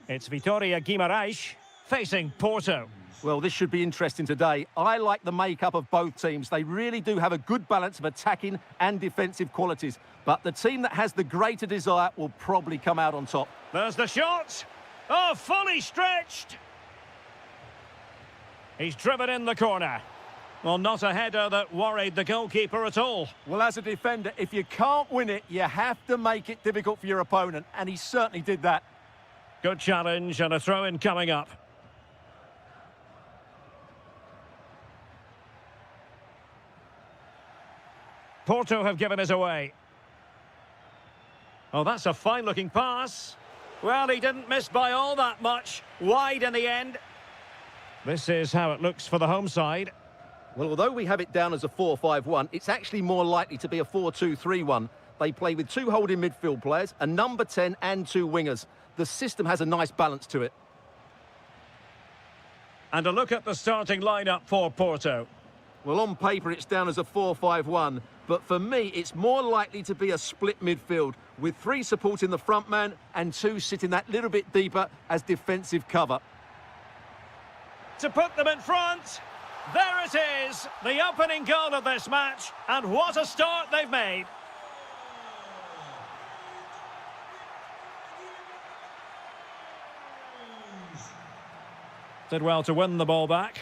It's Vitória Guimarães facing Porto. Well, this should be interesting today. I like the makeup of both teams. They really do have a good balance of attacking and defensive qualities. But the team that has the greater desire will probably come out on top. There's the shot. Oh, fully stretched. He's driven in the corner. Well, not a header that worried the goalkeeper at all. Well, as a defender, if you can't win it, you have to make it difficult for your opponent. And he certainly did that. Good challenge and a throw-in coming up. Porto have given us away. Oh, that's a fine-looking pass. Well, he didn't miss by all that much. Wide in the end. This is how it looks for the home side. Well, although we have it down as a 4-5-1, it's actually more likely to be a 4-2-3-1. They play with two holding midfield players, a number 10 and two wingers. The system has a nice balance to it. And a look at the starting lineup for Porto. Well, on paper, it's down as a 4-5-1. But for me, it's more likely to be a split midfield with three supporting the front man and two sitting that little bit deeper as defensive cover. To put them in front. There it is, the opening goal of this match. And what a start they've made. Did well to win the ball back.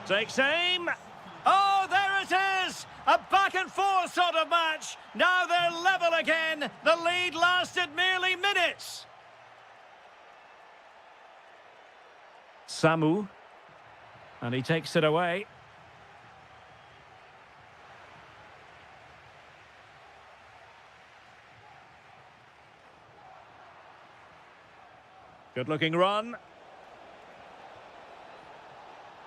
Takes aim. Oh, there it is! A back-and-forth sort of match. Now they're level again. The lead lasted merely minutes. Samu. And he takes it away. Good-looking run.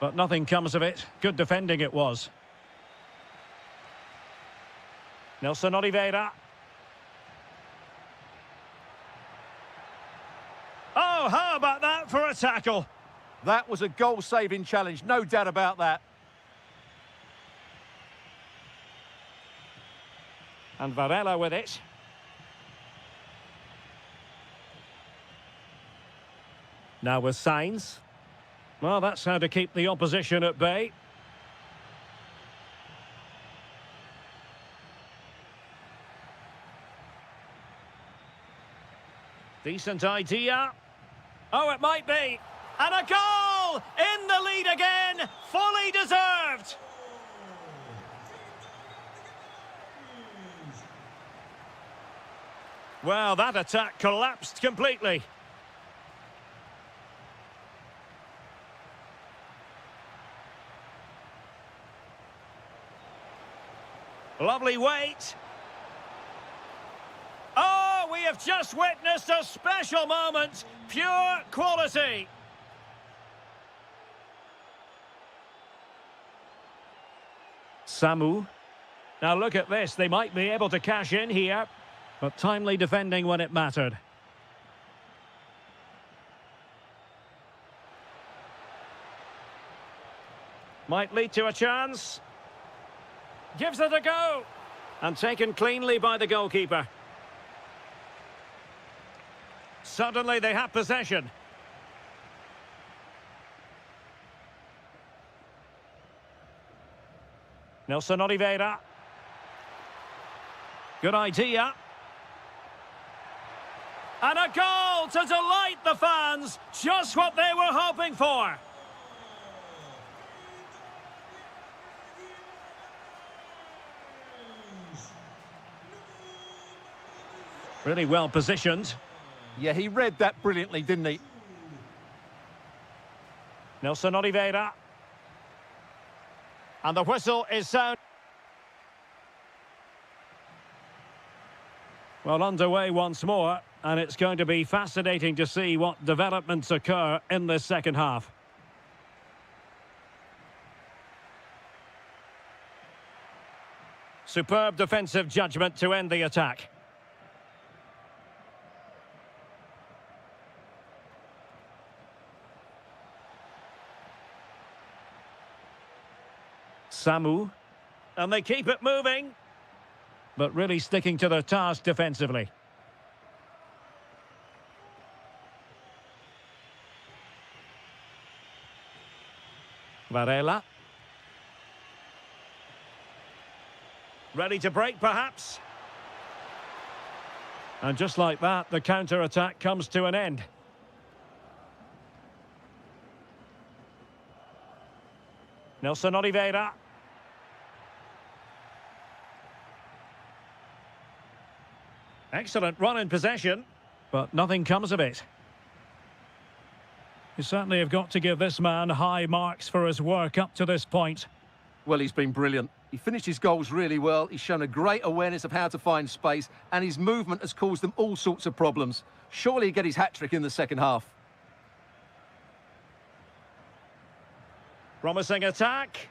But nothing comes of it. Good defending it was. Nelson Oliveira. Oh, how about that for a tackle? That was a goal-saving challenge, no doubt about that. And Varela with it. Now with Sainz. Well, that's how to keep the opposition at bay. Decent idea. Oh, it might be. And a goal! In the lead again! Fully deserved! Well, that attack collapsed completely. Lovely weight. Oh, we have just witnessed a special moment. Pure quality. Samu. Now look at this. They might be able to cash in here. But timely defending when it mattered. Might lead to a chance. Gives it a go. And taken cleanly by the goalkeeper. Suddenly they have possession. Nelson Oliveira. Good idea. And a goal to delight the fans. Just what they were hoping for. Really well positioned. Yeah, he read that brilliantly, didn't he? Nelson Oliveira. And the whistle is sound. Well, underway once more, and it's going to be fascinating to see what developments occur in this second half. Superb defensive judgment to end the attack. Samu. And they keep it moving. But really sticking to their task defensively. Varela. Ready to break, perhaps. And just like that, the counter-attack comes to an end. Nelson Oliveira. Excellent run in possession, but nothing comes of it. You certainly have got to give this man high marks for his work up to this point. Well, he's been brilliant. He finished his goals really well. He's shown a great awareness of how to find space, and his movement has caused them all sorts of problems. Surely he'll get his hat-trick in the second half. Promising attack.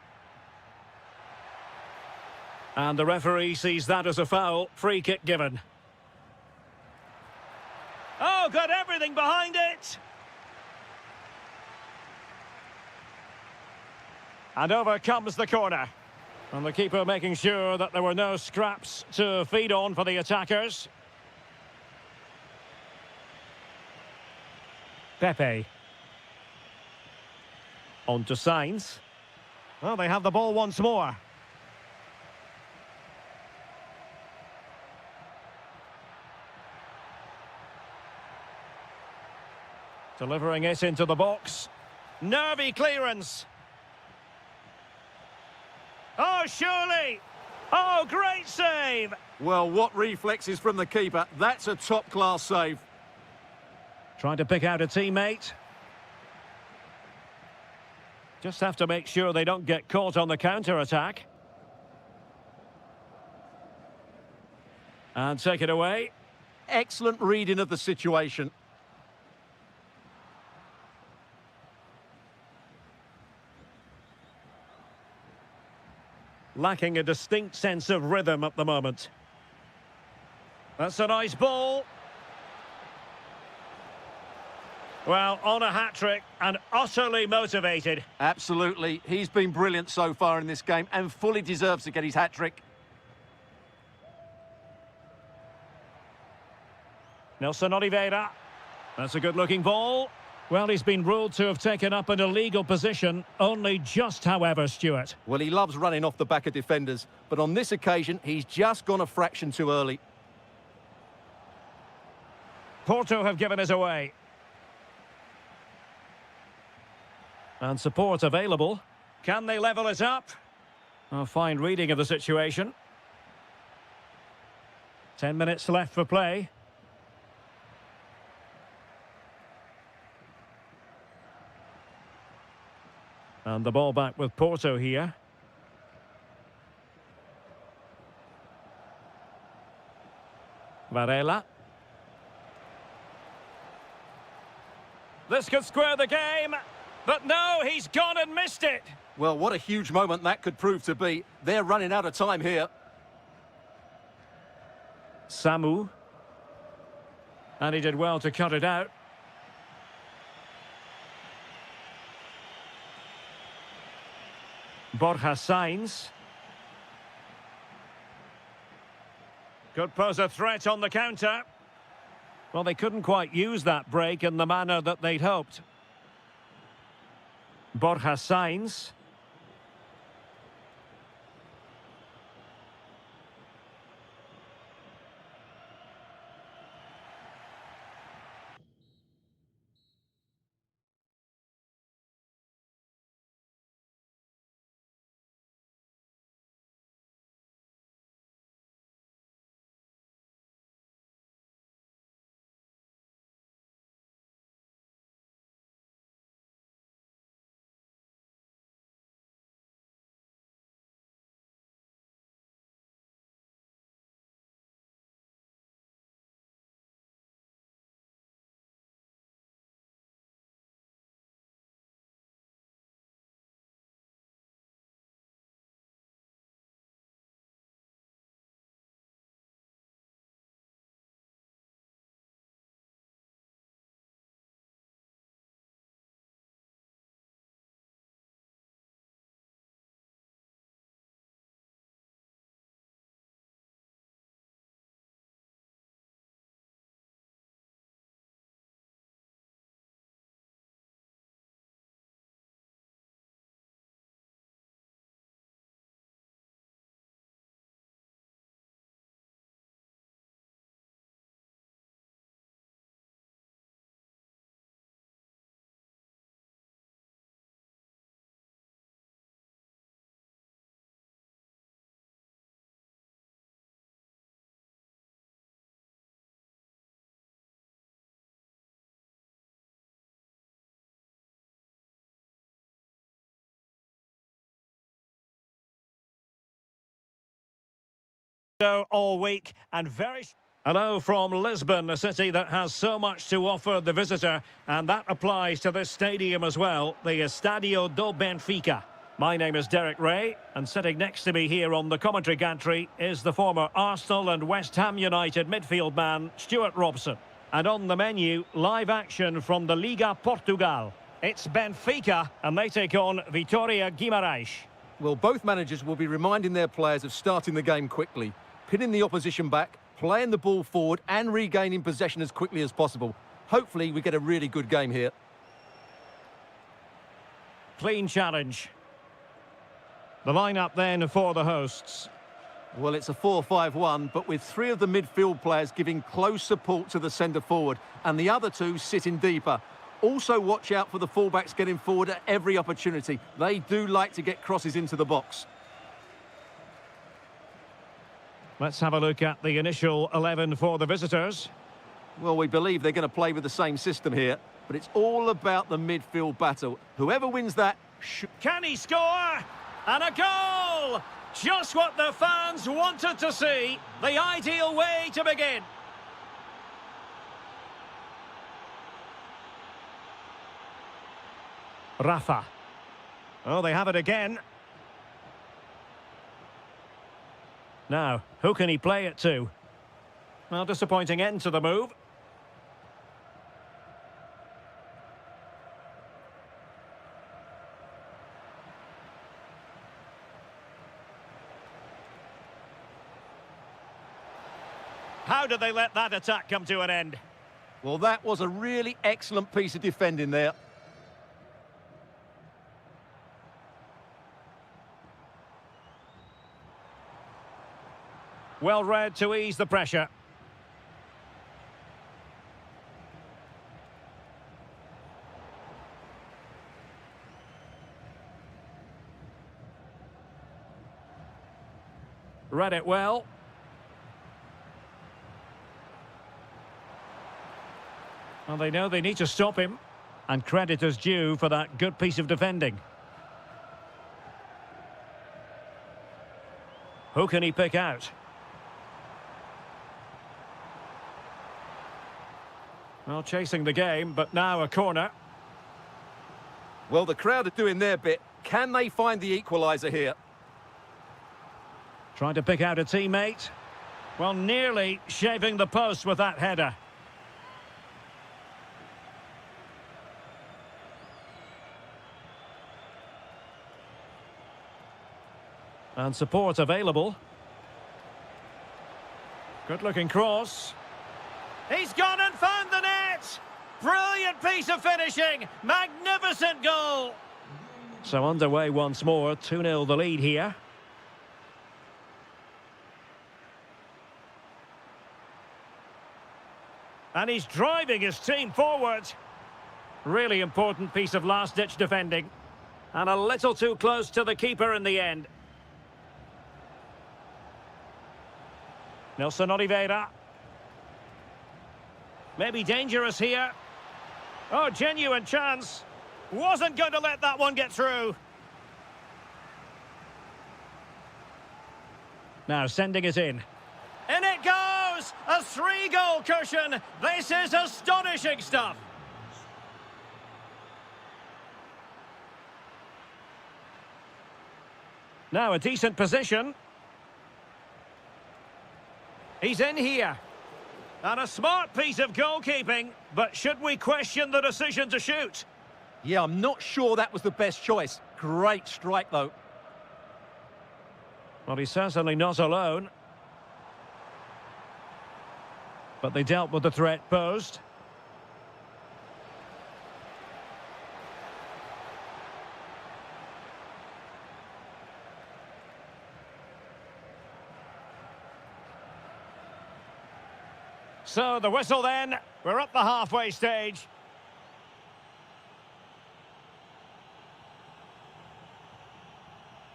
And the referee sees that as a foul. Free kick given. Oh, got everything behind it. And over comes the corner. And the keeper making sure that there were no scraps to feed on for the attackers. Pepe. On to Sainz. Well, they have the ball once more. Delivering it into the box. Nervy clearance. Oh, surely! Oh, great save! Well, what reflexes from the keeper. That's a top-class save. Trying to pick out a teammate. Just have to make sure they don't get caught on the counter-attack. And take it away. Excellent reading of the situation. Lacking a distinct sense of rhythm at the moment. That's a nice ball. Well, on a hat-trick and utterly motivated. Absolutely. He's been brilliant so far in this game and fully deserves to get his hat-trick. Nelson Oliveira. That's a good-looking ball. Well, he's been ruled to have taken up an illegal position, only just, however, Stuart. Well, he loves running off the back of defenders, but on this occasion, he's just gone a fraction too early. Porto have given it away. And support available. Can they level it up? A fine reading of the situation. 10 minutes left for play. And the ball back with Porto here. Varela. This could square the game, but no, he's gone and missed it. Well, what a huge moment that could prove to be. They're running out of time here. Samu. And he did well to cut it out. Borja Sainz. Could pose a threat on the counter. Well, they couldn't quite use that break in the manner that they'd hoped. Borja Sainz. all week and very... Hello from Lisbon, a city that has so much to offer the visitor, and that applies to this stadium as well, the Estadio do Benfica. My name is Derek Ray, and sitting next to me here on the commentary gantry is the former Arsenal and West Ham United midfield man, Stuart Robson. And on the menu, live action from the Liga Portugal. It's Benfica, and they take on Vitória Guimarães. Well, both managers will be reminding their players of starting the game quickly, pinning the opposition back, playing the ball forward and regaining possession as quickly as possible. Hopefully we get a really good game here. Clean challenge. The lineup then for the hosts. Well, it's a 4-5-1, but with three of the midfield players giving close support to the centre forward and the other two sitting deeper. Also watch out for the fullbacks getting forward at every opportunity. They do like to get crosses into the box. Let's have a look at the initial 11 for the visitors. Well, we believe they're going to play with the same system here, but it's all about the midfield battle. Whoever wins that should... Can he score? And a goal! Just what the fans wanted to see. The ideal way to begin. Rafa. Oh, they have it again. Now, who can he play it to? Well, disappointing end to the move. How did they let that attack come to an end? Well, that was a really excellent piece of defending there. Well read to ease the pressure. Read it well. Well, they know they need to stop him. And credit is due for that good piece of defending. Who can he pick out? Well, chasing the game, but now a corner. Well, the crowd are doing their bit. Can they find the equaliser here? Trying to pick out a teammate. Well, nearly shaving the post with that header. And support available. Good-looking cross. He's gone and found the net! Brilliant piece of finishing! Magnificent goal! So underway once more, 2-0 the lead here. And he's driving his team forward. Really important piece of last-ditch defending. And a little too close to the keeper in the end. Nelson Oliveira. Maybe dangerous here. Oh, genuine chance. Wasn't going to let that one get through. Now sending it in. In it goes! A 3-goal cushion. This is astonishing stuff. Now a decent position. He's in here. And a smart piece of goalkeeping, but should we question the decision to shoot? Yeah, I'm not sure that was the best choice. Great strike, though. Well, he's certainly not alone. But they dealt with the threat posed. So the whistle then, we're up the halfway stage.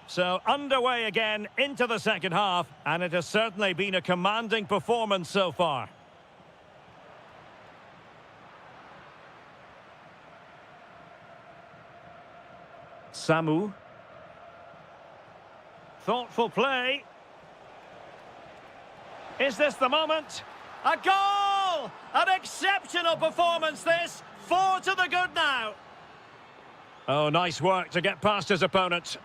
So underway again into the second half, and it has certainly been a commanding performance so far. Samu. Thoughtful play. Is this the moment? A goal! An exceptional performance this. 4 to the good now. Oh, nice work to get past his opponent.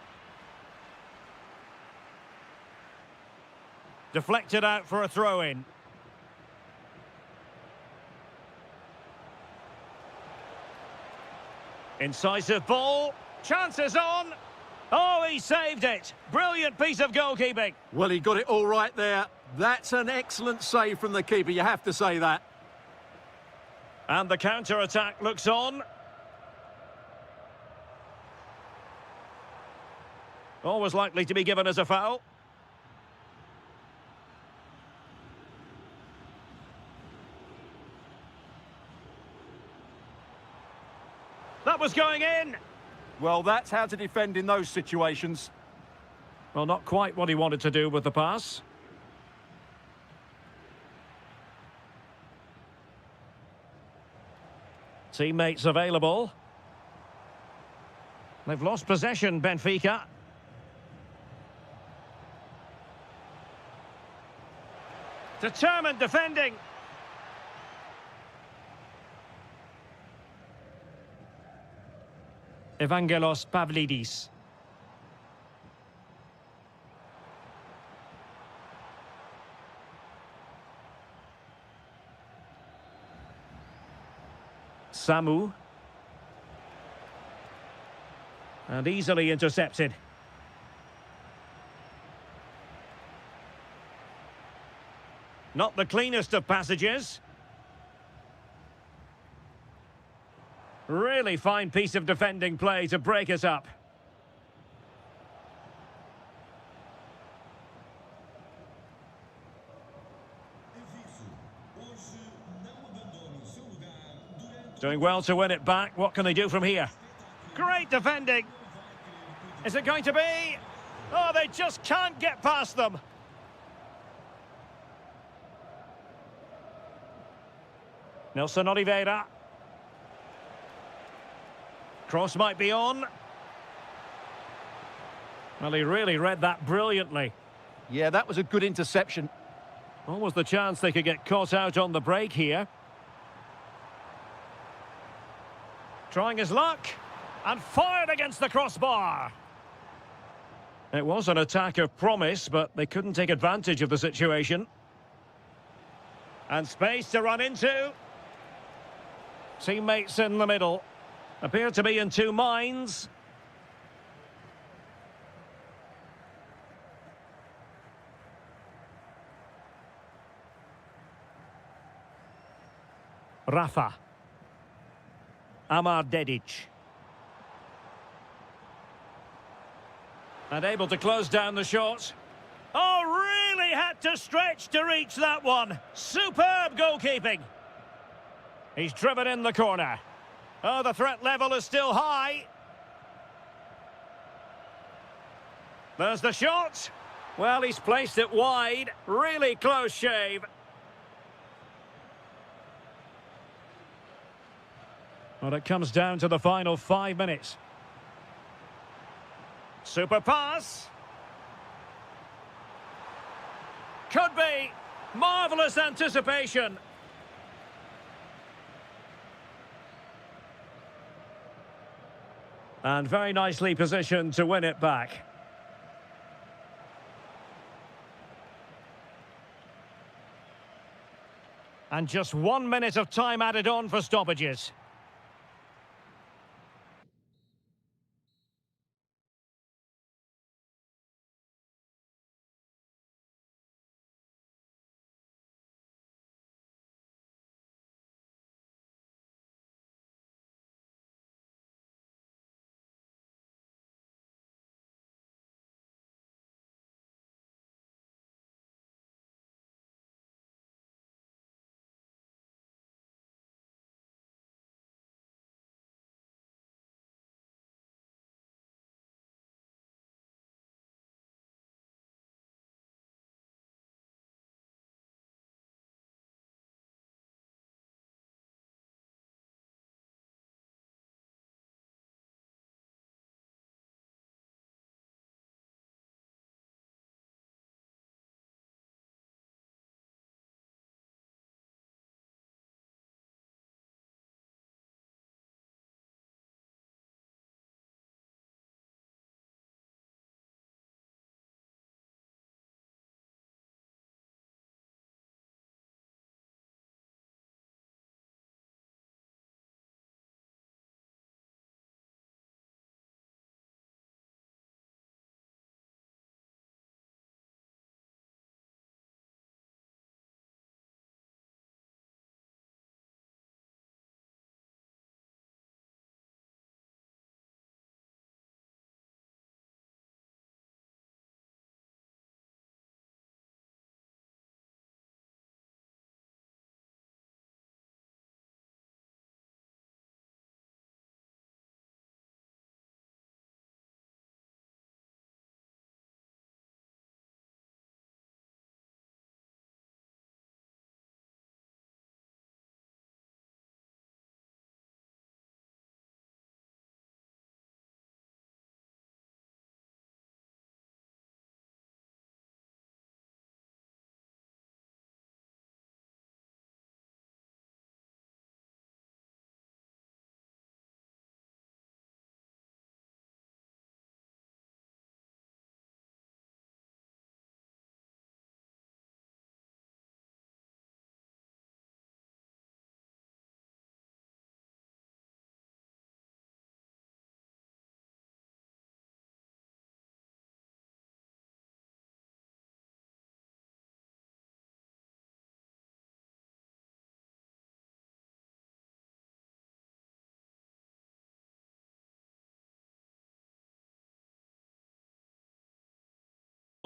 Deflected out for a throw-in. Incisive ball. Chances on. Oh, he saved it. Brilliant piece of goalkeeping. Well, he got it all right there. That's an excellent save from the keeper, you have to say that. And the counter-attack looks on. Always likely to be given as a foul. That was going in. Well, that's how to defend in those situations. Well, not quite what he wanted to do with the pass. Teammates available. They've lost possession, Benfica. Determined defending. Evangelos Pavlidis. Samu. And easily intercepted. Not the cleanest of passages. Really fine piece of defending play to break us up. Doing well to win it back. What can they do from here? Great defending. Is it going to be? Oh, they just can't get past them. Nelson Oliveira. Cross might be on. Well, he really read that brilliantly. Yeah, that was a good interception. Almost the chance they could get caught out on the break here. Trying his luck. And fired against the crossbar. It was an attack of promise, but they couldn't take advantage of the situation. And space to run into. Teammates in the middle. Appear to be in two minds. Rafa. Amar Dedic. And able to close down the shot. Oh, really had to stretch to reach that one. Superb goalkeeping. He's driven in the corner. Oh, the threat level is still high. There's the shot. Well, he's placed it wide. Really close shave. Well, it comes down to the final 5 minutes. Super pass. Could be. Marvellous anticipation. And very nicely positioned to win it back. And just 1 minute of time added on for stoppages.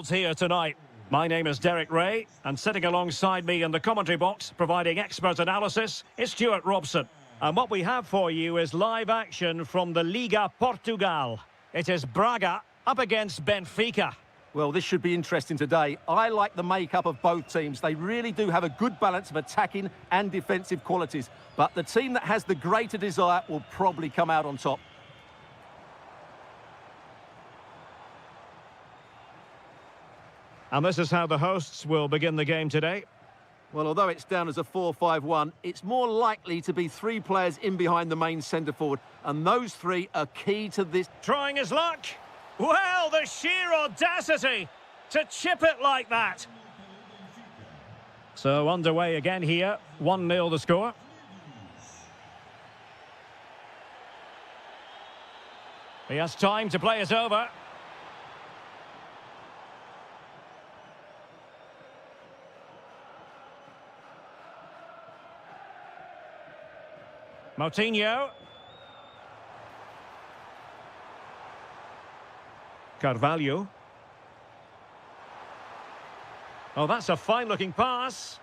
Here tonight. My name is Derek Ray, and sitting alongside me in the commentary box, providing expert analysis, is Stuart Robson. And what we have for you is live action from the Liga Portugal. It is Braga up against Benfica. Well, this should be interesting today. I like the makeup of both teams. They really do have a good balance of attacking and defensive qualities. But the team that has the greater desire will probably come out on top. And this is how the hosts will begin the game today. Well, although it's down as a 4-5-1, it's more likely to be three players in behind the main centre forward, and those three are key to this. Trying his luck. Well, the sheer audacity to chip it like that. So underway again here, 1-0 the score. He has time to play it over. Moutinho. Carvalho. Oh, that's a fine-looking pass.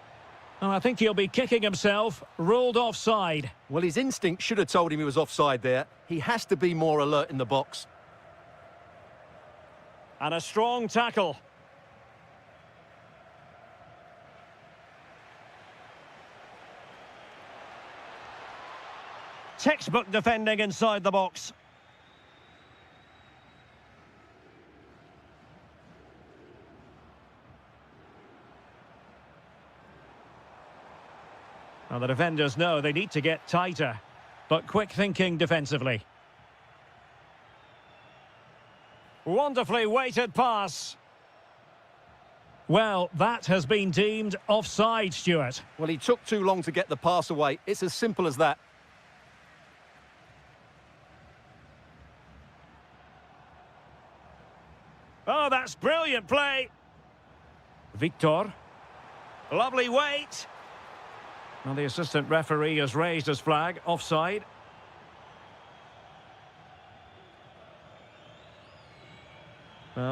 And I think he'll be kicking himself, ruled offside. Well, his instinct should have told him he was offside there. He has to be more alert in the box. And a strong tackle. Textbook defending inside the box. Well, the defenders know they need to get tighter, but quick thinking defensively. Wonderfully weighted pass. Well, that has been deemed offside, Stuart. Well, he took too long to get the pass away. It's as simple as that. Oh, that's brilliant play. Victor. Lovely weight. Well, the assistant referee has raised his flag. Offside.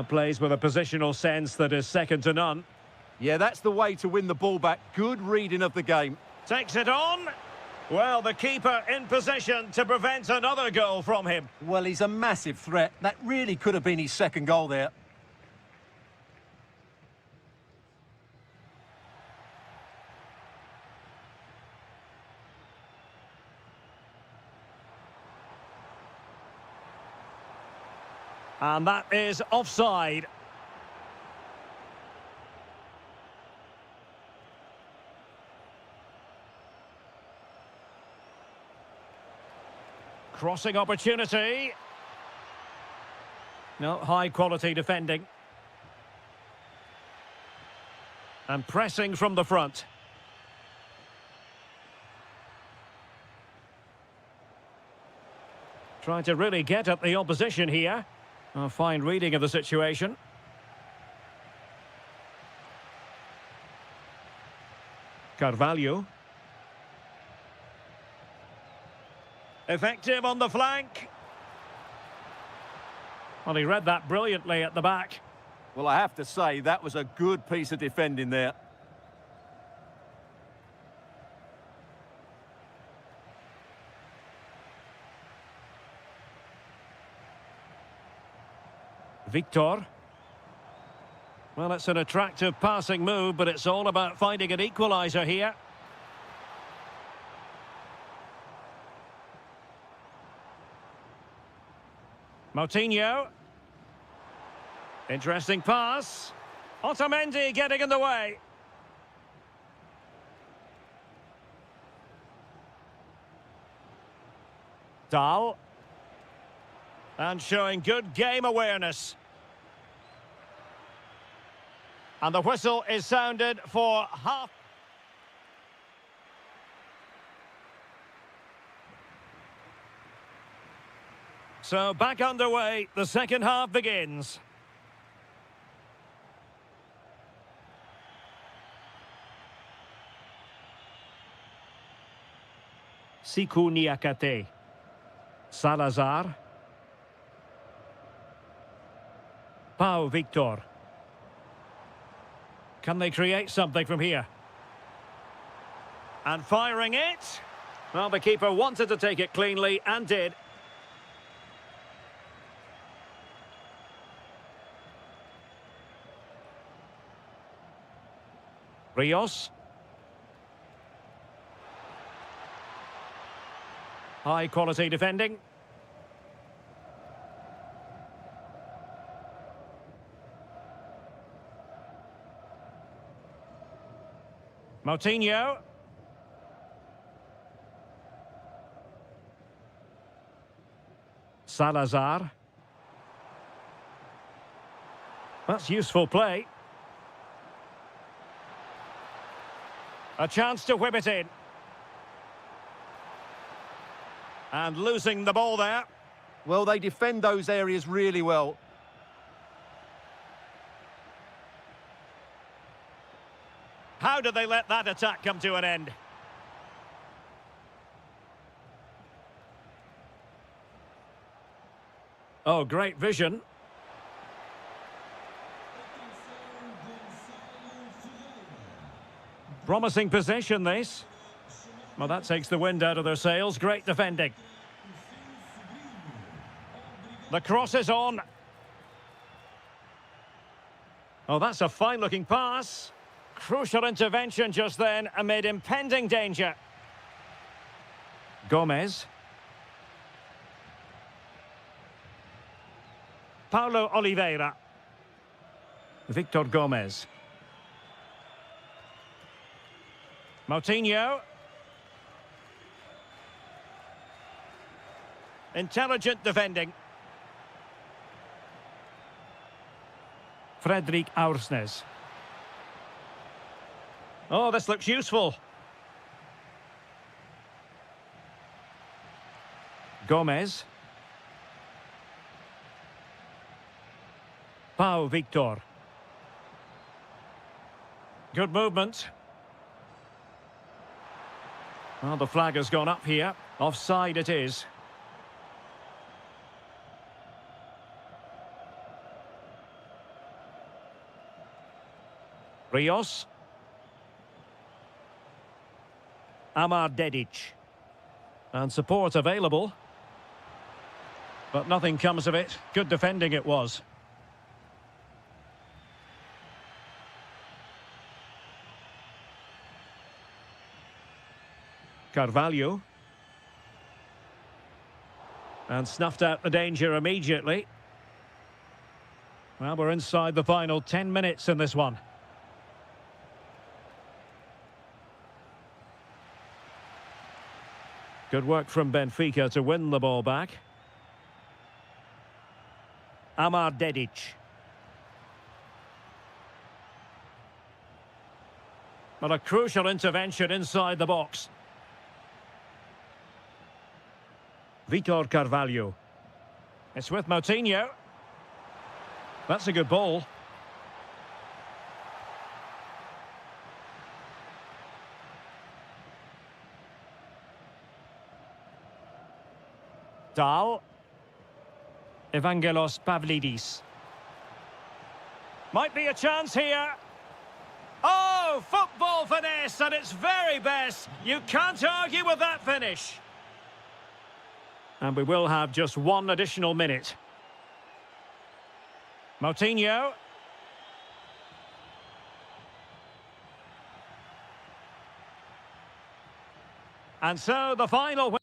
Plays with a positional sense that is second to none. Yeah, that's the way to win the ball back. Good reading of the game. Takes it on. Well, the keeper in position to prevent another goal from him. Well, he's a massive threat. That really could have been his second goal there. And that is offside. Crossing opportunity. No, high quality defending. And pressing from the front. Trying to really get at the opposition here. A fine reading of the situation. Carvalho. Effective on the flank. Well, he read that brilliantly at the back. Well, I have to say, that was a good piece of defending there. Victor. Well, it's an attractive passing move, but it's all about finding an equaliser here. Moutinho. Interesting pass. Otamendi getting in the way. Dahl. And showing good game awareness. And the whistle is sounded for half. So back underway, the second half begins. Siku Niakate. Salazar. Pau Victor. Can they create something from here? And firing it. Well, the keeper wanted to take it cleanly and did. Rios. High quality defending. Moutinho. Salazar. That's useful play. A chance to whip it in. And losing the ball there. Well, they defend those areas really well. How did they let that attack come to an end? Oh, great vision. Promising possession, this. Well, that takes the wind out of their sails. Great defending. The cross is on. Oh, that's a fine-looking pass. Crucial intervention just then amid impending danger. Gomez. Paulo Oliveira. Victor Gomez. Moutinho. Intelligent defending. Fredrik Aursnes. Oh, this looks useful. Gomez. Pau Victor. Good movement. Well, the flag has gone up here. Offside it is. Rios. Amar Dedic. And support available. But nothing comes of it. Good defending it was. Carvalho. And snuffed out the danger immediately. Well, we're inside the final 10 minutes in this one. Good work from Benfica to win the ball back. Amar Dedic. But a crucial intervention inside the box. Vitor Carvalho. It's with Moutinho. That's a good ball. Dal. Evangelos Pavlidis. Might be a chance here. Oh, football finesse at its very best. You can't argue with that finish. And we will have just one additional minute. Moutinho. And so the final...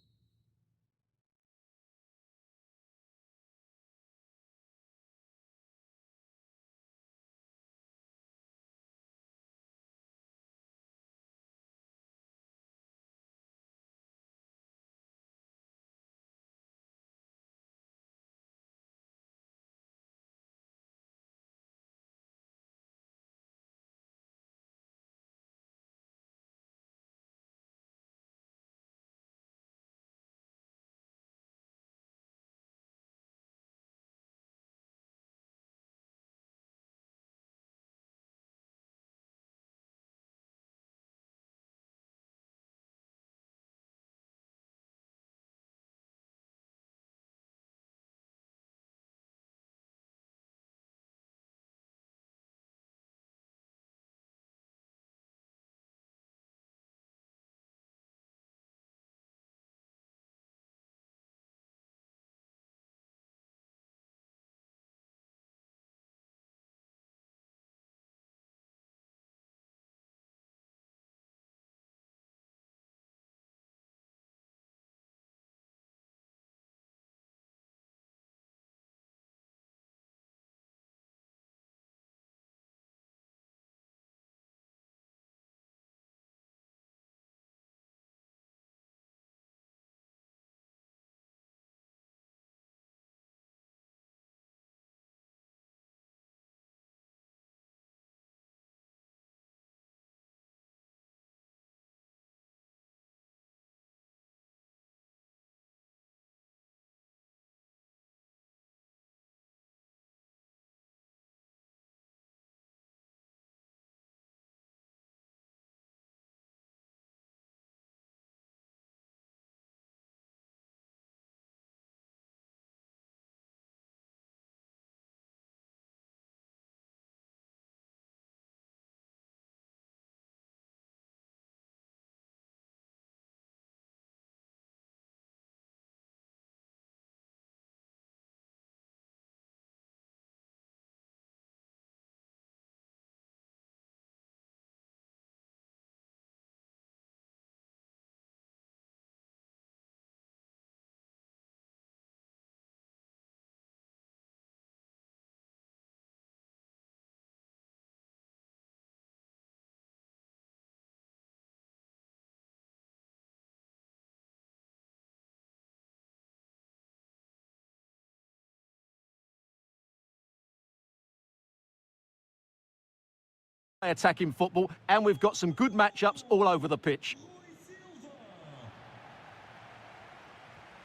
Attacking football, and we've got some good matchups all over the pitch.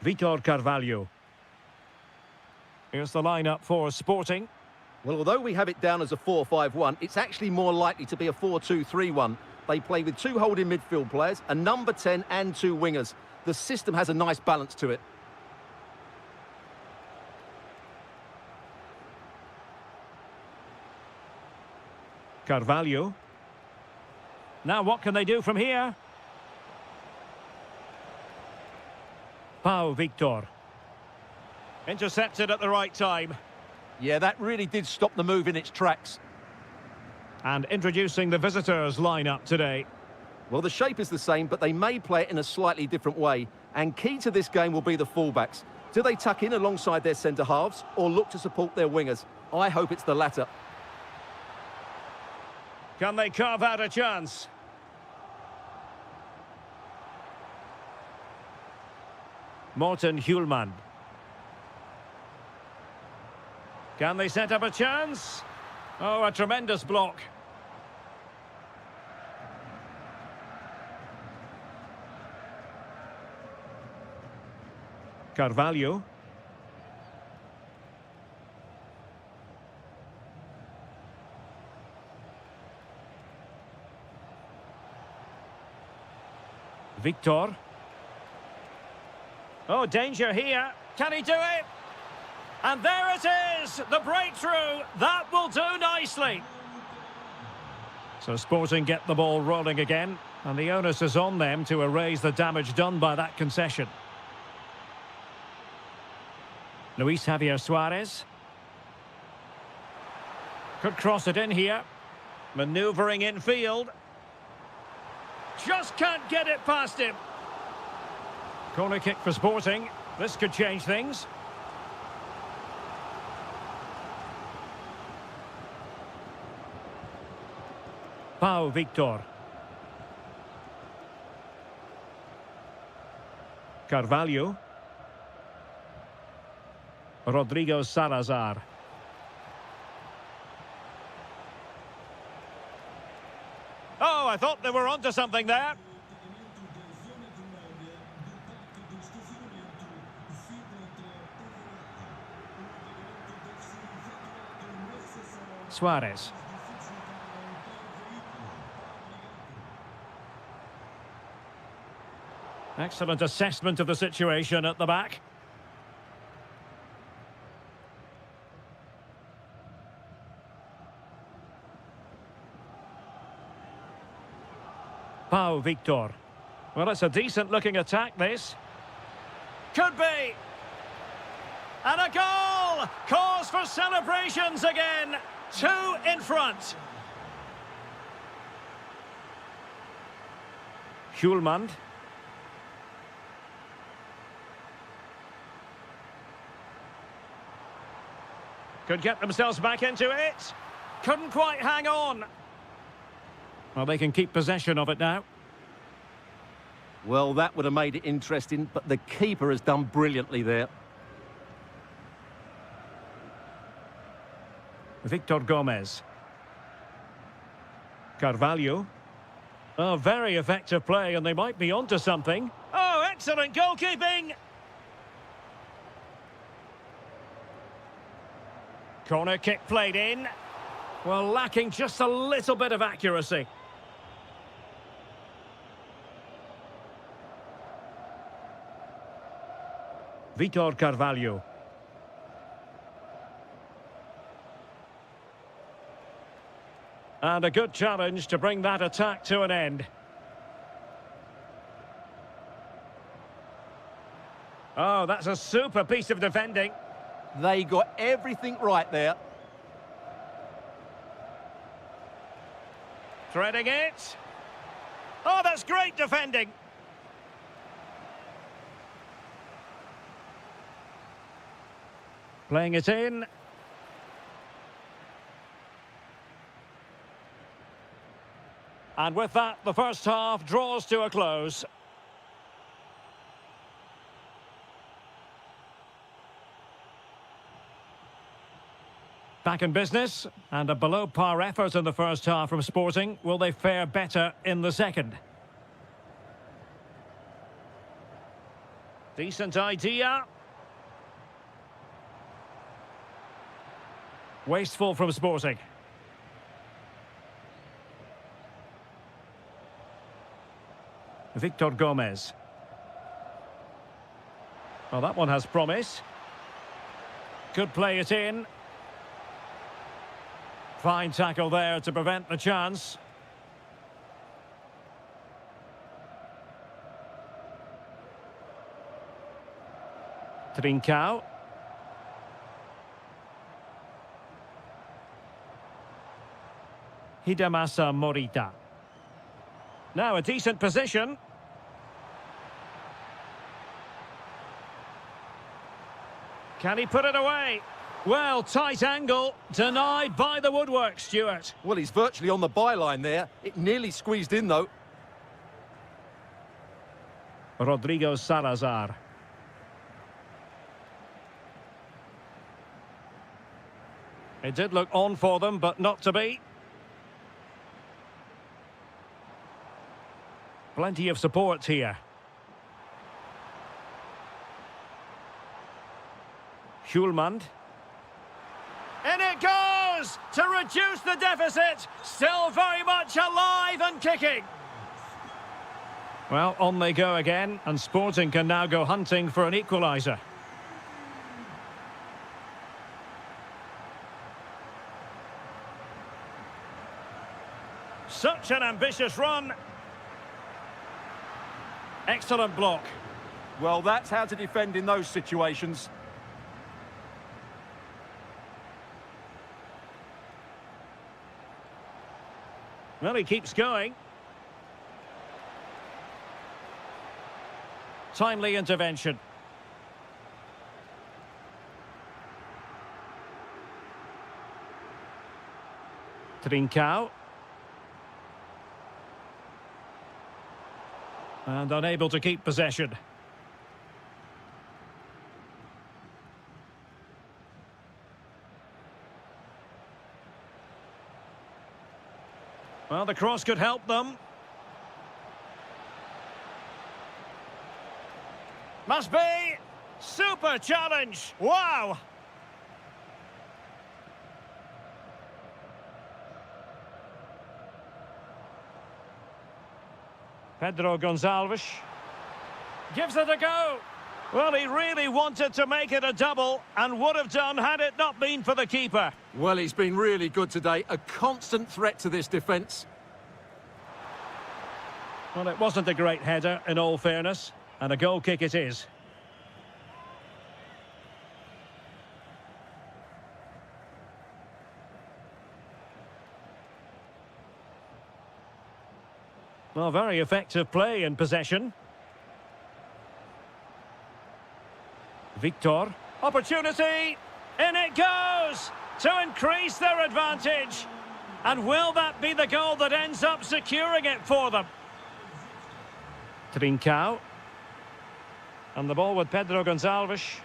Vitor Carvalho. Here's the lineup for Sporting. Well, although we have it down as a 4-5-1, it's actually more likely to be a 4-2-3-1. They play with two holding midfield players, a number 10 and two wingers. The system has a nice balance to it. Carvalho. Now what can they do from here? Pau Victor. Intercepted at the right time. Yeah, that really did stop the move in its tracks. And introducing the visitors' lineup today. Well, the shape is the same, but they may play it in a slightly different way. And key to this game will be the fullbacks. Do they tuck in alongside their centre-halves or look to support their wingers? I hope it's the latter. Can they carve out a chance? Morten Hjulmand. Can they set up a chance? Oh, a tremendous block. Carvalho. Victor. Oh, danger here. Can he do it? And there it is, the breakthrough. That will do nicely. So Sporting get the ball rolling again, and the onus is on them to erase the damage done by that concession. Luis Javier Suarez. Could cross it in here. Manoeuvring infield. Just can't get it past him. Corner kick for Sporting. This could change things. Pau Victor. Carvalho. Rodrigo Salazar. Oh, I thought they were onto something there. Suarez. Excellent assessment of the situation at the back. Pau Victor. Well, it's a decent-looking attack, this. Could be! And a goal! Cause for celebrations again! 2 in front. Hjulmand. Could get themselves back into it. Couldn't quite hang on. Well, they can keep possession of it now. Well, that would have made it interesting, but the keeper has done brilliantly there. Victor Gomez. Carvalho. Oh, very effective play, and they might be onto something. Oh, excellent goalkeeping! Corner kick played in. Well, lacking just a little bit of accuracy. Vitor Carvalho. And a good challenge to bring that attack to an end. Oh, that's a super piece of defending. They got everything right there. Threading it. Oh, that's great defending. Playing it in. And with that, the first half draws to a close. Back in business, and a below-par effort in the first half from Sporting. Will they fare better in the second? Decent idea. Wasteful from Sporting. Victor Gomez. Well, that one has promise. Could play it in. Fine tackle there to prevent the chance. Trincao. Hidemasa Morita. Now a decent position. Can he put it away? Well, tight angle, denied by the woodwork, Stuart. Well, he's virtually on the byline there. It nearly squeezed in, though. Rodrigo Salazar. It did look on for them, but not to be. Plenty of support here. Schulmand. In it goes to reduce the deficit. Still very much alive and kicking. Well, on they go again, and Sporting can now go hunting for an equaliser. Such an ambitious run. Excellent block. Well, that's how to defend in those situations. Well, he keeps going. Timely intervention. Trincao. And unable to keep possession. Well, the cross could help them. Must be. Super challenge. Wow. Pedro Gonçalves gives it a go. Well, he really wanted to make it a double and would have done had it not been for the keeper. Well, he's been really good today. A constant threat to this defence. Well, it wasn't a great header, in all fairness, and a goal kick it is. Well, very effective play in possession. Victor. Opportunity. In it goes to increase their advantage. And will that be the goal that ends up securing it for them? Trincao. And the ball with Pedro Gonçalves.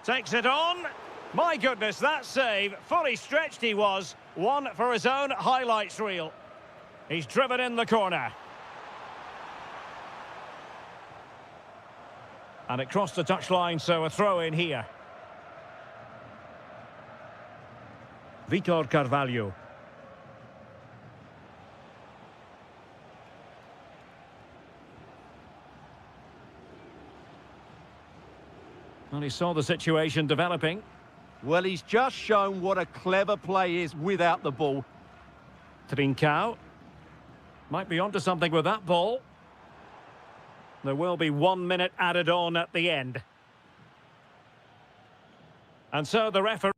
Takes it on. My goodness, that save. Fully stretched he was. One for his own highlights reel. He's driven in the corner. And it crossed the touchline, so a throw in here. Vitor Carvalho. Well, he saw the situation developing. Well, he's just shown what a clever play is without the ball. Trincao. Might be onto something with that ball. There will be 1 minute added on at the end. And so the referee...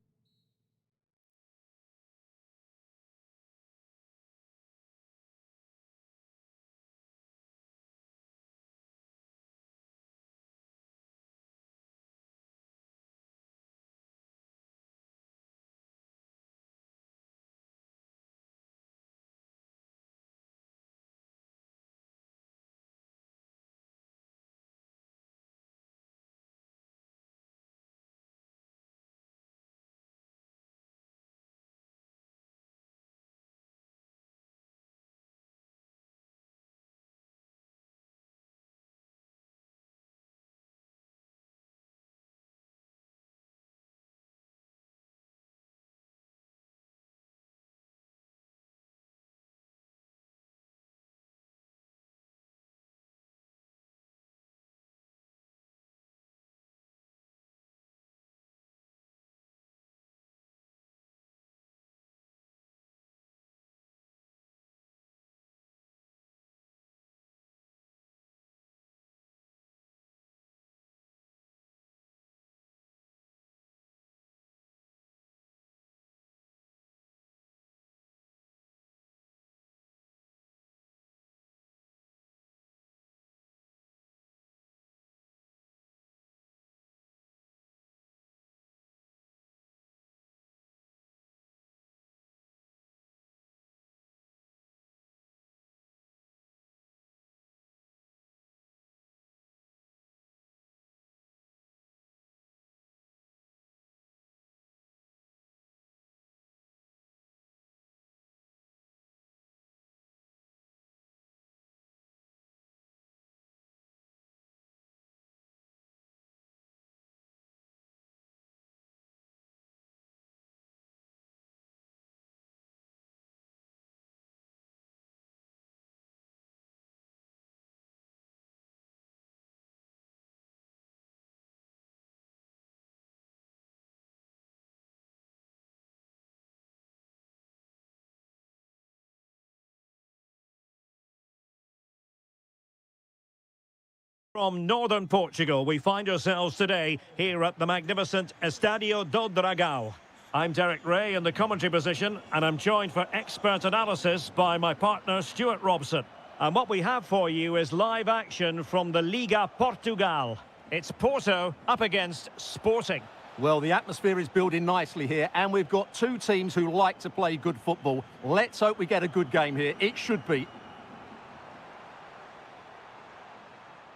From northern Portugal, we find ourselves today here at the magnificent Estadio do Dragão. I'm Derek Ray in the commentary position, and I'm joined for expert analysis by my partner Stuart Robson. And what we have for you is live action from the Liga Portugal. It's Porto up against Sporting. Well, the atmosphere is building nicely here, and we've got two teams who like to play good football. Let's hope we get a good game here. It should be.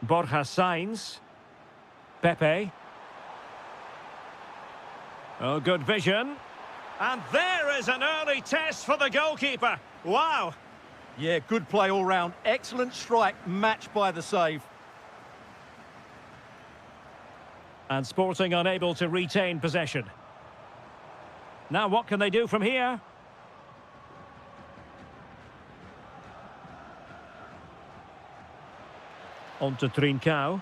Borja Sainz. Pepe. Oh, good vision. And there is an early test for the goalkeeper. Wow. Yeah, good play all round. Excellent strike, matched by the save. And Sporting unable to retain possession. Now what can they do from here? On to Trincao.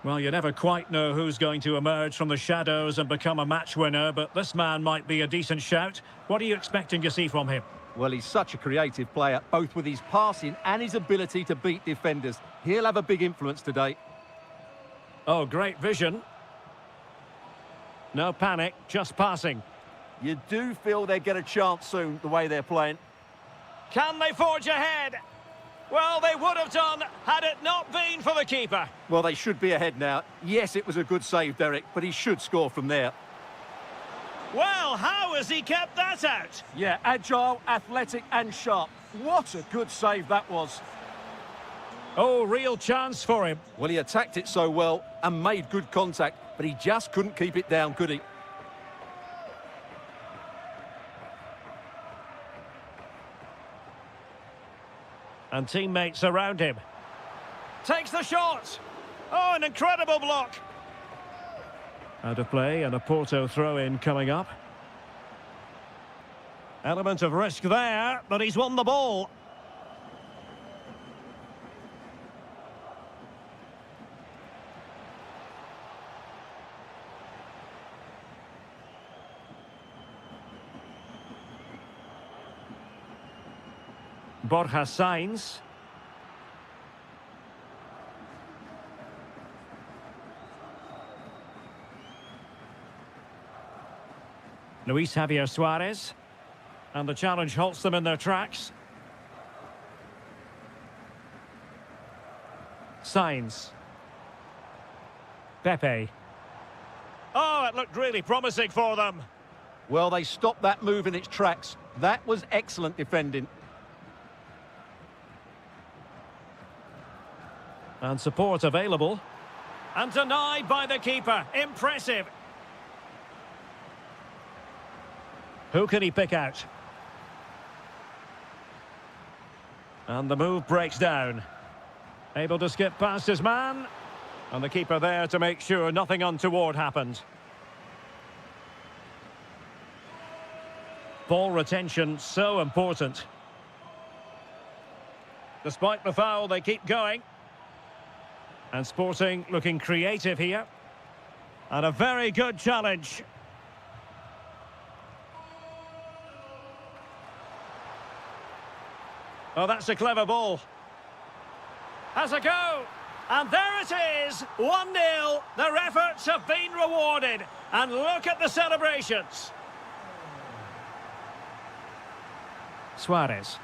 Well, you never quite know who's going to emerge from the shadows and become a match winner, but this man might be a decent shout. What are you expecting to see from him? Well, he's such a creative player, both with his passing and his ability to beat defenders. He'll have a big influence today. Oh, great vision. No panic, just passing. You do feel they get a chance soon, the way they're playing. Can they forge ahead? Well, they would have done had it not been for the keeper. Well, they should be ahead now. Yes, it was a good save, Derek, but he should score from there. Well, how has he kept that out? Yeah, agile, athletic and sharp. What a good save that was. Oh, real chance for him. Well, he attacked it so well and made good contact, but he just couldn't keep it down, could he? And teammates around him. Takes the shot. Oh, an incredible block. Out of play and a Porto throw-in coming up. Element of risk there, but he's won the ball. Borja Sainz. Luis Javier Suarez. And the challenge halts them in their tracks. Sainz. Pepe. Oh, it looked really promising for them. Well, they stopped that move in its tracks. That was excellent defending. And support available. And denied by the keeper. Impressive. Who can he pick out? And the move breaks down. Able to skip past his man. And the keeper there to make sure nothing untoward happened. Ball retention so important. Despite the foul, they keep going. And Sporting looking creative here. And a very good challenge. Oh, that's a clever ball. Has a go. And there it is. 1-0. Their efforts have been rewarded. And look at the celebrations. Suarez.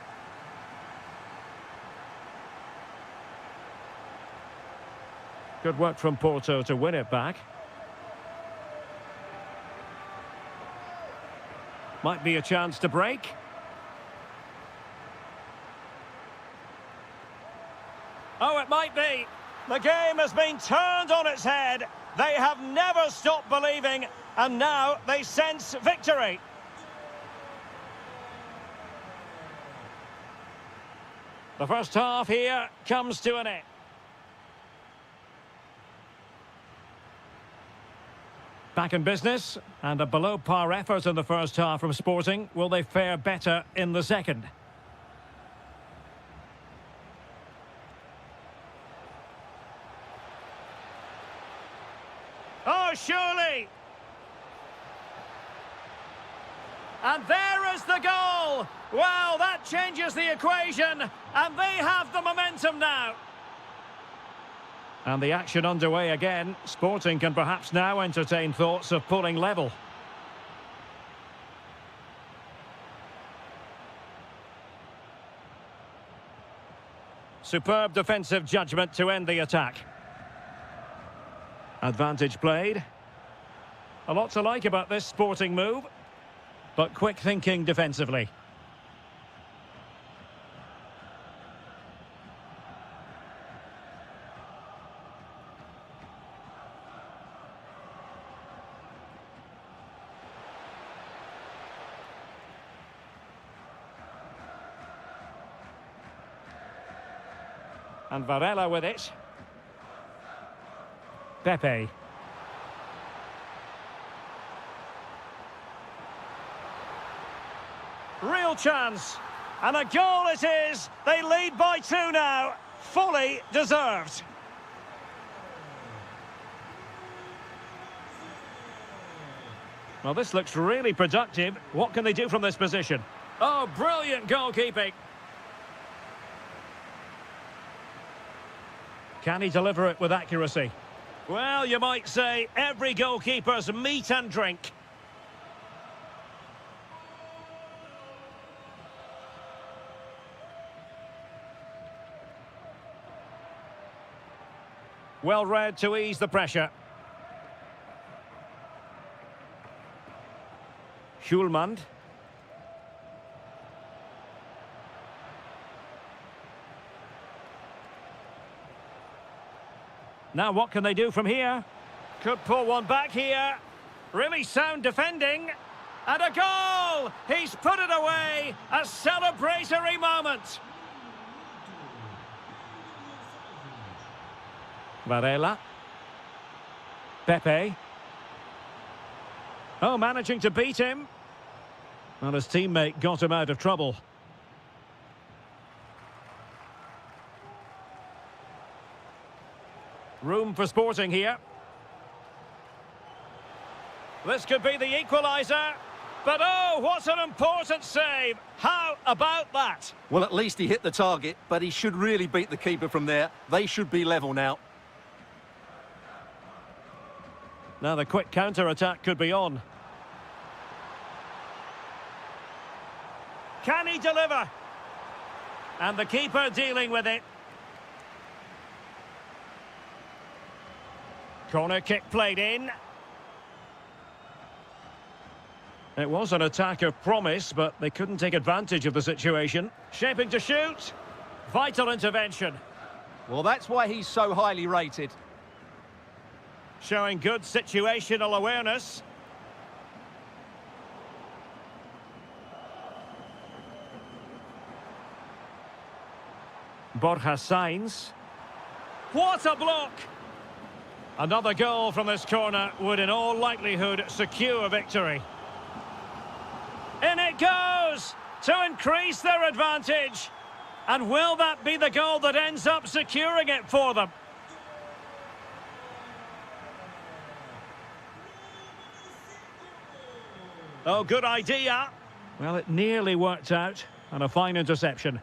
Good work from Porto to win it back. Might be a chance to break. Oh, it might be. The game has been turned on its head. They have never stopped believing, and now they sense victory. The first half here comes to an end. Back in business, and a below-par effort in the first half from Sporting. Will they fare better in the second? Oh, surely! There is the goal! Well, that changes the equation, and they have the momentum now. And the action underway again. Sporting can perhaps now entertain thoughts of pulling level. Superb defensive judgment to end the attack. Advantage played. A lot to like about this Sporting move, but quick thinking defensively. And Varela with it. Pepe. Real chance. And a goal it is. They lead by 2 now. Fully deserved. Well, this looks really productive. What can they do from this position? Oh, brilliant goalkeeping. Can he deliver it with accuracy? Well, you might say every goalkeeper's meat and drink. Well read to ease the pressure. Schulmand. Now what can they do from here? Could pull one back here. Really sound defending. And a goal! He's put it away. A celebratory moment. Varela. Pepe. Oh, managing to beat him. Well, his teammate got him out of trouble. Room for Sporting here. This could be the equaliser. But oh, what an important save. How about that? Well, at least he hit the target, but he should really beat the keeper from there. They should be level now. Now the quick counter-attack could be on. Can he deliver? And the keeper dealing with it. Corner kick played in. It was an attack of promise, but they couldn't take advantage of the situation. Shaping to shoot. Vital intervention. Well, that's why he's so highly rated. Showing good situational awareness. Borja Sainz. What a block! Another goal from this corner would in all likelihood secure victory. In it goes to increase their advantage. And will that be the goal that ends up securing it for them? Oh, good idea. Well, it nearly worked out. And a fine interception.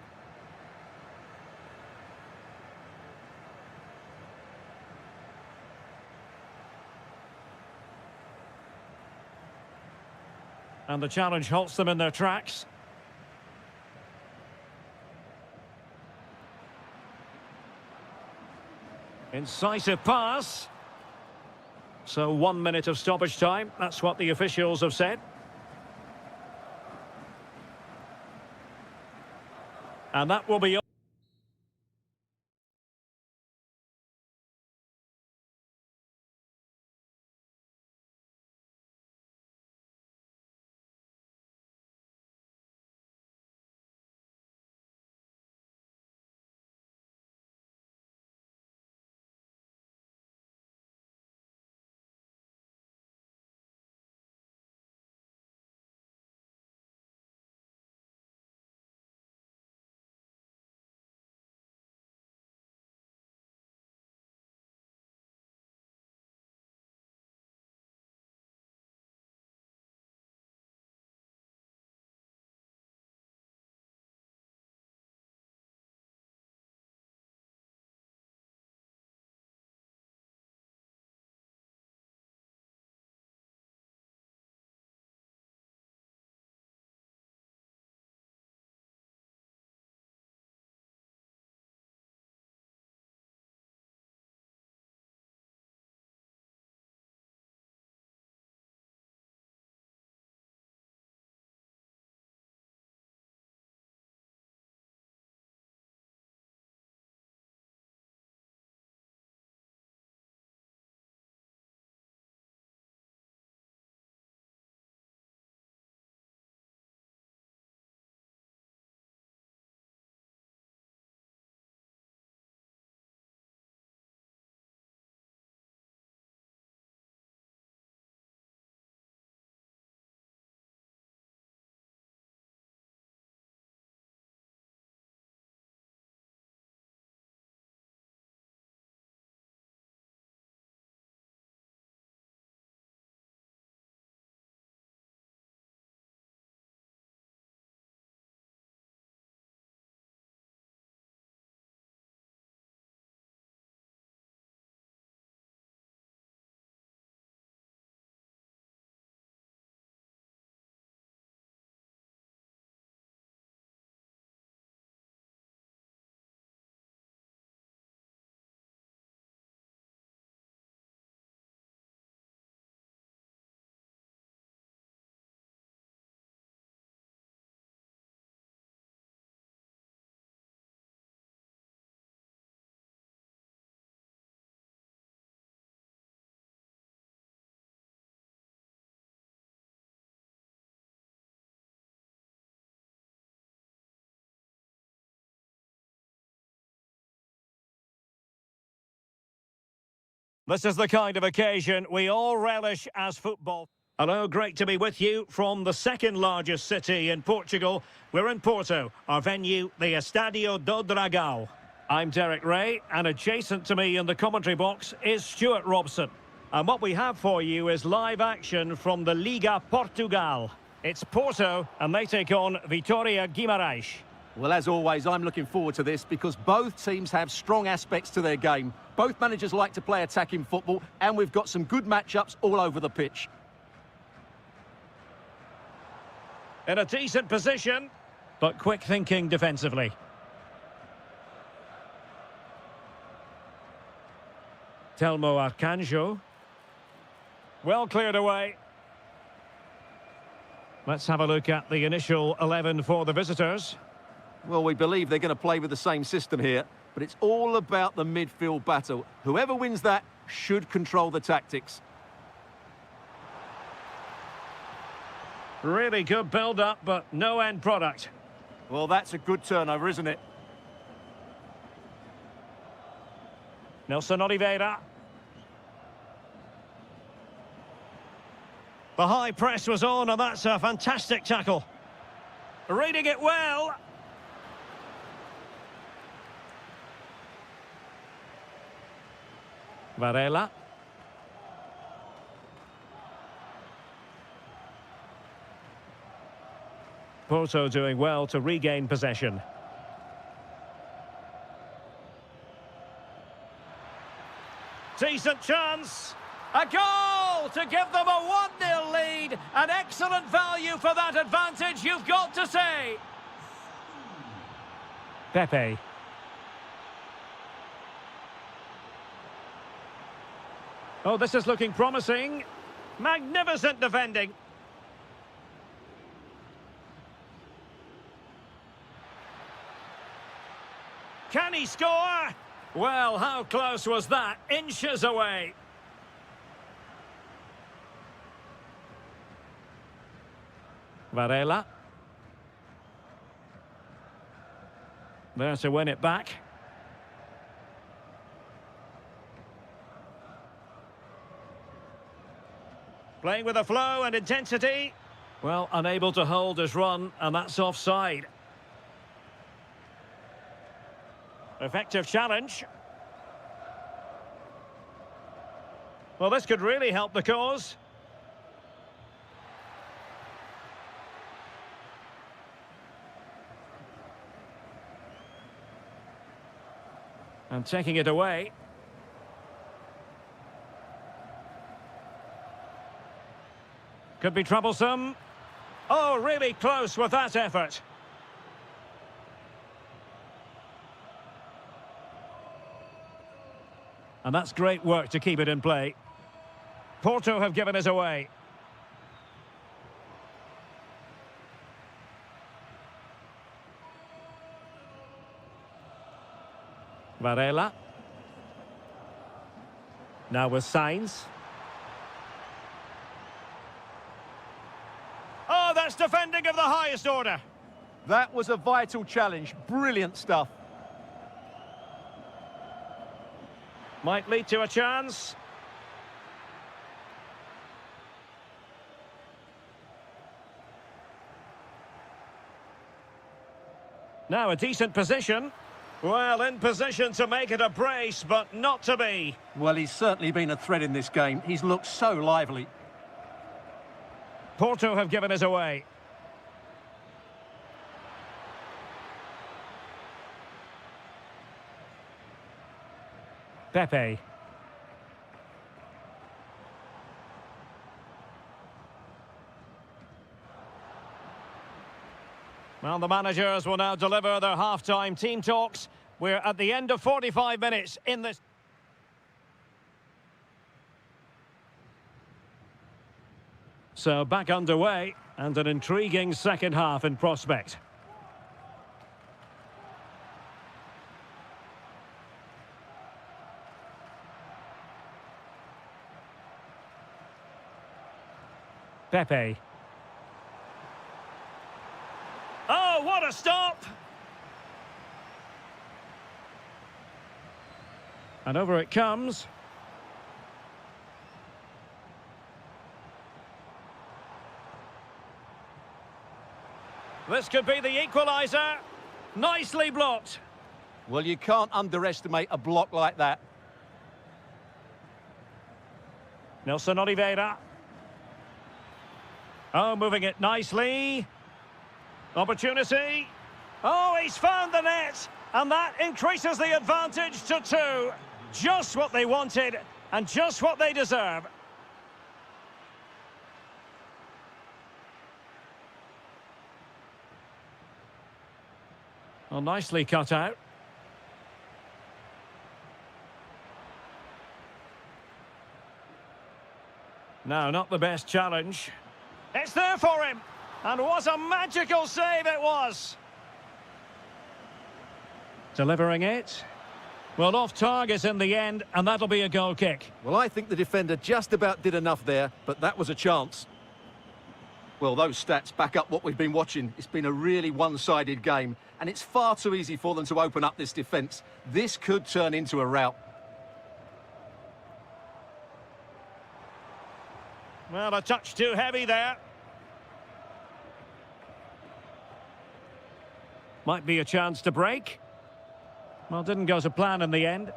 And the challenge halts them in their tracks. Incisive pass. So 1 minute of stoppage time. That's what the officials have said. And that will be This is the kind of occasion we all relish as football. Hello, great to be with you from the second largest city in Portugal. We're in Porto, our venue, the Estádio do Dragão. I'm Derek Ray, and adjacent to me in the commentary box is Stuart Robson. And what we have for you is live action from the Liga Portugal. It's Porto, and they take on Vitória Guimarães. Well, as always, I'm looking forward to this because both teams have strong aspects to their game. Both managers like to play attacking football, and we've got some good matchups all over the pitch. In a decent position, but quick thinking defensively. Telmo Arcanjo. Well cleared away. Let's have a look at the initial 11 for the visitors. Well, we believe they're going to play with the same system here, but it's all about the midfield battle. Whoever wins that should control the tactics. Really good build-up, but no end product. Well, that's a good turnover, isn't it? Nelson Oliveira. The high press was on, and that's a fantastic tackle. Reading it well. Varela. Porto doing well to regain possession. Decent chance. A goal to give them a 1-0 lead. An excellent value for that advantage, you've got to say. Pepe. Oh, this is looking promising. Magnificent defending. Can he score? Well, how close was that? Inches away. Varela. There to win it back. Playing with a flow and intensity. Well, unable to hold his run, and that's offside. Effective challenge. Well, this could really help the cause. And taking it away. Could be troublesome. Oh, really close with that effort. And that's great work to keep it in play. Porto have given us away. Varela. Now with Sainz. Oh, that's defending of the highest order. That was a vital challenge. Brilliant stuff. Might lead to a chance. Now a decent position. Well, in position to make it a brace, but not to be. Well, he's certainly been a threat in this game. He's looked so lively. Porto have given us away. Pepe. Well, the managers will now deliver their half-time team talks. We're at the end of 45 minutes in this. So back underway, and an intriguing second half in prospect. Pepe. Oh, what a stop! And over it comes. This could be the equaliser. Nicely blocked. Well, you can't underestimate a block like that. Nelson Oliveira. Oh, moving it nicely. Opportunity. Oh, he's found the net. And that increases the advantage to 2. Just what they wanted and just what they deserve. Well, nicely cut out. No, not the best challenge. It's there for him. And what a magical save it was. Delivering it. Well, off target in the end, and that'll be a goal kick. Well, I think the defender just about did enough there, but that was a chance. Well, those stats back up what we've been watching. It's been a really one-sided game, and it's far too easy for them to open up this defence. This could turn into a rout. Well, a touch too heavy there. Might be a chance to break. Well, didn't go to plan in the end.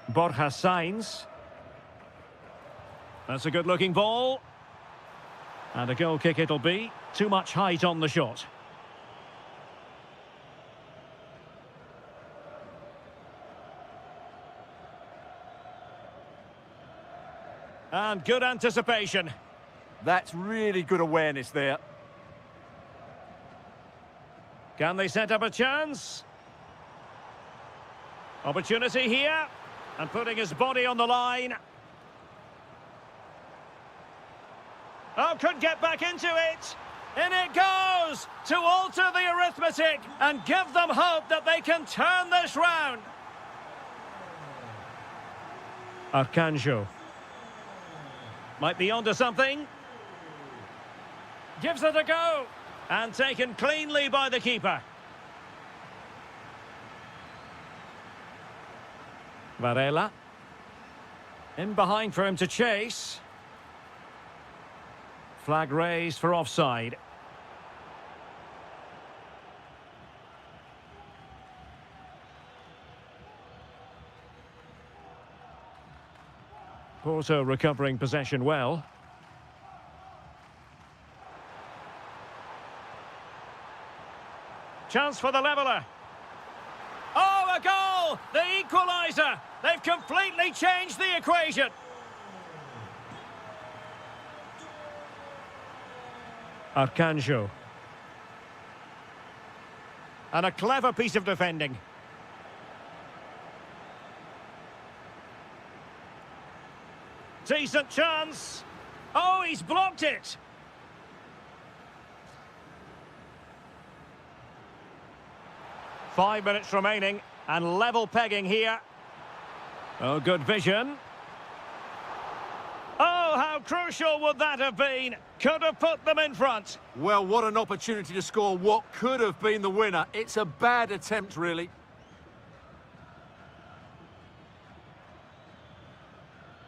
Borja Sainz. That's a good-looking ball. And a goal kick it'll be. Too much height on the shot. And good anticipation. That's really good awareness there. Can they set up a chance? Opportunity here. And putting his body on the line. Oh, could get back into it. In it goes to alter the arithmetic and give them hope that they can turn this round. Arcanjo. Might be onto something. Gives it a go. And taken cleanly by the keeper. Varela. In behind for him to chase. Flag raised for offside. Porto recovering possession well. Chance for the leveller. Oh, a goal! The equaliser! They've completely changed the equation. Arcanjo. And a clever piece of defending. Decent chance. Oh, he's blocked it. Five minutes remaining and level pegging here. Oh, good vision. Oh, how crucial would that have been? Could have put them in front. Well, what an opportunity to score what could have been the winner. It's a bad attempt, really.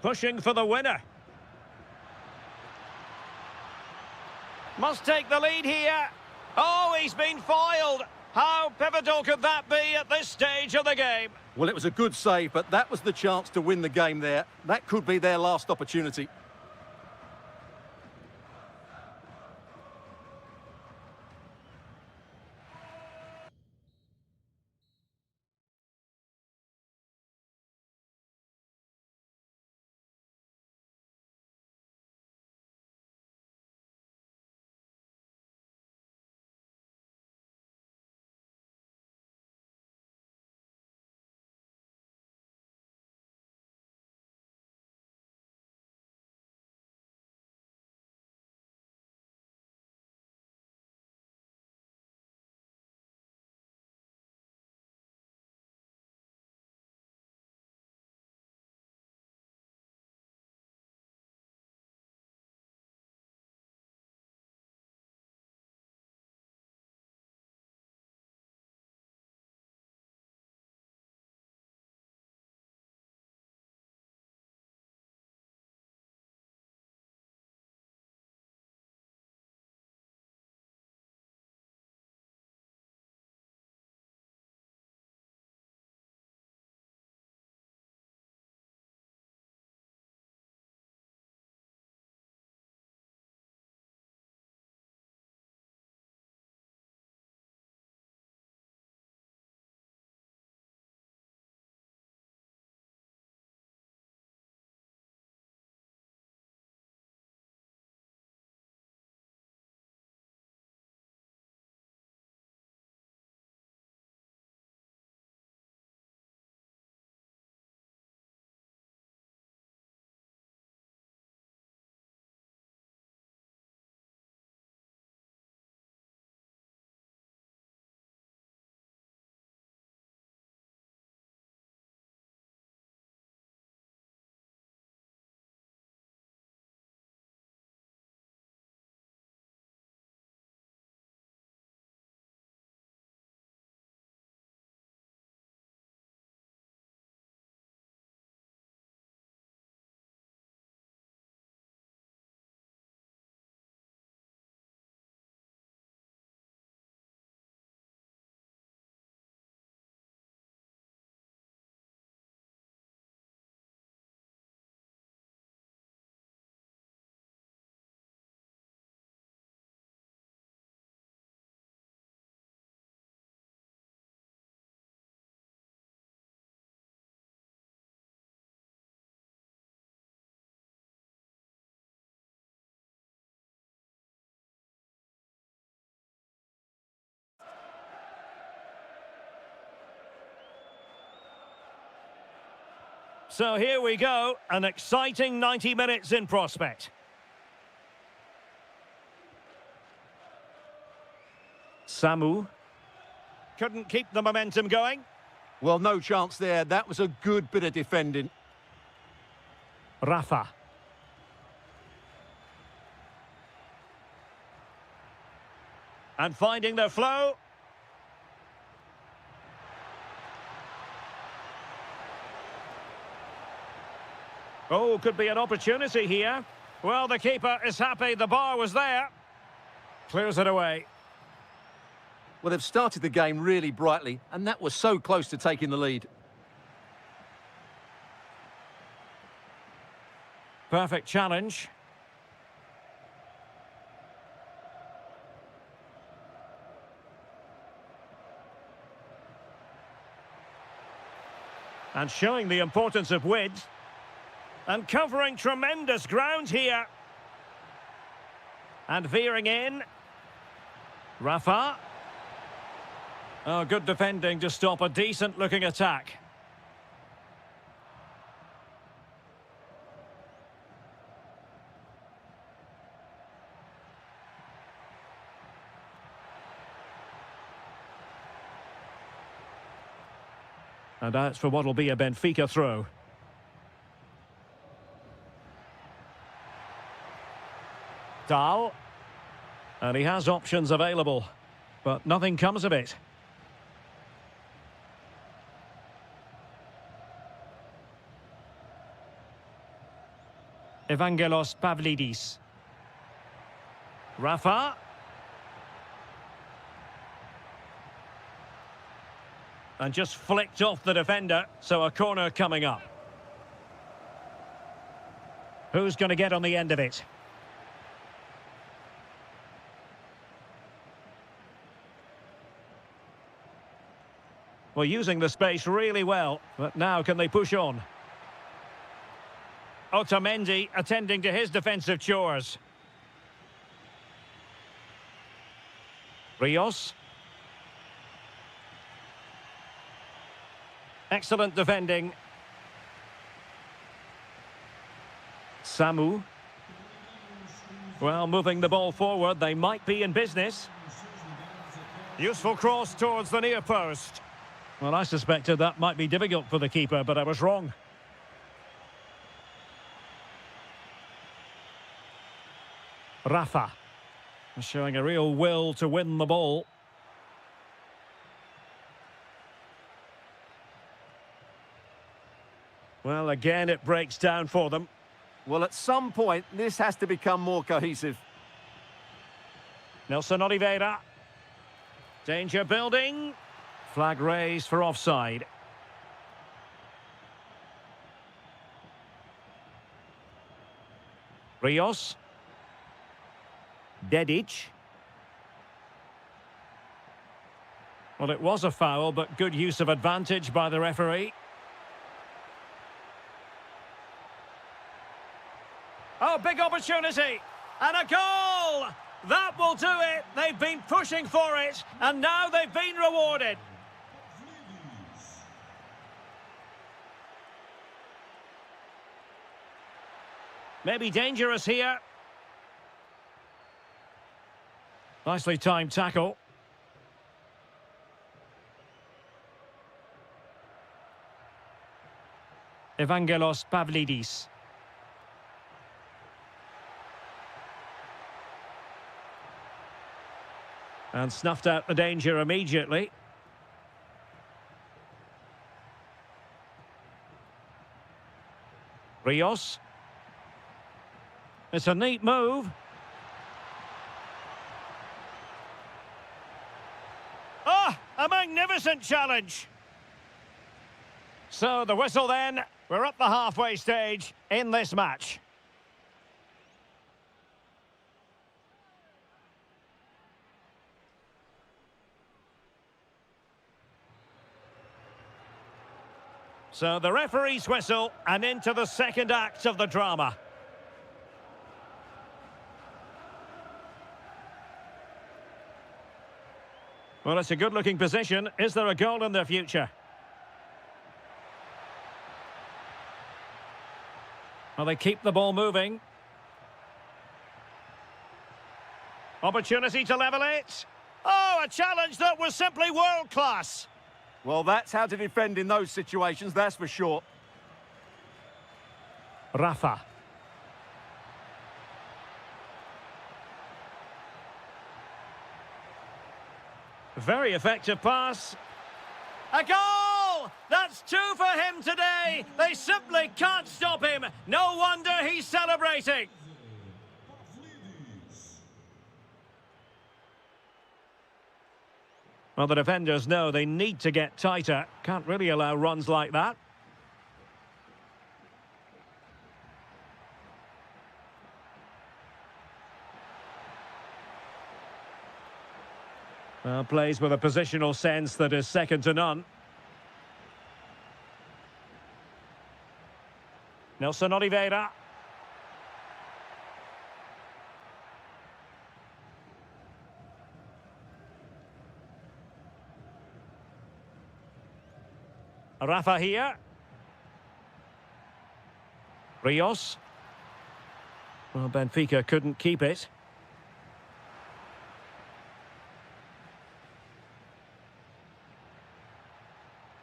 Pushing for the winner. Must take the lead here. Oh, he's been foiled. How pivotal could that be at this stage of the game? Well, it was a good save, but that was the chance to win the game there. That could be their last opportunity. So here we go, an exciting 90 minutes in prospect. Samu couldn't keep the momentum going. Well, no chance there. That was a good bit of defending. Rafa. And finding their flow. Oh, could be an opportunity here. Well, the keeper is happy the bar was there. Clears it away. Well, they've started the game really brightly, and that was so close to taking the lead. Perfect challenge. And showing the importance of width. And covering tremendous ground here. And veering in. Rafa. Oh, good defending to stop a decent-looking attack. And that's for what will be a Benfica throw. Dahl. And he has options available, but nothing comes of it. Evangelos Pavlidis. Rafa. And just flicked off the defender, so a corner coming up. Who's going to get on the end of it? Well, using the space really well, but now can they push on? Otamendi attending to his defensive chores. Rios. Excellent defending. Samu. Well, moving the ball forward, they might be in business. Useful cross towards the near post. Well, I suspected that might be difficult for the keeper, but I was wrong. Rafa. Showing a real will to win the ball. Well, again, it breaks down for them. Well, at some point, this has to become more cohesive. Nelson Oliveira. Danger building. Flag raised for offside. Rios. Dedic. Well, it was a foul, but good use of advantage by the referee. Oh, big opportunity. And a goal! That will do it. They've been pushing for it, and now they've been rewarded. Maybe dangerous here. Nicely timed tackle. Evangelos Pavlidis. And snuffed out the danger immediately. Rios. It's a neat move. Oh, a magnificent challenge. So the whistle then. We're at the halfway stage in this match. So the referee's whistle and into the second act of the drama. Well, it's a good-looking position. Is there a goal in the future? Well, they keep the ball moving. Opportunity to level it. Oh, a challenge that was simply world-class. Well, that's how to defend in those situations, that's for sure. Rafa. Very effective pass. A goal! That's 2 for him today. They simply can't stop him. No wonder he's celebrating. Well, the defenders know they need to get tighter. Can't really allow runs like that. Well, plays with a positional sense that is second to none. Nelson Oliveira. Rafa here. Rios. Well, Benfica couldn't keep it.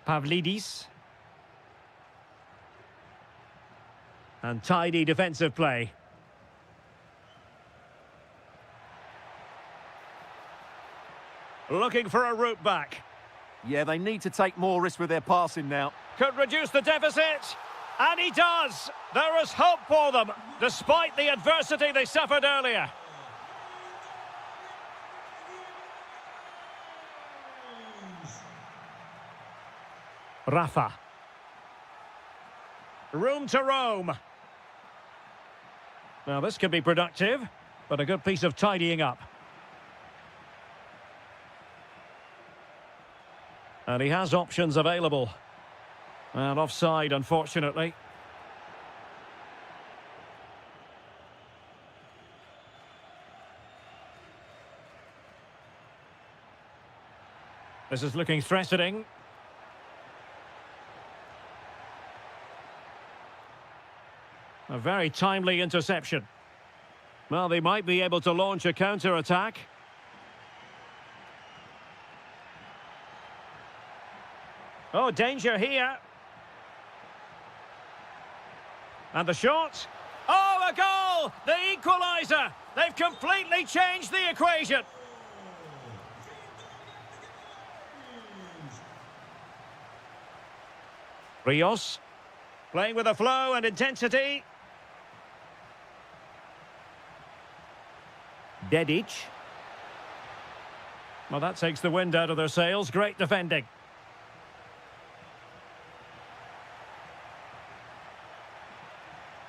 Pavlidis. And tidy defensive play. Looking for a route back. Yeah, they need to take more risk with their passing now. Could reduce the deficit. And he does. There is hope for them, despite the adversity they suffered earlier. Rafa. Room to roam. Now this could be productive, but a good piece of tidying up. And he has options available. And offside, unfortunately. This is looking threatening. A very timely interception. Well, they might be able to launch a counter-attack. Oh, danger here. And the shot. Oh, a goal! The equaliser! They've completely changed the equation. Rios. Playing with a flow and intensity. Dedic. Well, that takes the wind out of their sails. Great defending.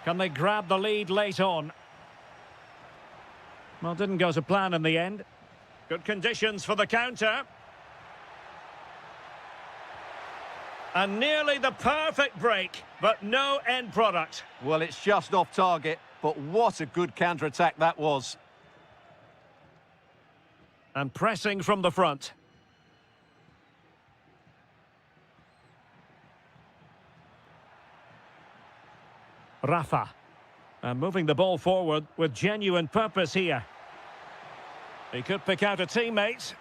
Can they grab the lead late on? Well, didn't go to plan in the end. Good conditions for the counter. And nearly the perfect break, but no end product. Well, it's just off target, but what a good counter-attack that was. And pressing from the front. Rafa. And moving the ball forward with genuine purpose here. He could pick out a teammate.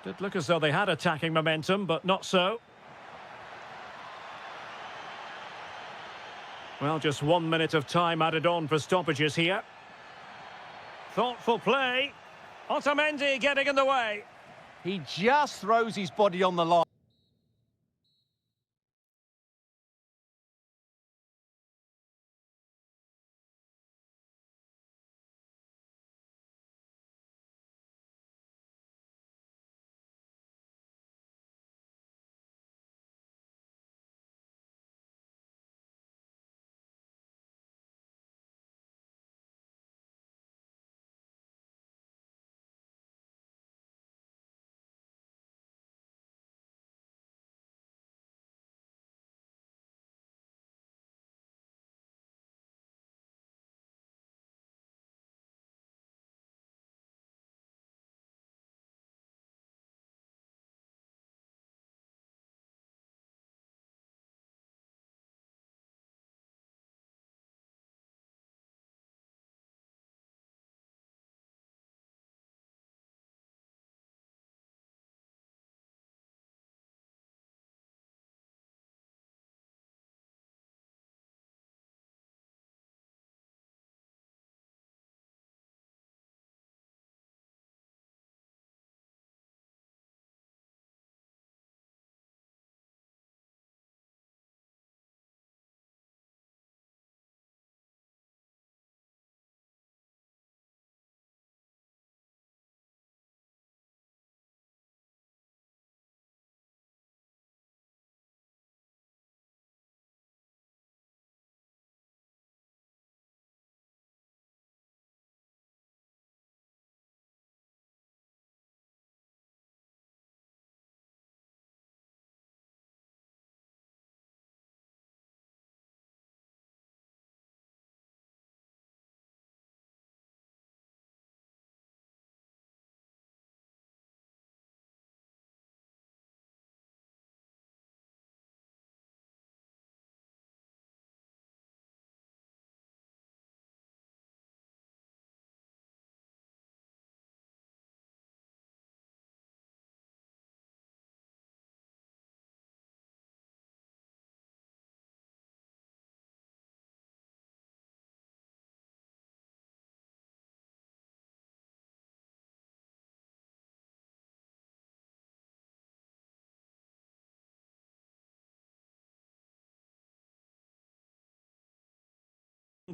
Did look as though they had attacking momentum, but not so. Well, just 1 minute of time added on for stoppages here. Thoughtful play. Otamendi getting in the way. He just throws his body on the line.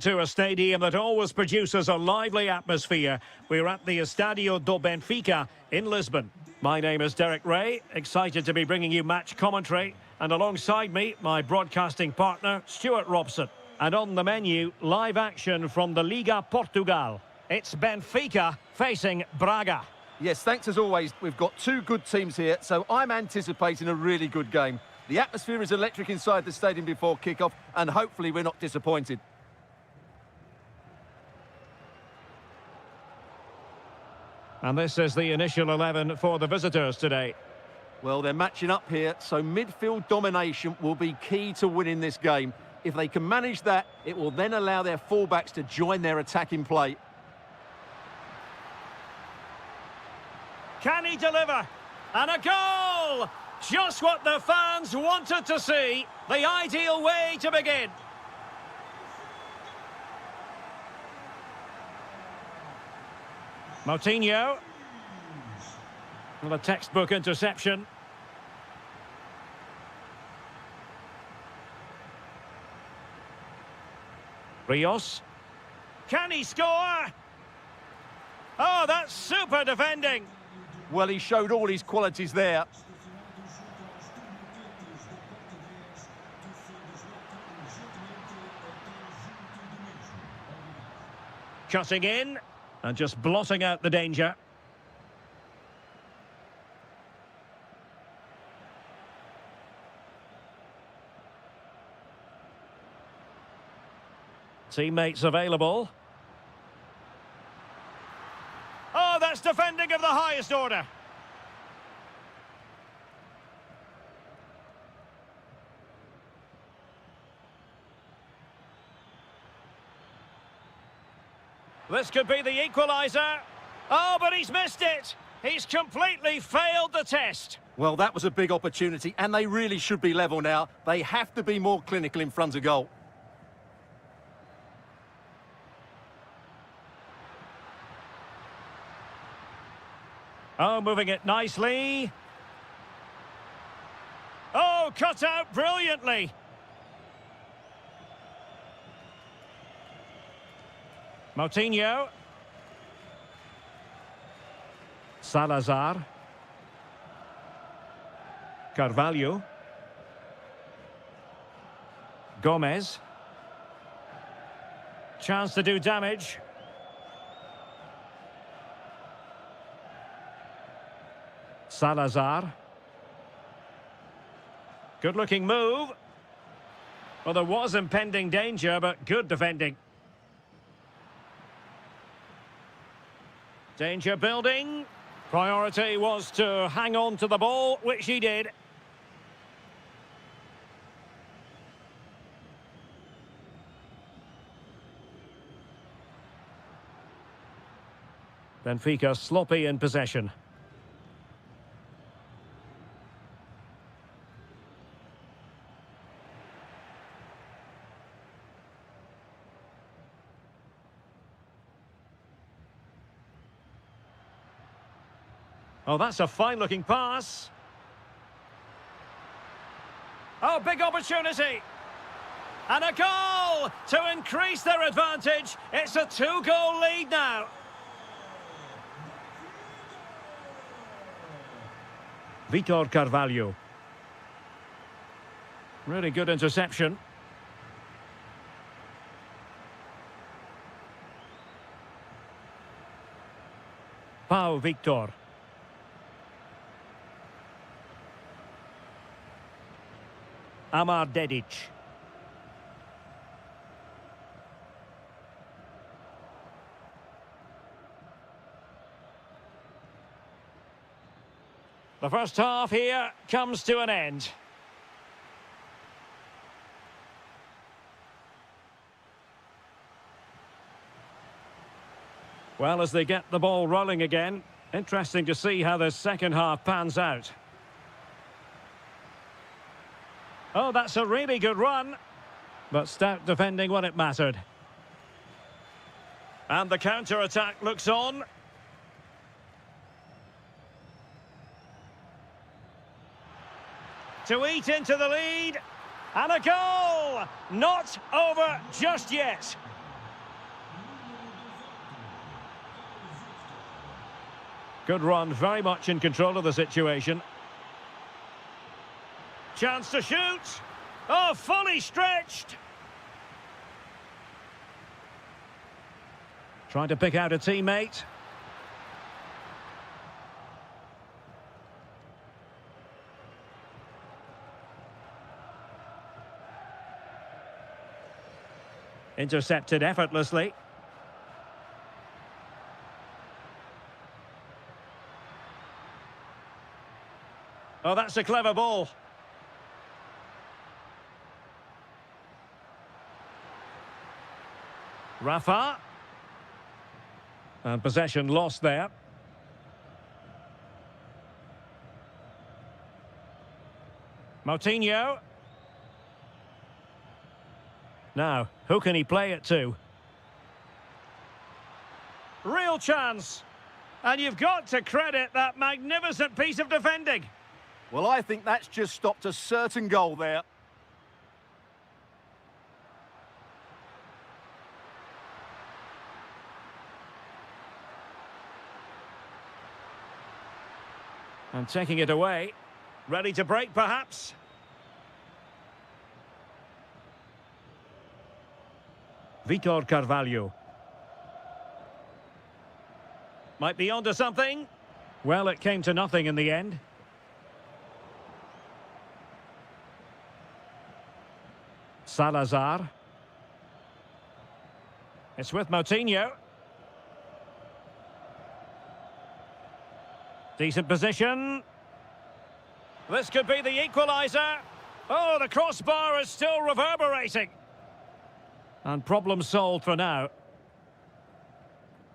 To a stadium that always produces a lively atmosphere. We're at the Estadio do Benfica in Lisbon. My name is Derek Ray, excited to be bringing you match commentary. And alongside me, my broadcasting partner, Stuart Robson. And on the menu, live action from the Liga Portugal. It's Benfica facing Braga. Yes, thanks as always. We've got two good teams here, so I'm anticipating a really good game. The atmosphere is electric inside the stadium before kick-off, and hopefully we're not disappointed. And this is the initial 11 for the visitors today. Well, they're matching up here, so midfield domination will be key to winning this game. If they can manage that, it will then allow their fullbacks to join their attacking play. Can he deliver? And a goal! Just what the fans wanted to see. The ideal way to begin. Moutinho. Well, a textbook interception. Rios. Can he score? Oh, that's super defending. Well, he showed all his qualities there. Cutting in and just blotting out the danger. Teammates available. Oh, that's defending of the highest order. This could be the equaliser. Oh, but he's missed it. He's completely failed the test. Well, that was a big opportunity, and they really should be level now. They have to be more clinical in front of goal. Oh, moving it nicely. Oh, cut out brilliantly. Moutinho. Salazar. Carvalho. Gomez. Chance to do damage. Salazar. Good-looking move. Well, there was impending danger, but good defending. Danger building. Priority was to hang on to the ball, which he did. Benfica sloppy in possession. Oh, that's a fine-looking pass. Oh, big opportunity. And a goal to increase their advantage. It's a 2-goal lead now. Vitor Carvalho. Really good interception. Pau Victor. Amar Dedic. The first half here comes to an end. Well, as they get the ball rolling again, interesting to see how the second half pans out. Oh, that's a really good run. But stout defending when it mattered. And the counter-attack looks on. To eat into the lead. And a goal! Not over just yet. Good run, very much in control of the situation. Chance to shoot. Oh, fully stretched. Trying to pick out a teammate. Intercepted effortlessly. Oh, that's a clever ball. Rafa. And possession lost there. Moutinho. Now, who can he play it to? Real chance. And you've got to credit that magnificent piece of defending. Well, I think that's just stopped a certain goal there. And taking it away. Ready to break, perhaps? Vitor Carvalho. Might be onto something. Well, it came to nothing in the end. Salazar. It's with Moutinho. Decent position. This could be the equaliser. Oh, the crossbar is still reverberating. And problem solved for now.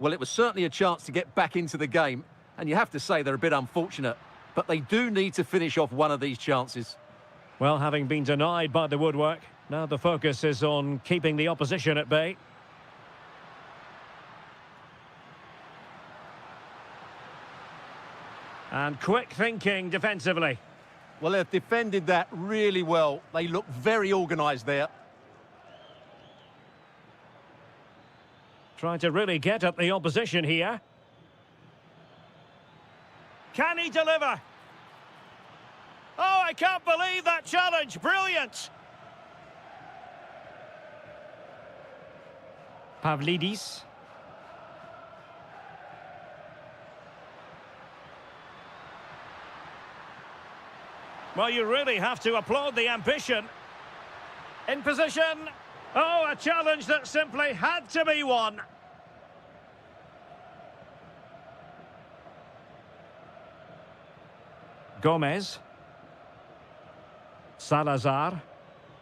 Well, it was certainly a chance to get back into the game, and you have to say they're a bit unfortunate, but they do need to finish off one of these chances. Well, having been denied by the woodwork, now the focus is on keeping the opposition at bay. And quick thinking defensively. Well, they've defended that really well. They look very organised there. Trying to really get at the opposition here. Can he deliver? Oh, I can't believe that challenge. Brilliant. Pavlidis. Well, you really have to applaud the ambition. In position. Oh, a challenge that simply had to be won. Gomez. Salazar.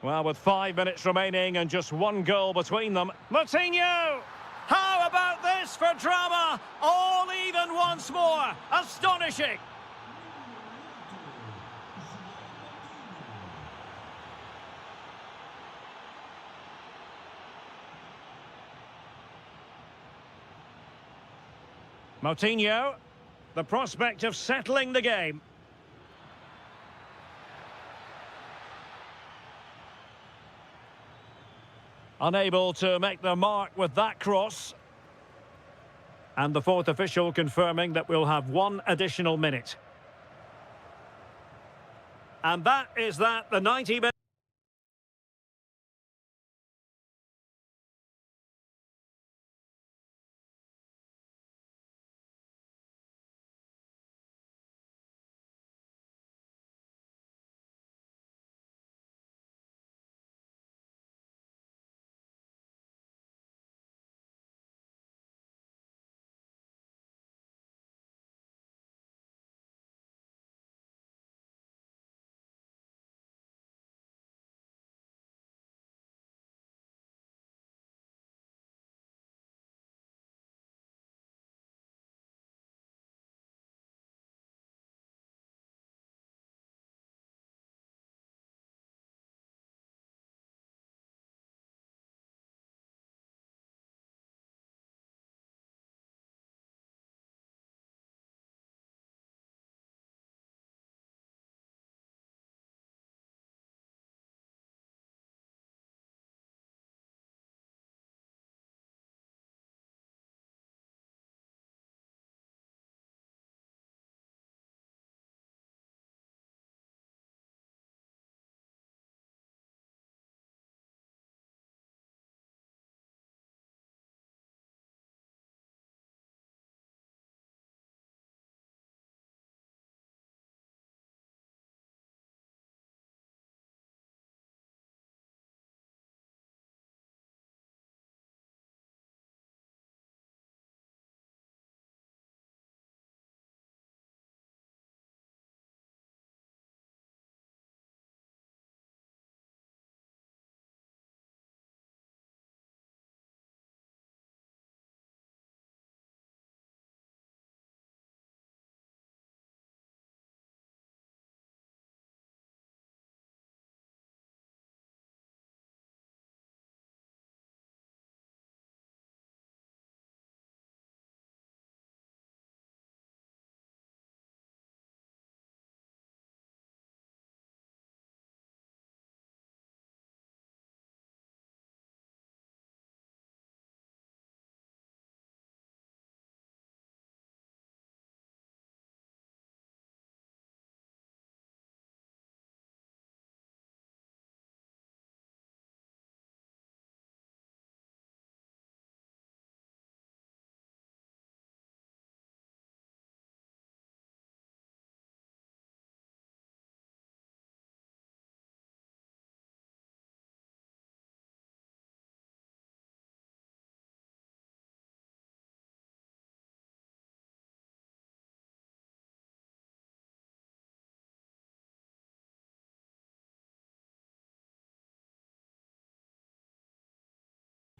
Well, with 5 minutes remaining and just one goal between them. Moutinho! How about this for drama? All even once more. Astonishing. Moutinho, the prospect of settling the game. Unable to make the mark with that cross. And the fourth official confirming that we'll have one additional minute. And that is that, the 90 minutes.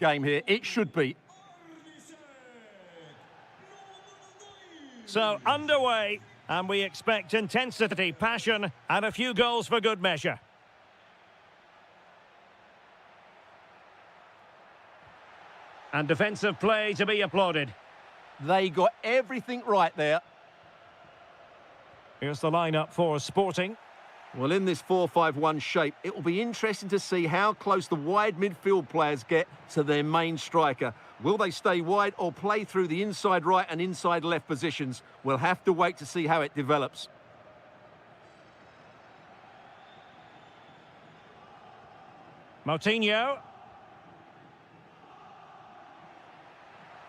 game here. It should be. So, underway, and we expect intensity, passion, and a few goals for good measure. And defensive play to be applauded. They got everything right there. Here's the lineup for Sporting. Well, in this 4-5-1 shape, it will be interesting to see how close the wide midfield players get to their main striker. Will they stay wide or play through the inside right and inside left positions? We'll have to wait to see how it develops. Moutinho.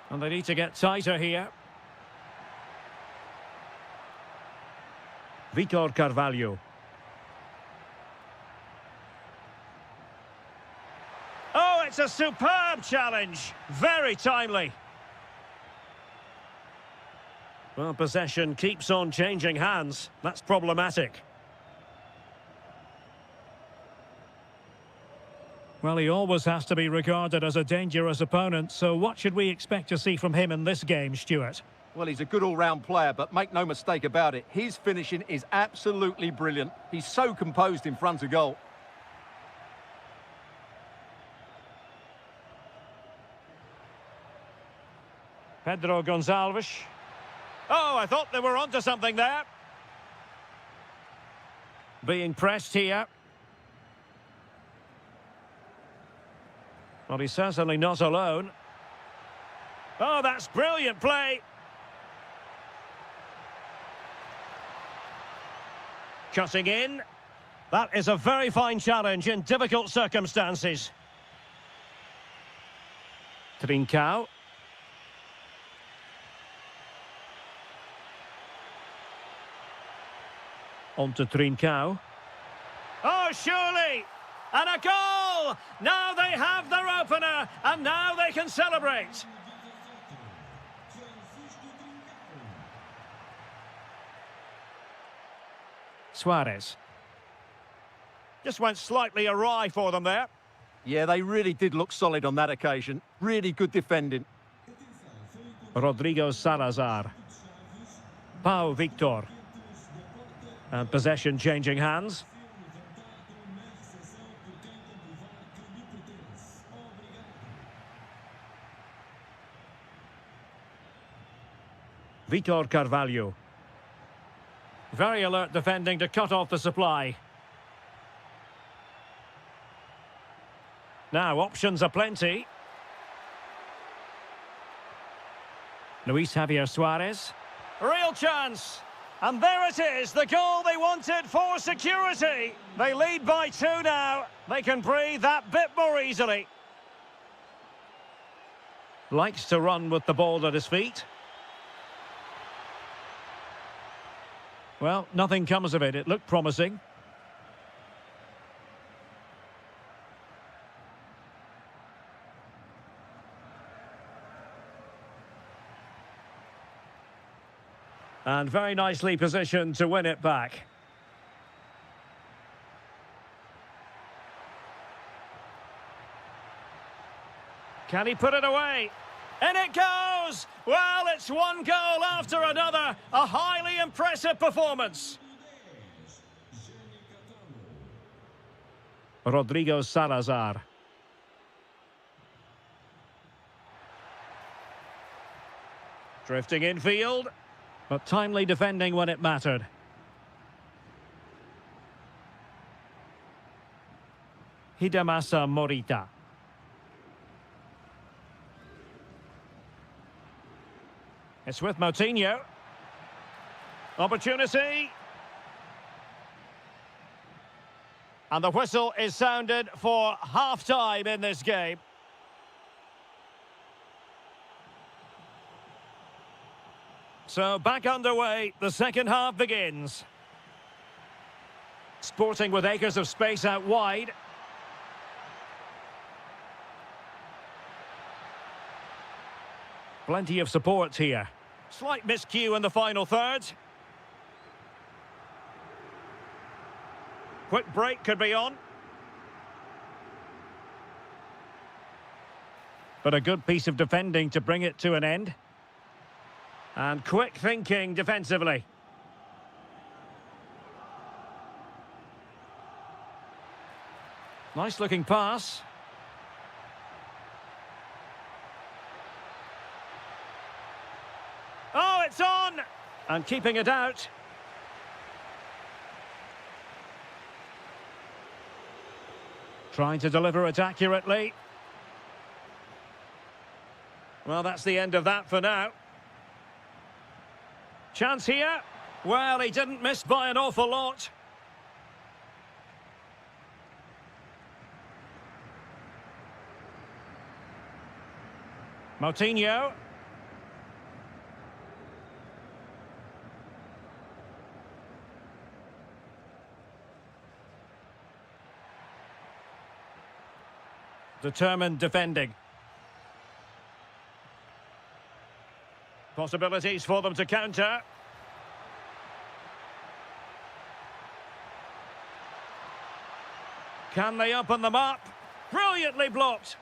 And they need to get tighter here. Vitor Carvalho. Oh, it's a superb challenge. Very timely. Well, possession keeps on changing hands. That's problematic. Well, he always has to be regarded as a dangerous opponent, so what should we expect to see from him in this game, Stuart? Well, he's a good all-round player, but make no mistake about it, his finishing is absolutely brilliant. He's so composed in front of goal. Pedro Gonçalves. Oh, I thought they were onto something there. Being pressed here. Well, he's certainly not alone. Oh, that's brilliant play. Cutting in. That is a very fine challenge in difficult circumstances. Trincao. On to Trincao. Oh, surely! And a goal! Now they have their opener, and now they can celebrate. Suarez. Just went slightly awry for them there. Yeah, they really did look solid on that occasion. Really good defending. Rodrigo Salazar. Pau Victor. And possession changing hands. Vitor Carvalho. Very alert defending to cut off the supply. Now, options are plenty. Luis Javier Suarez. Real chance. And there it is, the goal they wanted for security. They lead by 2 now. They can breathe that bit more easily. Likes to run with the ball at his feet. Well, nothing comes of it. It looked promising. And very nicely positioned to win it back. Can he put it away? And it goes! Well, it's one goal after another. A highly impressive performance. Rodrigo Salazar. Drifting infield. But timely defending when it mattered. Hidemasa Morita. It's with Moutinho. Opportunity. And the whistle is sounded for half-time in this game. So back underway, the second half begins. Sporting with acres of space out wide. Plenty of support here. Slight miscue in the final third. Quick break could be on. But a good piece of defending to bring it to an end. And quick thinking defensively. Nice looking pass. Oh, it's on! And keeping it out. Trying to deliver it accurately. Well, that's the end of that for now. Chance here. Well, he didn't miss by an awful lot. Moutinho. Determined defending. Possibilities for them to counter. Can they open them up? Brilliantly blocked.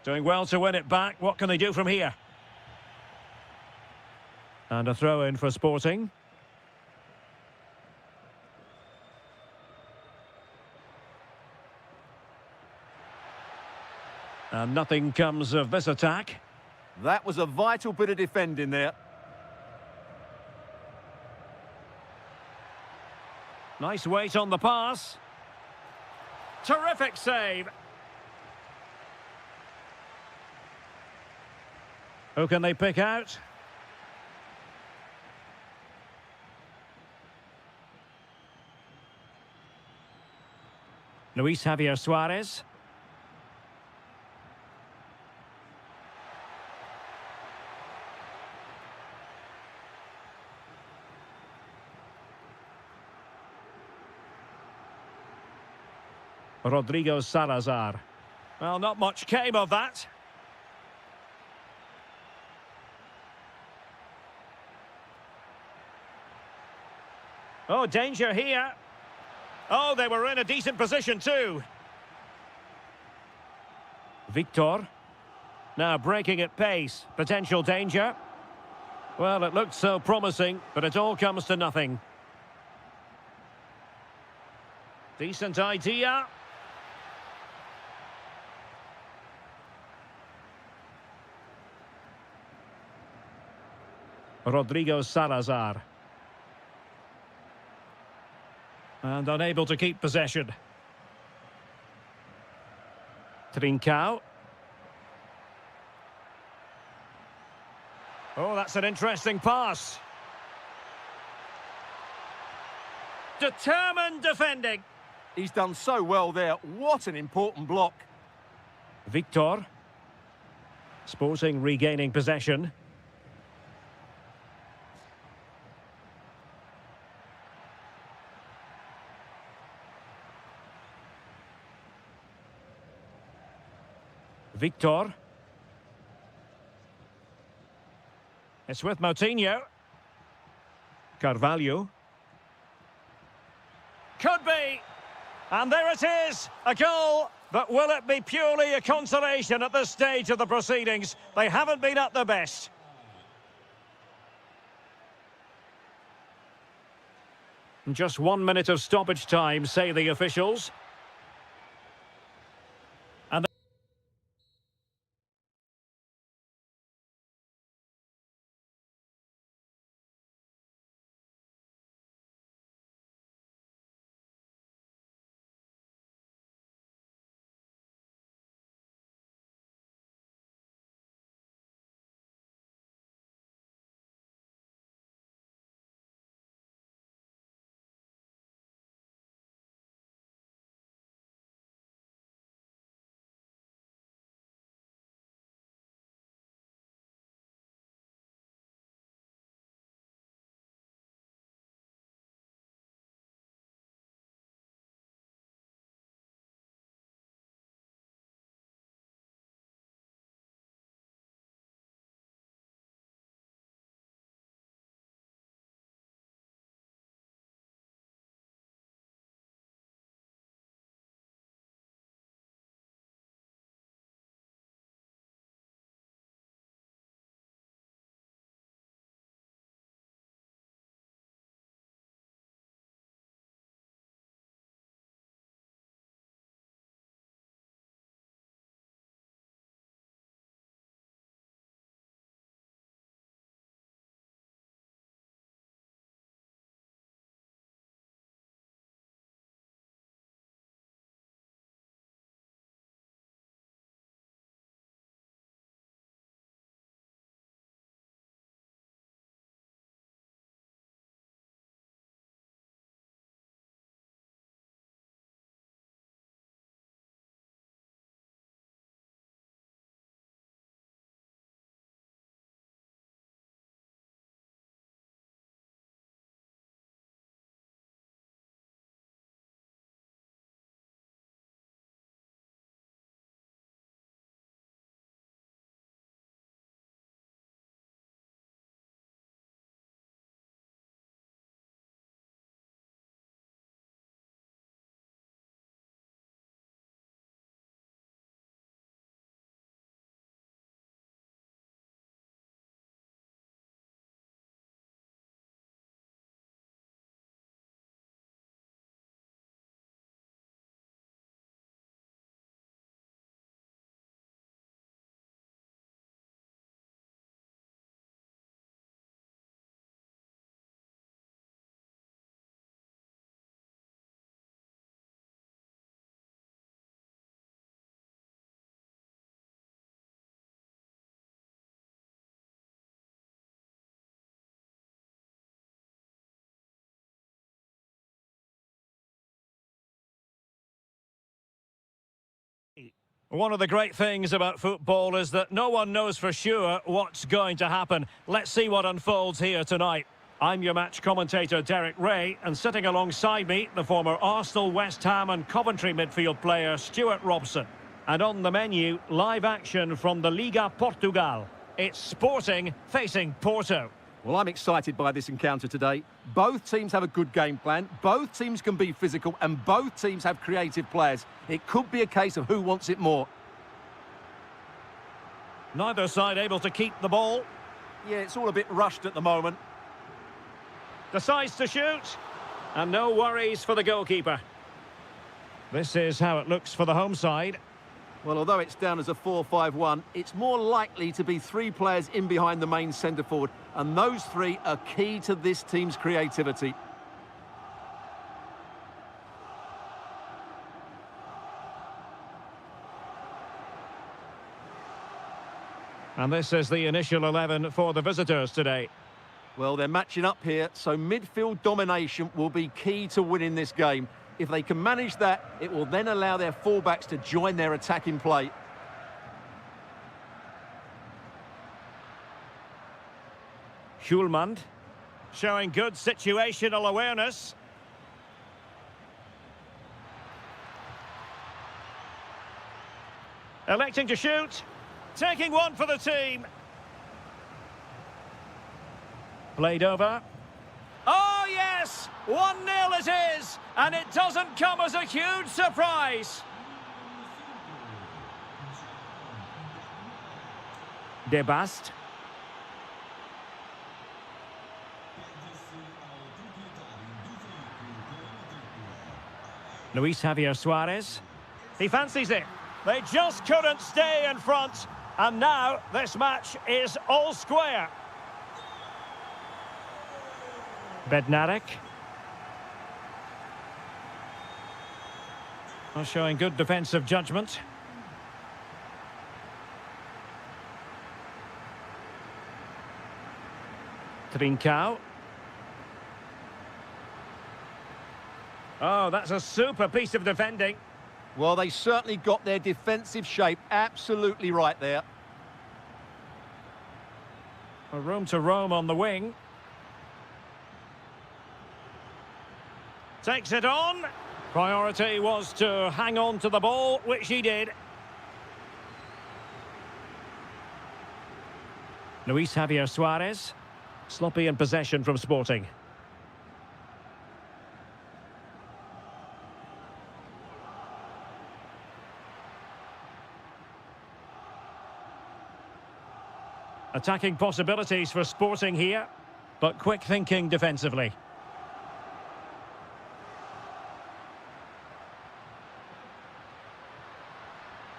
Doing well to win it back. What can they do from here? And a throw in for Sporting. And nothing comes of this attack. That was a vital bit of defending there. Nice weight on the pass. Terrific save. Who can they pick out? Luis Javier Suarez. Rodrigo Salazar. Well, not much came of that. Oh, danger here. Oh, they were in a decent position too. Victor. Now breaking at pace. Potential danger. Well, it looked so promising, but it all comes to nothing. Decent idea. Rodrigo Salazar. And unable to keep possession. Trincao. Oh, that's an interesting pass. Determined defending. He's done so well there. What an important block. Victor. Sporting regaining possession. Victor. It's with Moutinho. Carvalho. Could be. And there it is, a goal. But will it be purely a consolation at this stage of the proceedings? They haven't been at their best. Just 1 minute of stoppage time, say the officials. One of the great things about football is that no one knows for sure what's going to happen. Let's see what unfolds here tonight. I'm your match commentator, Derek Ray, and sitting alongside me, the former Arsenal, West Ham and Coventry midfield player, Stuart Robson. And on the menu, live action from the Liga Portugal. It's Sporting facing Porto. Well, I'm excited by this encounter today. Both teams have a good game plan, both teams can be physical, and both teams have creative players. It could be a case of who wants it more. Neither side able to keep the ball. Yeah, it's all a bit rushed at the moment. Decides to shoot. And no worries for the goalkeeper. This is how it looks for the home side. Well, although it's down as a 4-5-1, it's more likely to be three players in behind the main centre-forward, and those three are key to this team's creativity. And this is the initial 11 for the visitors today. Well, they're matching up here, so midfield domination will be key to winning this game. If they can manage that, it will then allow their fullbacks to join their attacking play. Schulmand showing good situational awareness. Electing to shoot. Taking one for the team. Played over. Oh, yes! 1-0 it is! And it doesn't come as a huge surprise. Debast. Luis Javier Suarez. He fancies it. They just couldn't stay in front. And now this match is all square. Bednarek. Showing good defensive judgment. Trincao. Oh, that's a super piece of defending. Well, they certainly got their defensive shape absolutely right there. A room to roam on the wing. Takes it on. Priority was to hang on to the ball, which he did. Luis Javier Suarez. Sloppy in possession from Sporting. Attacking possibilities for Sporting here, but quick thinking defensively.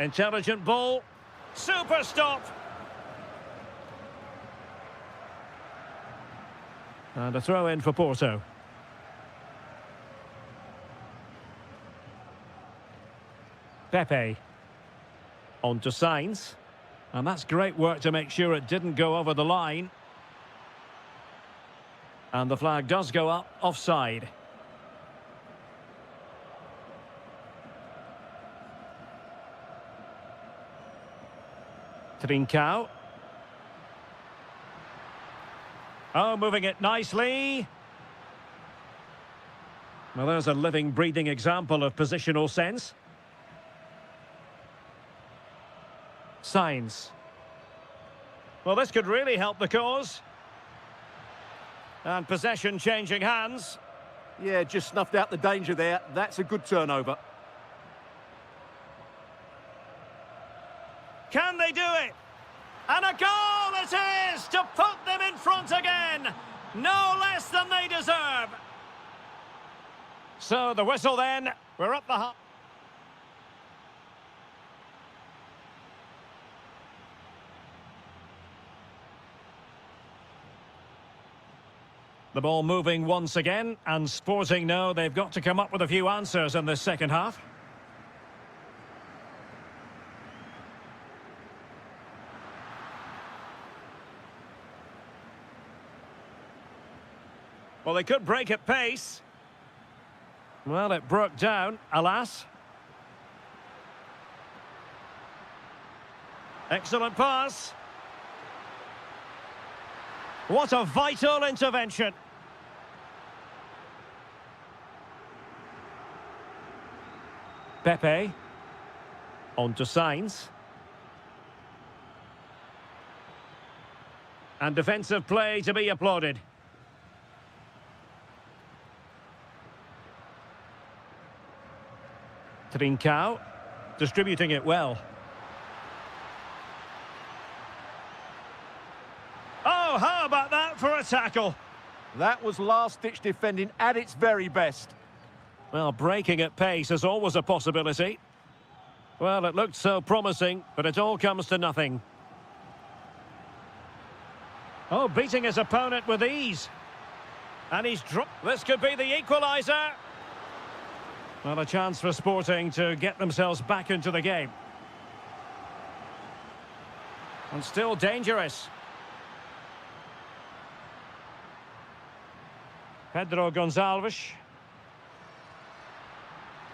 Intelligent ball. Super stop. And a throw in for Porto. Pepe. On to Sainz. And that's great work to make sure it didn't go over the line. And the flag does go up, offside. Trincao. Oh, moving it nicely. Well, there's a living, breathing example of positional sense. Sainz. Well, this could really help the cause. And possession changing hands. Yeah, just snuffed out the danger there. That's a good turnover. Can they do it? And a goal it is to put them in front again. No less than they deserve. So the whistle then. We're up the half. The ball moving once again, and Sporting know they've got to come up with a few answers in this second half. Well, they could break at pace. Well, it broke down, alas. Excellent pass. What a vital intervention. Pepe. On to Sainz. And defensive play to be applauded. Trincao, distributing it well. Oh, how about that for a tackle? That was last-ditch defending at its very best. Well, breaking at pace is always a possibility. Well, it looked so promising, but it all comes to nothing. Oh, beating his opponent with ease. And he's dropped. This could be the equaliser. Well, a chance for Sporting to get themselves back into the game. And still dangerous. Pedro Gonçalves.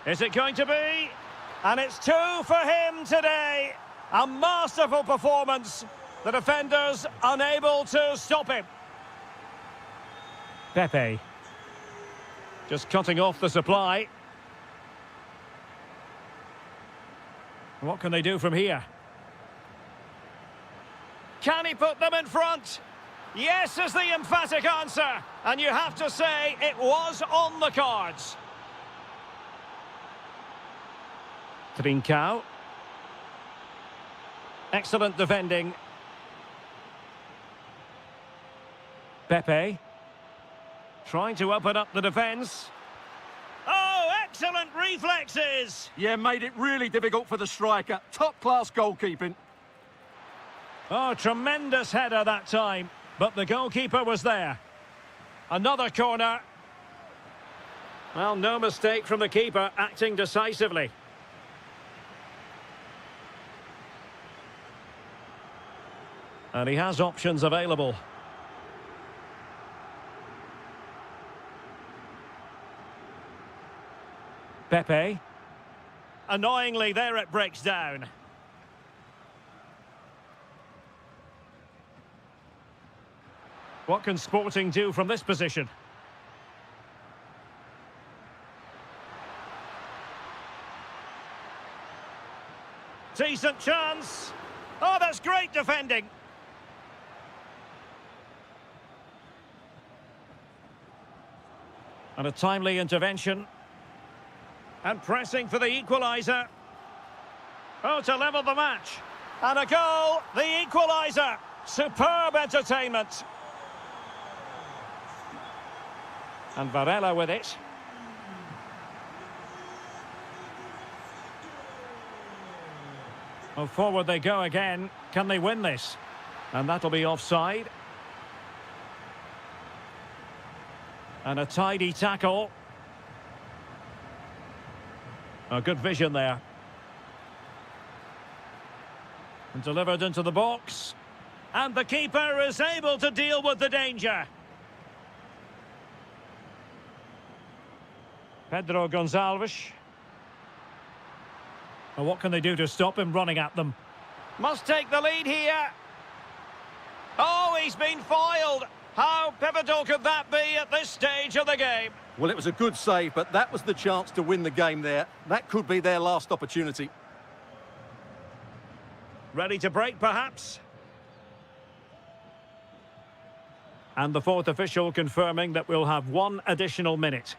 Is it going to be? And it's 2 for him today. A masterful performance. The defenders unable to stop him. Pepe. Just cutting off the supply. What can they do from here? Can he put them in front? Yes is the emphatic answer. And you have to say it was on the cards. Trincao. Excellent defending. Pepe. Trying to open up the defence. Oh, excellent reflexes! Yeah, made it really difficult for the striker. Top-class goalkeeping. Oh, tremendous header that time. But the goalkeeper was there. Another corner. Well, no mistake from the keeper, acting decisively. And he has options available. Pepe. Annoyingly, there it breaks down. What can Sporting do from this position? Decent chance. Oh, that's great defending. And a timely intervention. And pressing for the equaliser. Oh, to level the match. And a goal, the equaliser. Superb entertainment. And Varela with it. Well, forward they go again. Can they win this? And that'll be offside. And a tidy tackle. A good vision there. And delivered into the box. And the keeper is able to deal with the danger. Pedro Gonçalves. Well, what can they do to stop him running at them? Must take the lead here. Oh, he's been foiled. How pivotal could that be at this stage of the game? Well, it was a good save, but that was the chance to win the game there. That could be their last opportunity. Ready to break, perhaps? And the fourth official confirming that we'll have 1 additional minute.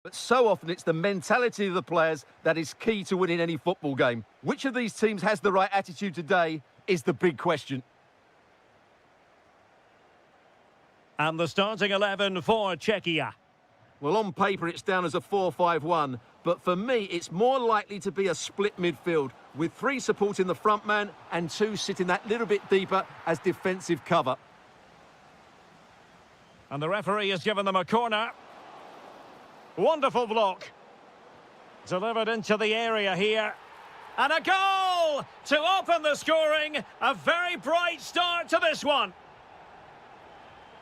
But so often it's the mentality of the players that is key to winning any football game. Which of these teams has the right attitude today is the big question. And the starting 11 for Czechia. Well, on paper it's down as a 4-5-1, but for me it's more likely to be a split midfield with 3 supporting the front man and 2 sitting that little bit deeper as defensive cover. And the referee has given them a corner. Wonderful block. Delivered into the area here. And a goal to open the scoring. A very bright start to this one.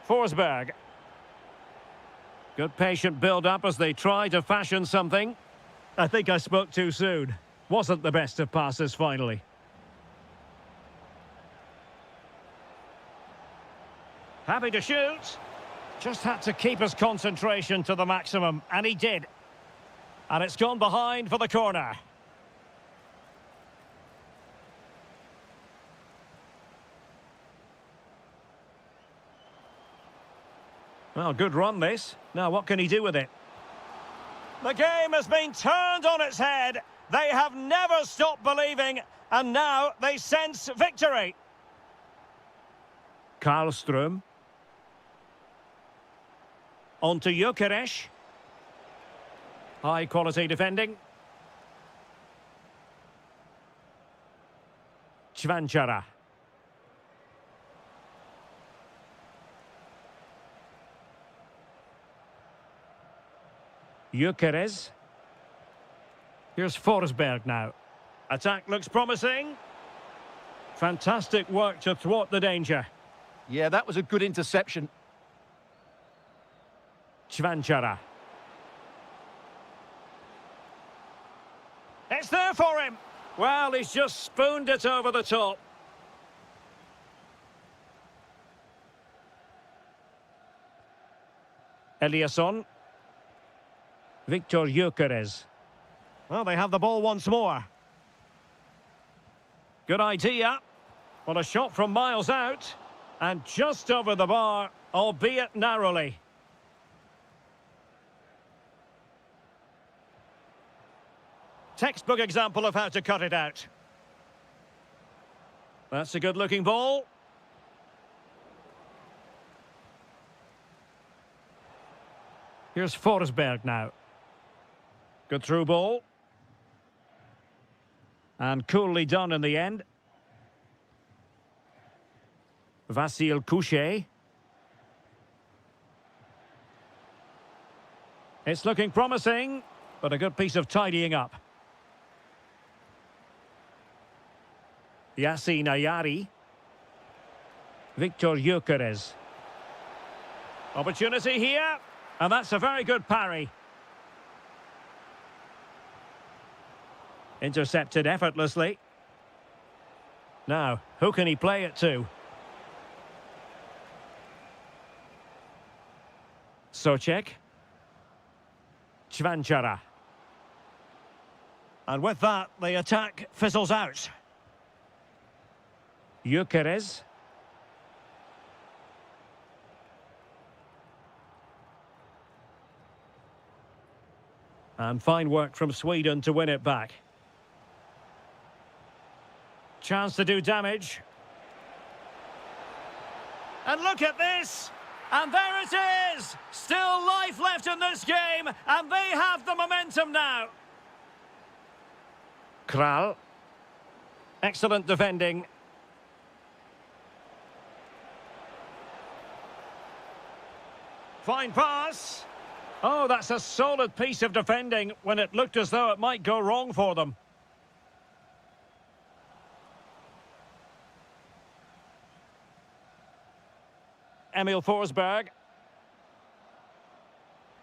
Forsberg. Good patient build-up as they try to fashion something. I think I spoke too soon. Wasn't the best of passes finally. Happy to shoot. Just had to keep his concentration to the maximum, and he did. And it's gone behind for the corner. Well, good run this. Now, what can he do with it? The game has been turned on its head. They have never stopped believing, and now they sense victory. Karlström. On to Gyökeres. High quality defending. Čvančara. Gyökeres. Here's Forsberg now. Attack looks promising. Fantastic work to thwart the danger. Yeah, that was a good interception. Čvančara. It's there for him. Well, he's just spooned it over the top. Eliasson. Viktor Gyökeres. Well, they have the ball once more. Good idea. Well, a shot from miles out. And just over the bar, albeit narrowly. Textbook example of how to cut it out. That's a good-looking ball. Here's Forsberg now. Good through ball. And coolly done in the end. Vasil Couchet. It's looking promising, but a good piece of tidying up. Yasin Ayari. Viktor Gyökeres. Opportunity here, and that's a very good parry. Intercepted effortlessly. Now, who can he play it to? Socek. Čvančara. And with that, the attack fizzles out. Gyökeres. And fine work from Sweden to win it back. Chance to do damage. And look at this! And there it is! Still life left in this game, and they have the momentum now. Kral. Excellent defending. Fine pass. Oh, that's a solid piece of defending when it looked as though it might go wrong for them. Emil Forsberg.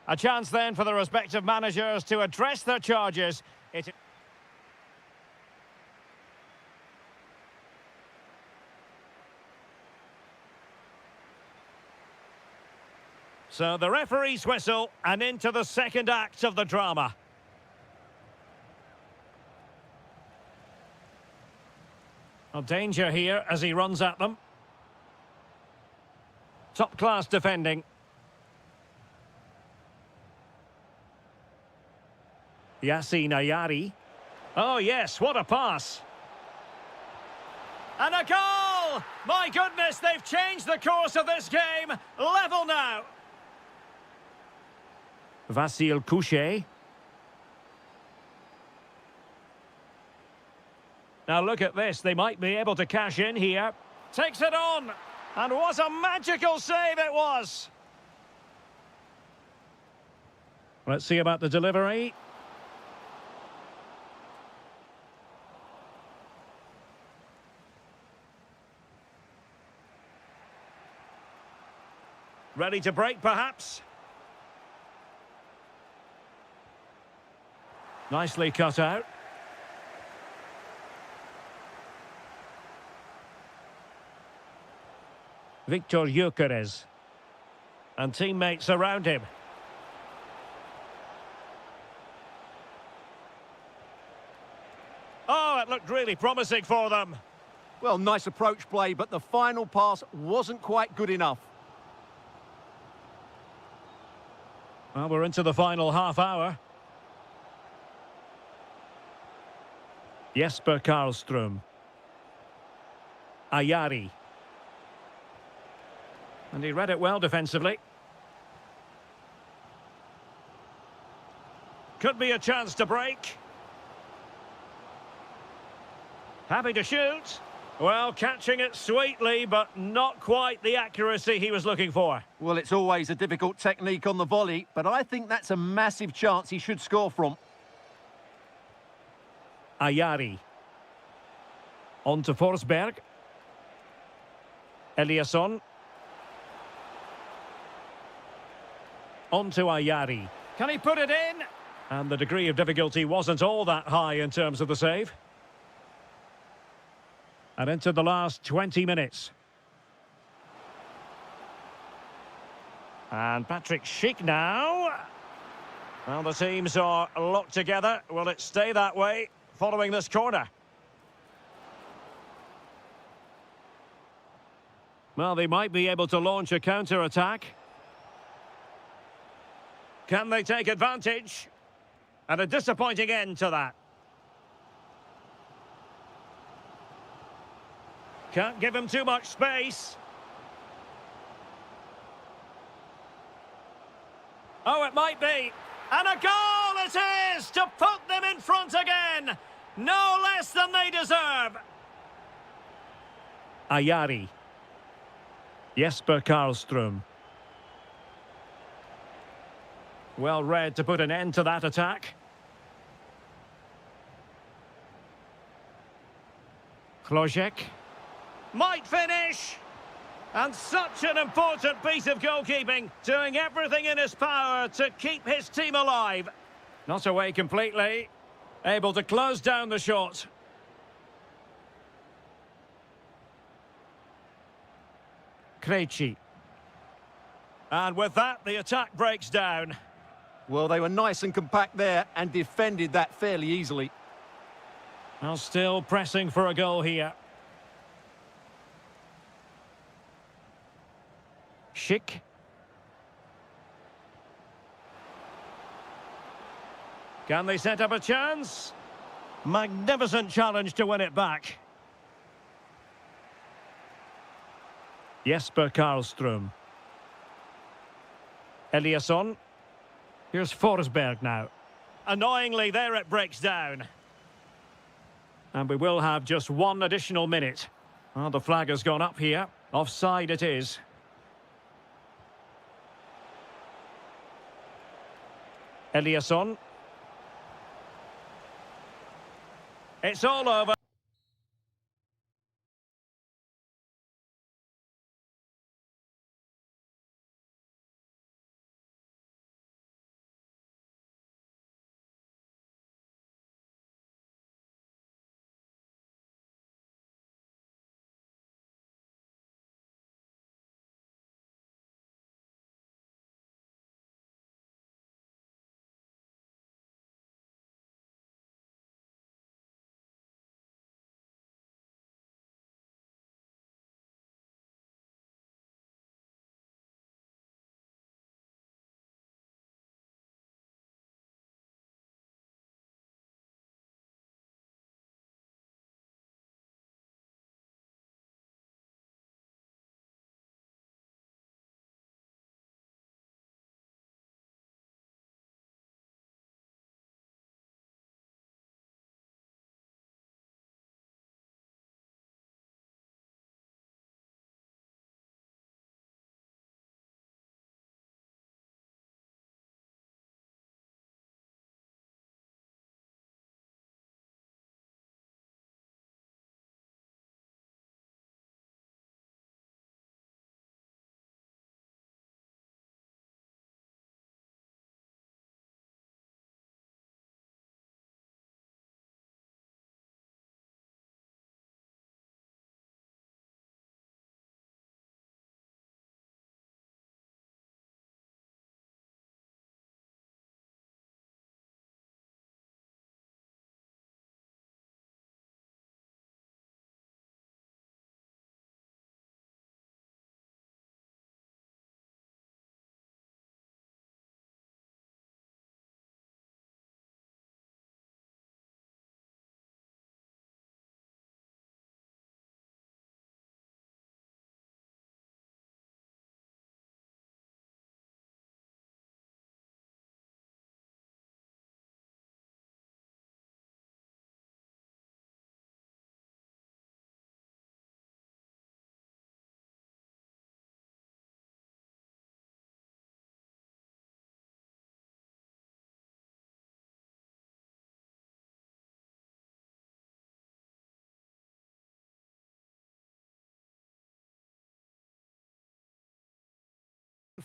A chance then for the respective managers to address their charges. So the referee's whistle, and into the second act of the drama. Well, danger here as he runs at them. Top-class defending. Yassine Ayari. Oh, yes, what a pass. And a goal! My goodness, they've changed the course of this game. Level now. Vasil Couchet. Now look at this, they might be able to cash in here. Takes it on. And what a magical save it was. Let's see about the delivery. Ready to break, perhaps? Nicely cut out. Victor Gyökeres. And teammates around him. Oh, it looked really promising for them. Well, nice approach play, but the final pass wasn't quite good enough. Well, we're into the final half hour. Jesper Karlström. Ayari. And he read it well defensively. Could be a chance to break. Happy to shoot. Well, catching it sweetly, but not quite the accuracy he was looking for. Well, it's always a difficult technique on the volley, but I think that's a massive chance he should score from. Ayari. On to Forsberg. Eliasson. On to Ayari. Can he put it in? And the degree of difficulty wasn't all that high in terms of the save. And into the last 20 minutes. And Patrick Schick now. Well, the teams are locked together. Will it stay that way following this corner? Well, they might be able to launch a counter-attack. Can they take advantage? And a disappointing end to that. Can't give him too much space. Oh, it might be. And a goal it is to put them in front again. No less than they deserve. Ayari. Jesper Karlström. Well read to put an end to that attack. Klojek. Might finish. And such an important piece of goalkeeping, doing everything in his power to keep his team alive. Not away completely. Able to close down the shot. Krejci. And with that, the attack breaks down. Well, they were nice and compact there and defended that fairly easily. Well, still pressing for a goal here. Schick. Can they set up a chance? Magnificent challenge to win it back. Jesper Karlström. Eliasson. Here's Forsberg now. Annoyingly, there it breaks down. And we will have just one additional minute. Well, the flag has gone up here. Offside it is. Eliasson. It's all over.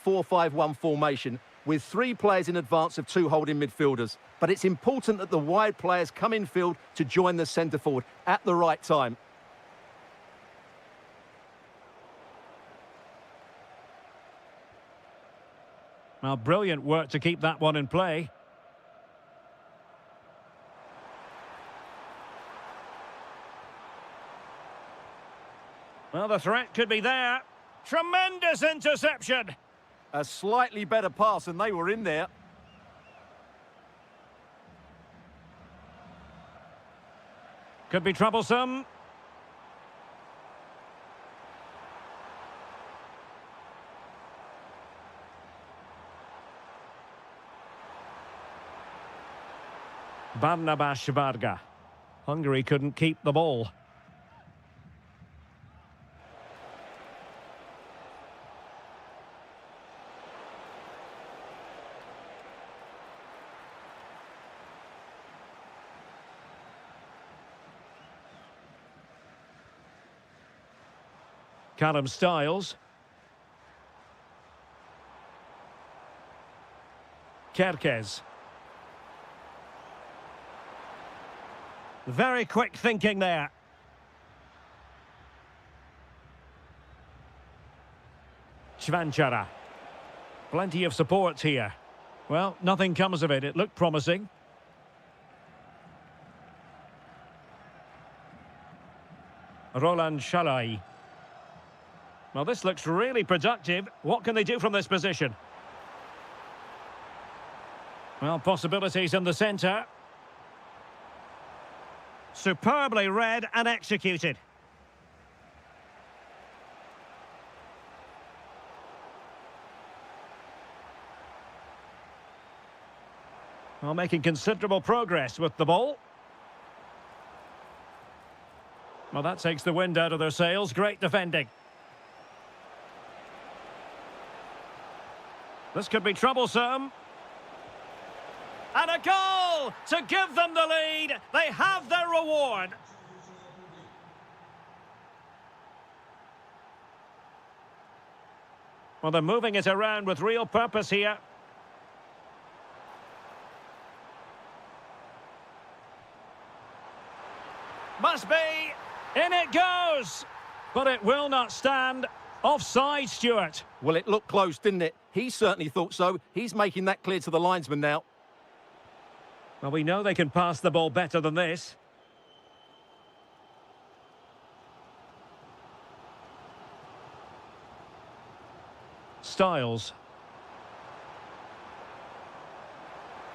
4-5-1 formation with 3 players in advance of 2 holding midfielders. But it's important that the wide players come in field to join the centre forward at the right time. Well, brilliant work to keep that one in play. Well, the threat could be there. Tremendous interception. A slightly better pass and they were in there. Could be troublesome. Barnabas Varga. Hungary couldn't keep the ball. Callum Styles. Kerkez. Very quick thinking there. Chvanchara. Plenty of support here. Well, nothing comes of it. It looked promising. Roland Shalai. Well, this looks really productive. What can they do from this position? Well, possibilities in the centre. Superbly read and executed. Well, making considerable progress with the ball. Well, that takes the wind out of their sails. Great defending. This could be troublesome. And a goal to give them the lead. They have their reward. Well, they're moving it around with real purpose here. Must be. In it goes. But it will not stand. Offside, Stuart. Well, it looked close, didn't it? He certainly thought so. He's making that clear to the linesman now. Well, we know they can pass the ball better than this. Styles.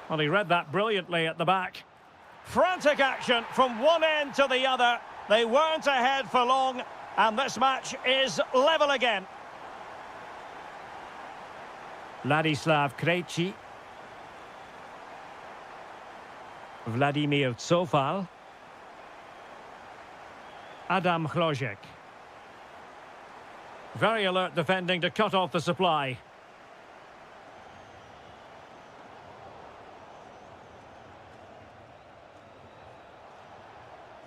Well, he read that brilliantly at the back. Frantic action from one end to the other. They weren't ahead for long, and this match is level again. Ladislav Krejci. Vladimir Tsofal. Adam Chlozek. Very alert defending to cut off the supply.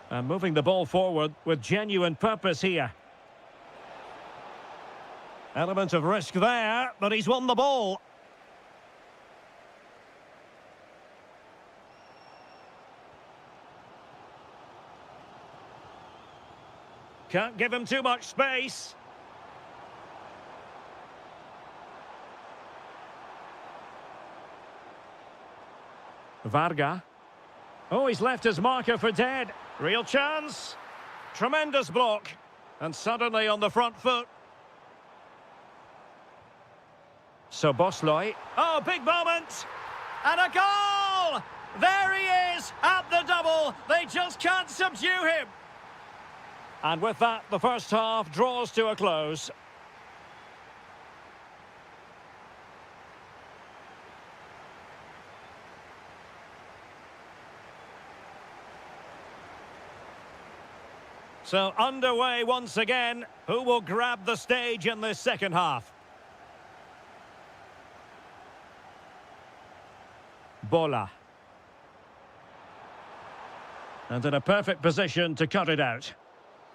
And moving the ball forward with genuine purpose here. Element of risk there, but he's won the ball. Can't give him too much space. Varga. Oh, he's left his marker for dead. Real chance. Tremendous block. And suddenly on the front foot. Sobosloy. Oh, big moment. And a goal! There he is at the double. They just can't subdue him. And with that, the first half draws to a close. So underway once again. Who will grab the stage in this second half? Bola. And in a perfect position to cut it out.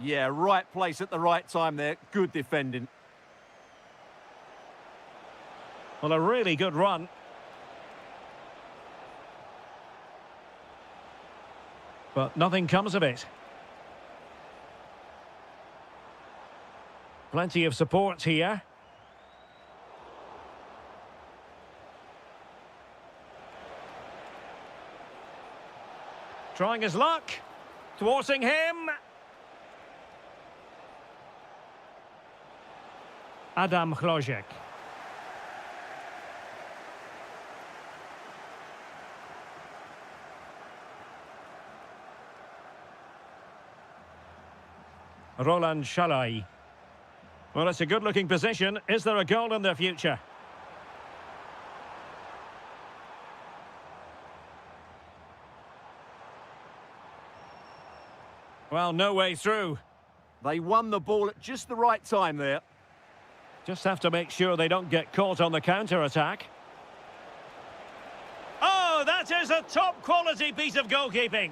Yeah, right place at the right time there. Good defending. Well, a really good run. But nothing comes of it. Plenty of support here. Trying his luck. Thwarting him. Adam Chlojek. Roland Shalai. Well, it's a good-looking position. Is there a goal in their future? Well, no way through. They won the ball at just the right time there. Just have to make sure they don't get caught on the counter-attack. Oh, that is a top-quality piece of goalkeeping.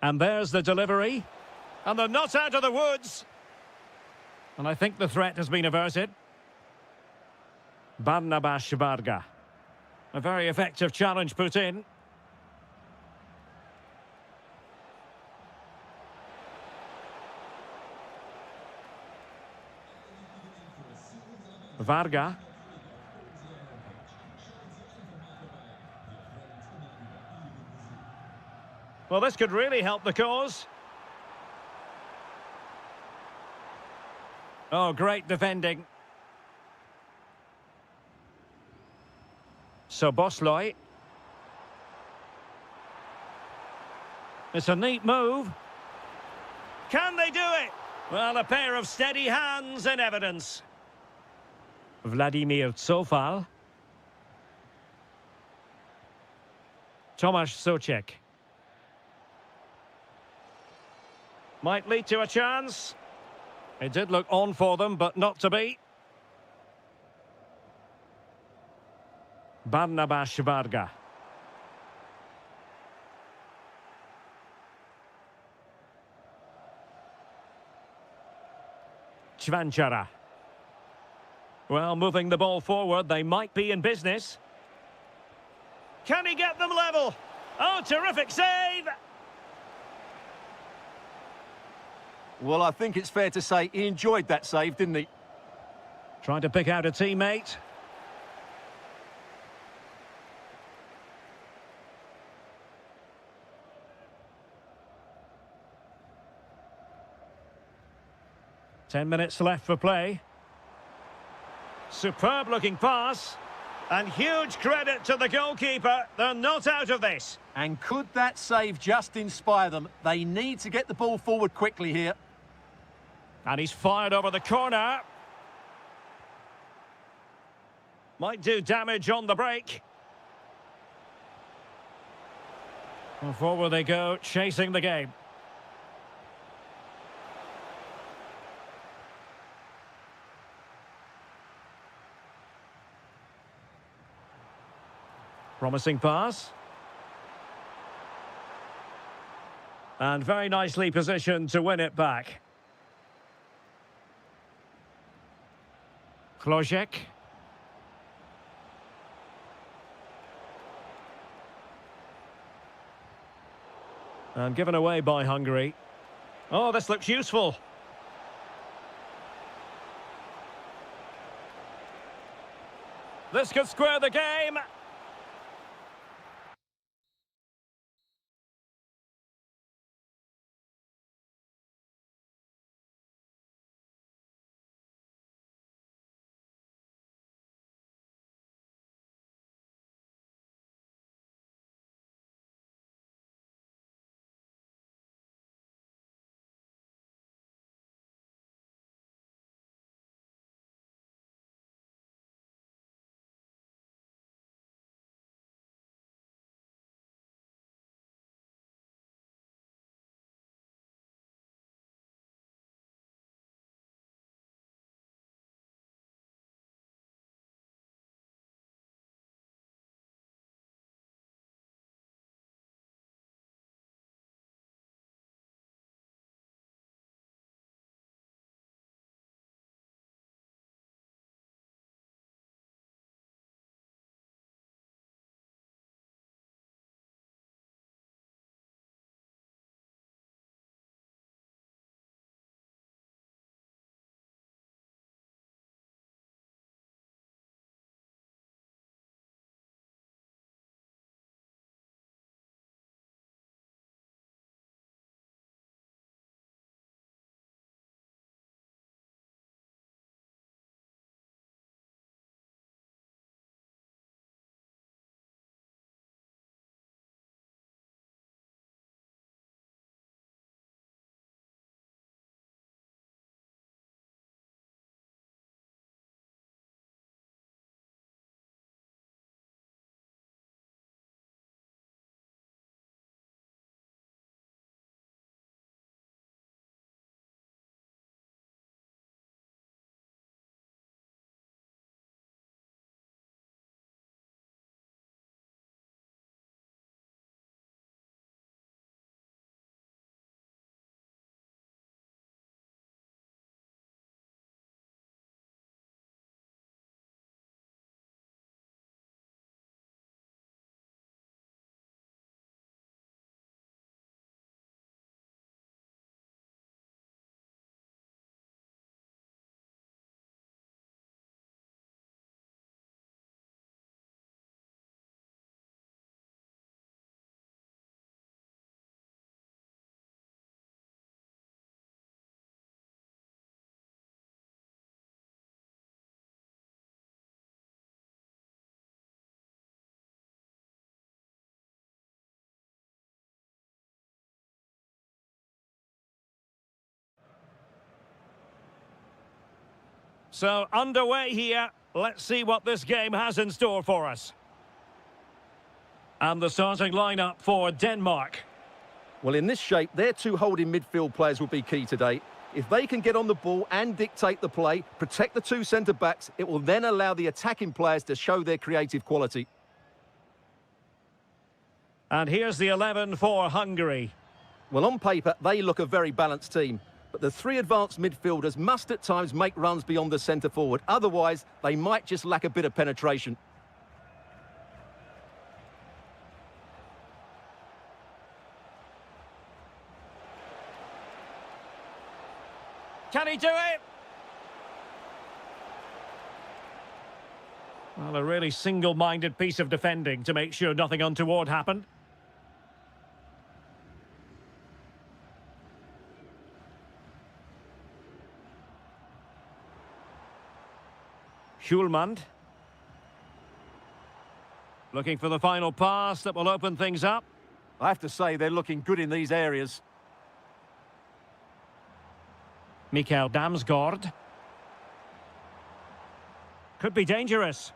And there's the delivery. And they're not out of the woods. And I think the threat has been averted. Barnabas Varga. A very effective challenge put in. Varga. Well, this could really help the cause. Oh, great defending. So Bosloy. It's a neat move. Can they do it? Well, a pair of steady hands in evidence. Vladimir Tsofal. Tomasz Souček. Might lead to a chance. It did look on for them, but not to be. Barnabas Varga. Chvanchara. Well, moving the ball forward, they might be in business. Can he get them level? Oh, terrific save! Well, I think it's fair to say he enjoyed that save, didn't he? Trying to pick out a teammate. Ten minutes left for play. Superb looking pass. And huge credit to the goalkeeper. They're not out of this. And could that save just inspire them? They need to get the ball forward quickly here. And he's fired over the corner. Might do damage on the break. And forward they go, chasing the game. Promising pass. And very nicely positioned to win it back. Chlojek. And given away by Hungary. Oh, this looks useful. This could square the game. So, underway here. Let's see what this game has in store for us. And the starting lineup for Denmark. Well, in this shape, their two holding midfield players will be key today. If they can get on the ball and dictate the play, protect the two centre-backs, it will then allow the attacking players to show their creative quality. And here's the 11 for Hungary. Well, on paper, they look a very balanced team. But the three advanced midfielders must at times make runs beyond the centre-forward. Otherwise, they might just lack a bit of penetration. Can he do it? Well, a really single-minded piece of defending to make sure nothing untoward happened. Hjulmand. Looking for the final pass that will open things up. I have to say, they're looking good in these areas. Mikael Damsgaard. Could be dangerous.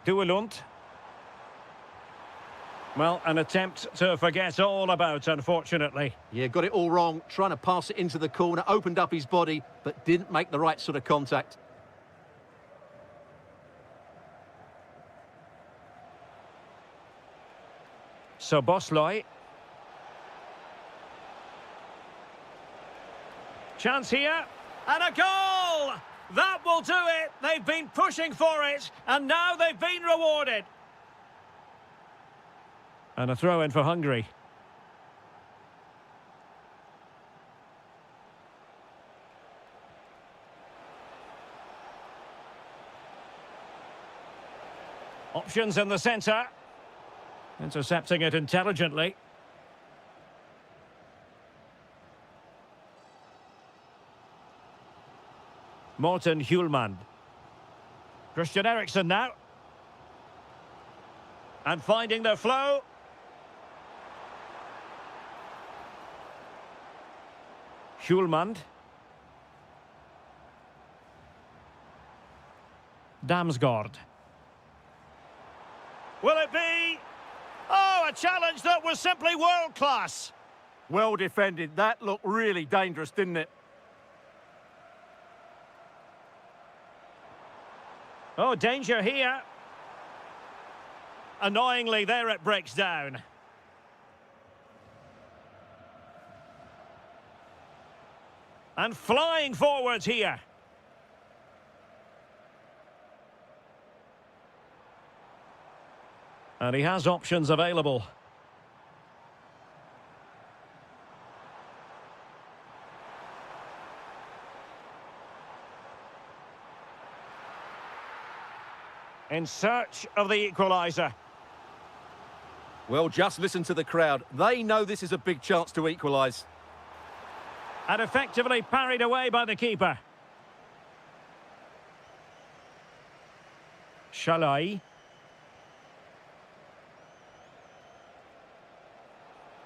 Duelund. Well, an attempt to forget all about, unfortunately. Yeah, got it all wrong. Trying to pass it into the corner, opened up his body, but didn't make the right sort of contact. So Bosley. Chance here, and a goal! That will do it! They've been pushing for it, and now they've been rewarded. And a throw-in for Hungary. Options in the centre. Intercepting it intelligently. Morten Hjulmand. Christian Eriksen now. And finding their flow. Hjulmand. Damsgaard. Will it be? Oh, a challenge that was simply world-class. Well defended. That looked really dangerous, didn't it? Oh, danger here. Annoyingly, there it breaks down. And flying forwards here. And he has options available. In search of the equaliser. Well, just listen to the crowd. They know this is a big chance to equalise. And effectively parried away by the keeper. Shalai.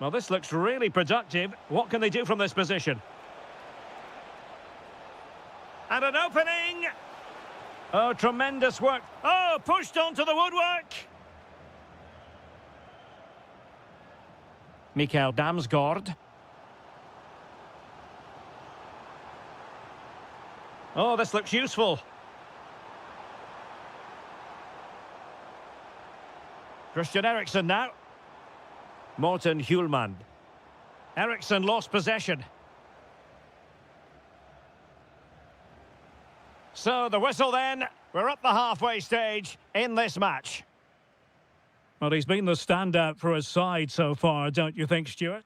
Well, this looks really productive. What can they do from this position? And an opening! Oh, tremendous work. Oh, pushed onto the woodwork. Mikael Damsgaard. Oh, this looks useful. Christian Eriksen now. Morten Hjulmand. Eriksen lost possession. So the whistle then. We're up the halfway stage in this match. Well, he's been the standout for his side so far, don't you think, Stuart?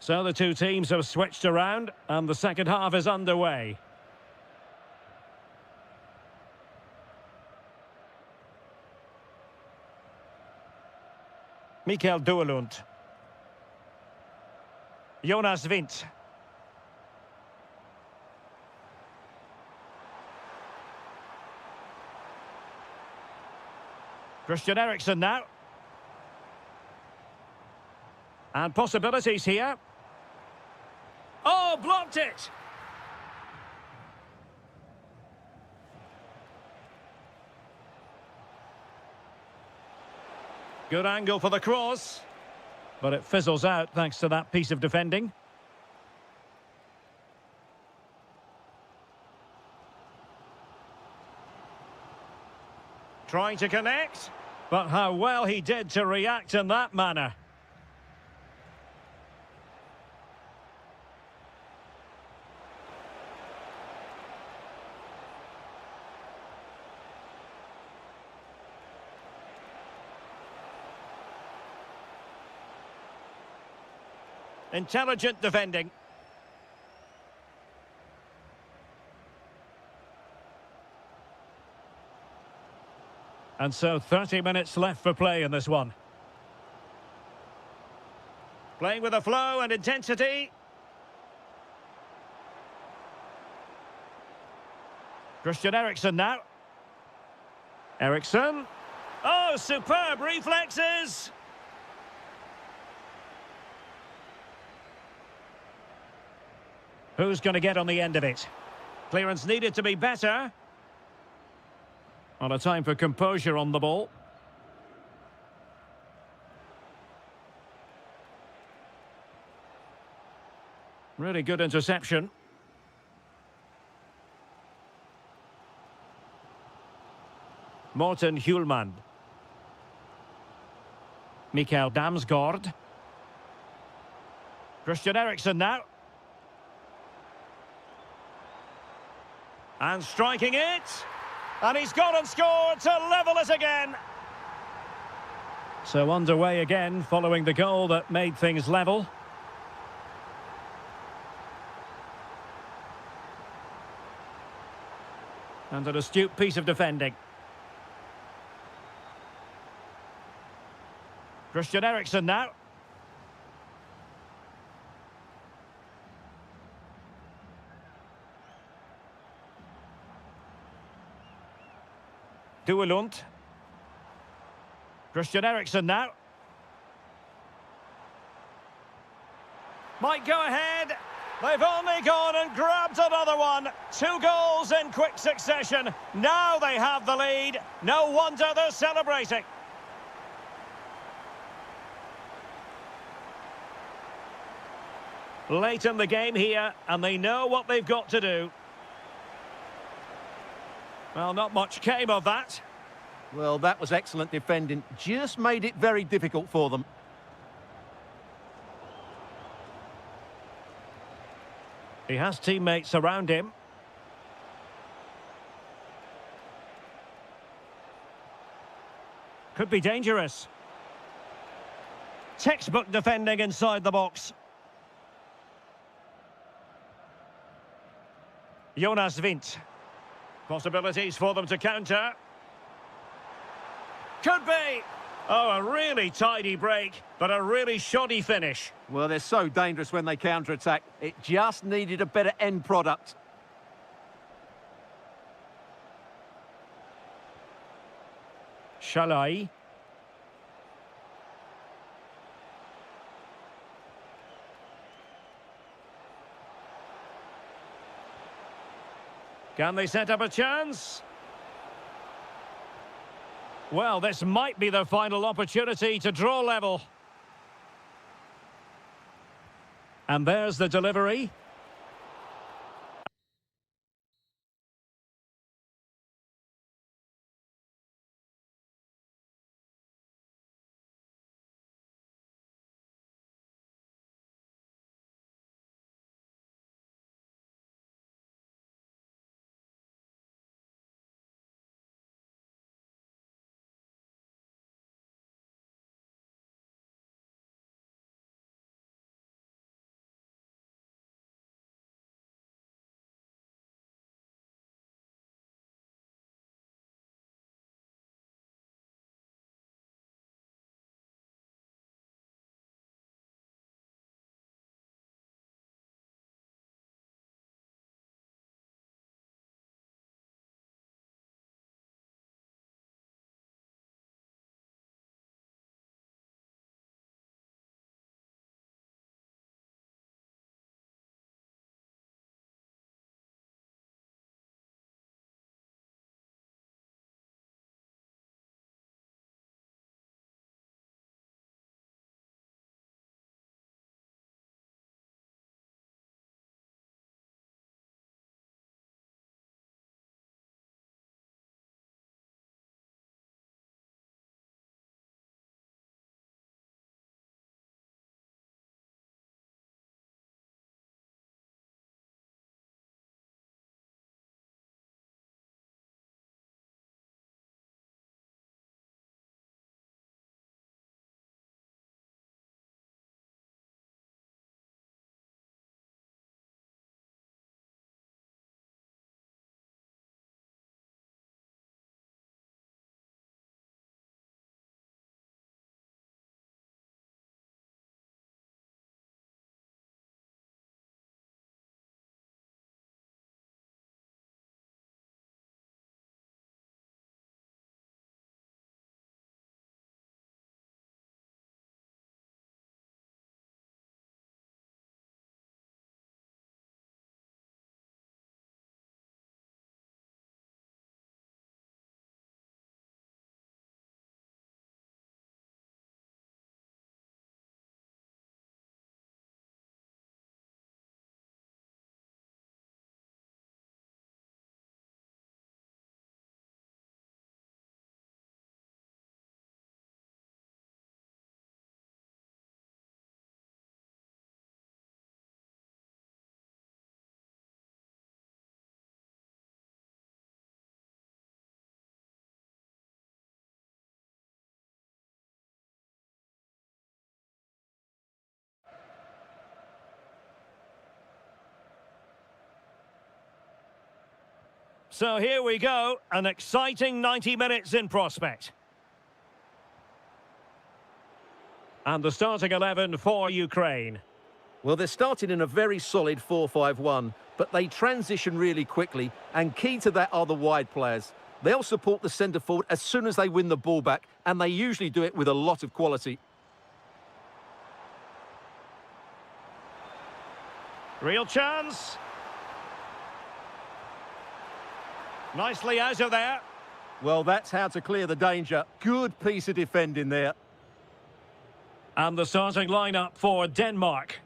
So the two teams have switched around and the second half is underway. Mikael Duelund. Jonas Vint. Christian Eriksen now. And possibilities here. Oh, blocked it! Good angle for the cross. But it fizzles out thanks to that piece of defending. Trying to connect. But how well he did to react in that manner. Intelligent defending. And so 30 minutes left for play in this one. Playing with a flow and intensity. Christian Eriksen now. Eriksen. Oh, superb reflexes! Who's going to get on the end of it? Clearance needed to be better. On a time for composure on the ball. Really good interception. Morten Hjulmand. Mikael Damsgaard. Christian Eriksen now. And striking it. And he's gone and scored to level it again. So underway again following the goal that made things level. And an astute piece of defending. Christian Eriksen now. Duelund. Christian Eriksen now. Might go ahead. They've only gone and grabbed another one. 2 goals in quick succession. Now they have the lead. No wonder they're celebrating. Late in the game here, and they know what they've got to do. Well, not much came of that. Well, that was excellent defending. Just made it very difficult for them. He has teammates around him. Could be dangerous. Textbook defending inside the box. Jonas Vint. Possibilities for them to counter. Could be. Oh, a really tidy break, but a really shoddy finish. Well, they're so dangerous when they counter-attack. It just needed a better end product. Shalai. Can they set up a chance? Well, this might be their final opportunity to draw level. And there's the delivery. So here we go, an exciting 90 minutes in prospect. And the starting 11 for Ukraine. Well, they're starting in a very solid 4-5-1, but they transition really quickly, and key to that are the wide players. They'll support the centre forward as soon as they win the ball back, and they usually do it with a lot of quality. Real chance. Nicely out of there. Well, that's how to clear the danger. Good piece of defending there. And the starting lineup for Denmark.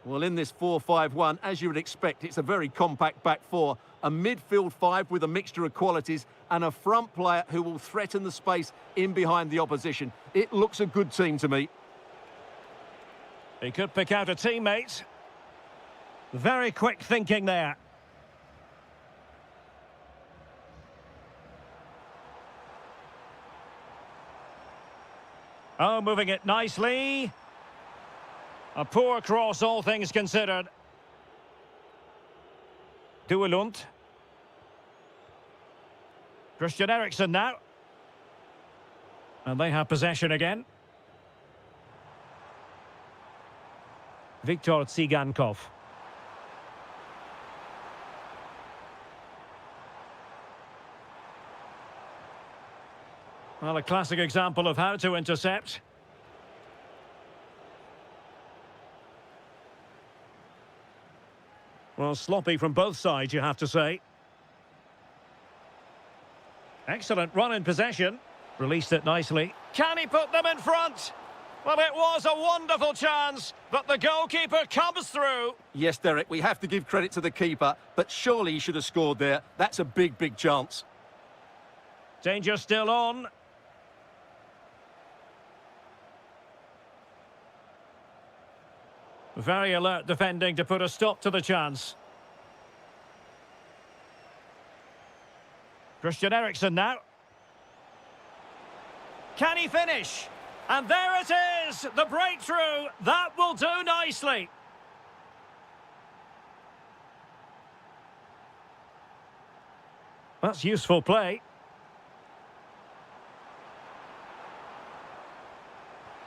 Well, in this 4-5-1, as you would expect, it's a very compact back four, a midfield five with a mixture of qualities, and a front player who will threaten the space in behind the opposition. It looks a good team to me. He could pick out a teammate. Very quick thinking there. Oh, moving it nicely. A poor cross, all things considered. Duelund. Christian Eriksen now. And they have possession again. Viktor Tsigankov. Well, a classic example of how to intercept. Well, sloppy from both sides, you have to say. Excellent run in possession. Released it nicely. Can he put them in front? Well, it was a wonderful chance, but the goalkeeper comes through. Yes, Derek, we have to give credit to the keeper, but surely he should have scored there. That's a big, big chance. Danger still on. Very alert defending to put a stop to the chance. Christian Eriksen now. Can he finish? And there it is, the breakthrough. That will do nicely. That's useful play.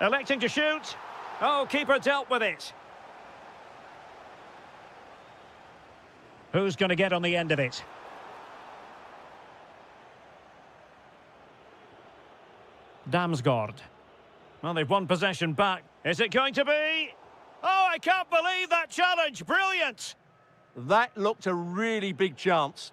Electing to shoot. Oh, keeper dealt with it. Who's going to get on the end of it? Damsgaard. Well, they've won possession back. Is it going to be? Oh, I can't believe that challenge. Brilliant. That looked a really big chance.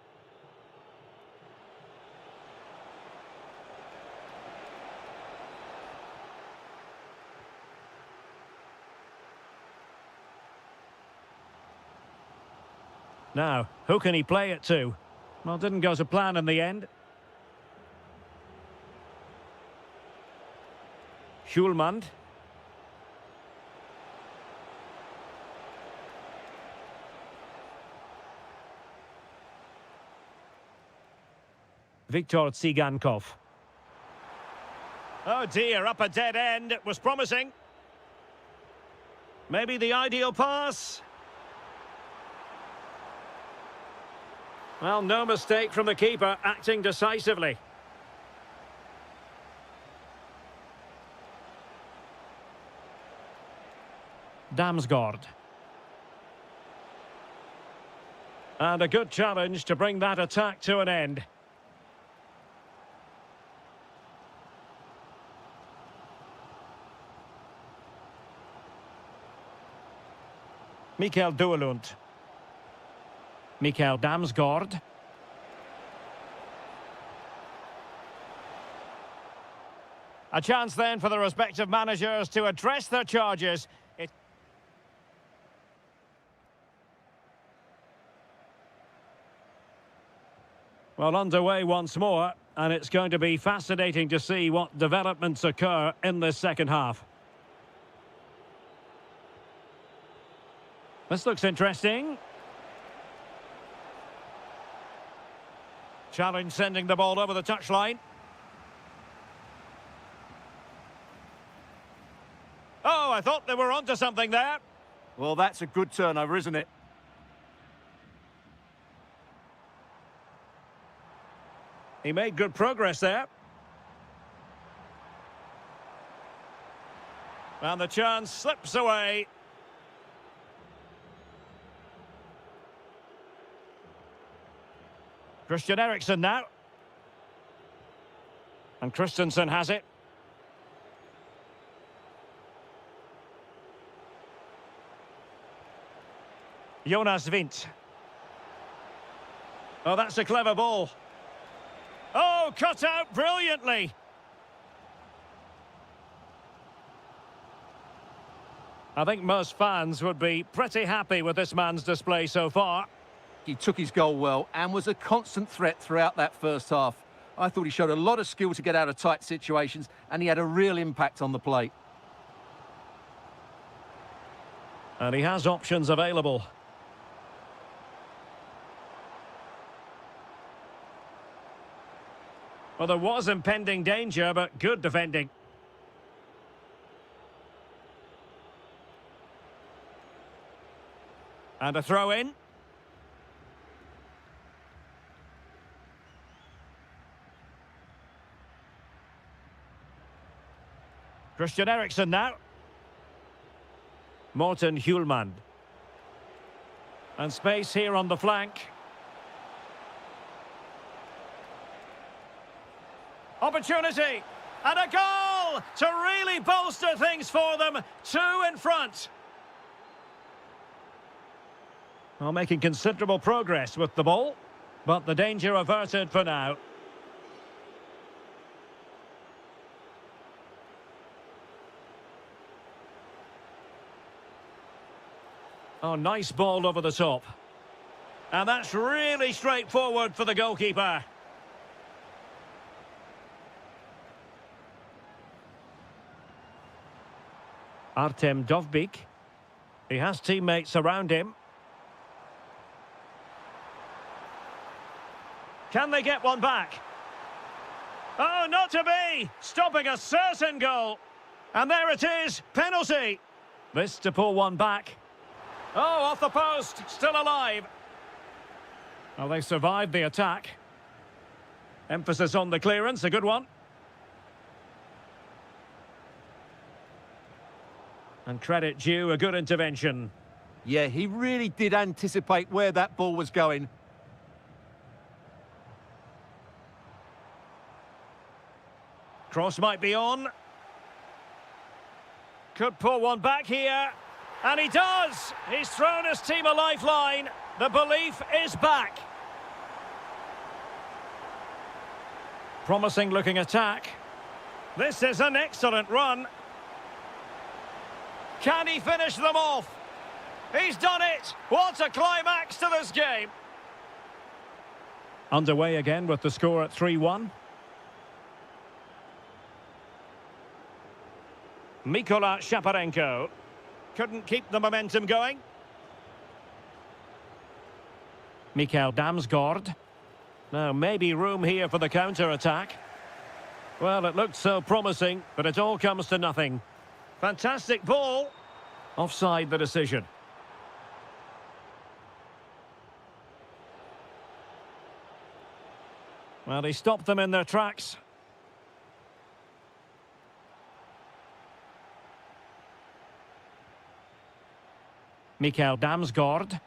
Now, who can he play it to? Well, didn't go to plan in the end. Schulmand. Viktor Tsigankov. Oh dear, up a dead end. It was promising. Maybe the ideal pass. Well, no mistake from the keeper, acting decisively. Damsgaard. And a good challenge to bring that attack to an end. Mikael Duelund. Mikael Damsgaard. A chance then for the respective managers to address their charges. Well, underway once more, and it's going to be fascinating to see what developments occur in this second half. This looks interesting. Challenge sending the ball over the touchline. Oh, I thought they were onto something there. Well, that's a good turnover, isn't it? He made good progress there. And the chance slips away. Christian Eriksen now. And Christensen has it. Jonas Vint. Oh, that's a clever ball. Oh, cut out brilliantly. I think most fans would be pretty happy with this man's display so far. He took his goal well and was a constant threat throughout that first half. I thought he showed a lot of skill to get out of tight situations, and he had a real impact on the plate. And he has options available. Well, there was impending danger, but good defending. And a throw in. Christian Eriksen now. Morten Hjulmand. And space here on the flank. Opportunity. And a goal to really bolster things for them. 2 in front. Well, making considerable progress with the ball, but the danger averted for now. Oh, nice ball over the top. And that's really straightforward for the goalkeeper. Artem Dovbyk. He has teammates around him. Can they get one back? Oh, not to be! Stopping a certain goal. And there it is, penalty. This to pull one back. Oh, off the post, still alive. Well, they survived the attack. Emphasis on the clearance, a good one. And credit due, a good intervention. Yeah, he really did anticipate where that ball was going. Cross might be on. Could pull one back here. And he does! He's thrown his team a lifeline. The belief is back. Promising looking attack. This is an excellent run. Can he finish them off? He's done it! What a climax to this game! Underway again with the score at 3-1. Mikola Shaparenko. Couldn't keep the momentum going. Mikael Damsgaard. Now, maybe room here for the counter-attack. Well, it looked so promising, but it all comes to nothing. Fantastic ball. Offside the decision. Well, he stopped them in their tracks. Mikael Damsgaard.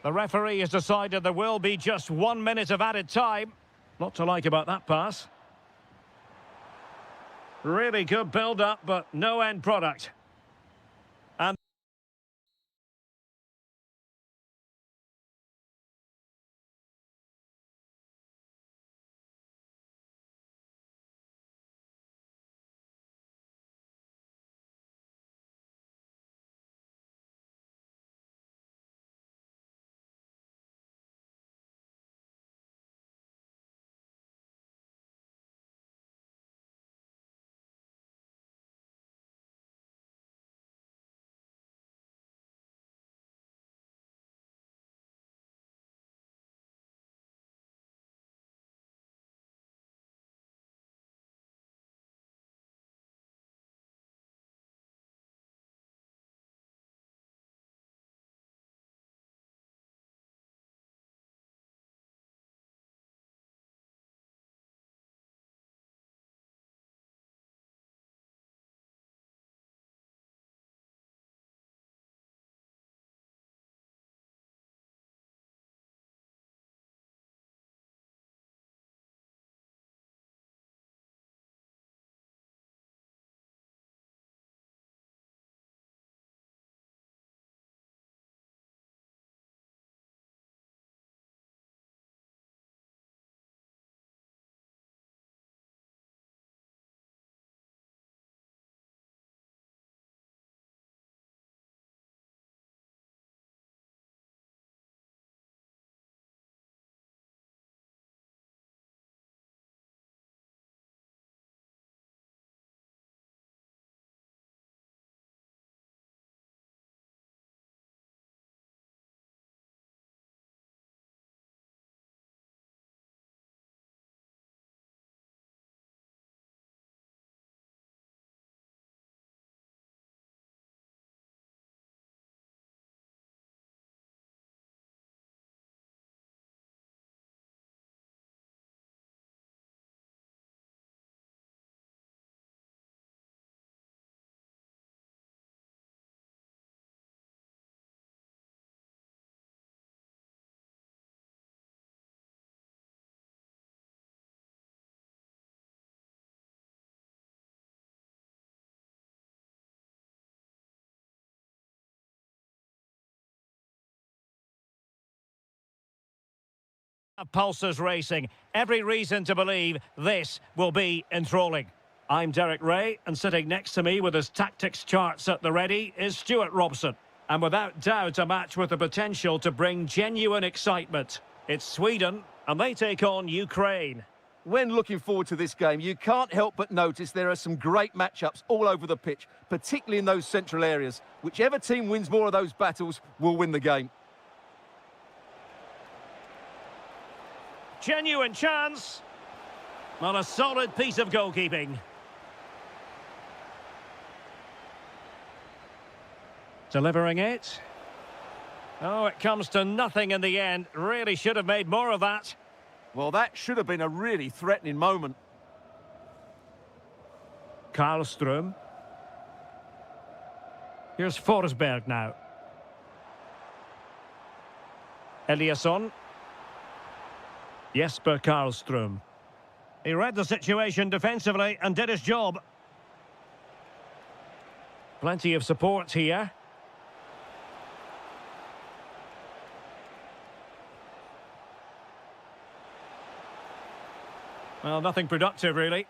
The referee has decided there will be just 1 minute of added time. Lot to like about that pass. Really good build-up, but no end product. Pulses racing. Every reason to believe this will be enthralling. I'm Derek Ray, and sitting next to me with his tactics charts at the ready is Stuart Robson. And without doubt, a match with the potential to bring genuine excitement. It's Sweden, and they take on Ukraine. When looking forward to this game, you can't help but notice there are some great matchups all over the pitch, particularly in those central areas. Whichever team wins more of those battles will win the game. Genuine chance. Not a solid piece of goalkeeping. Delivering it. Oh, it comes to nothing in the end. Really should have made more of that. Well, that should have been a really threatening moment. Karlström. Here's Forsberg now. Eliasson. Jesper Karlström. He read the situation defensively and did his job. Plenty of support here. Well, nothing productive, really.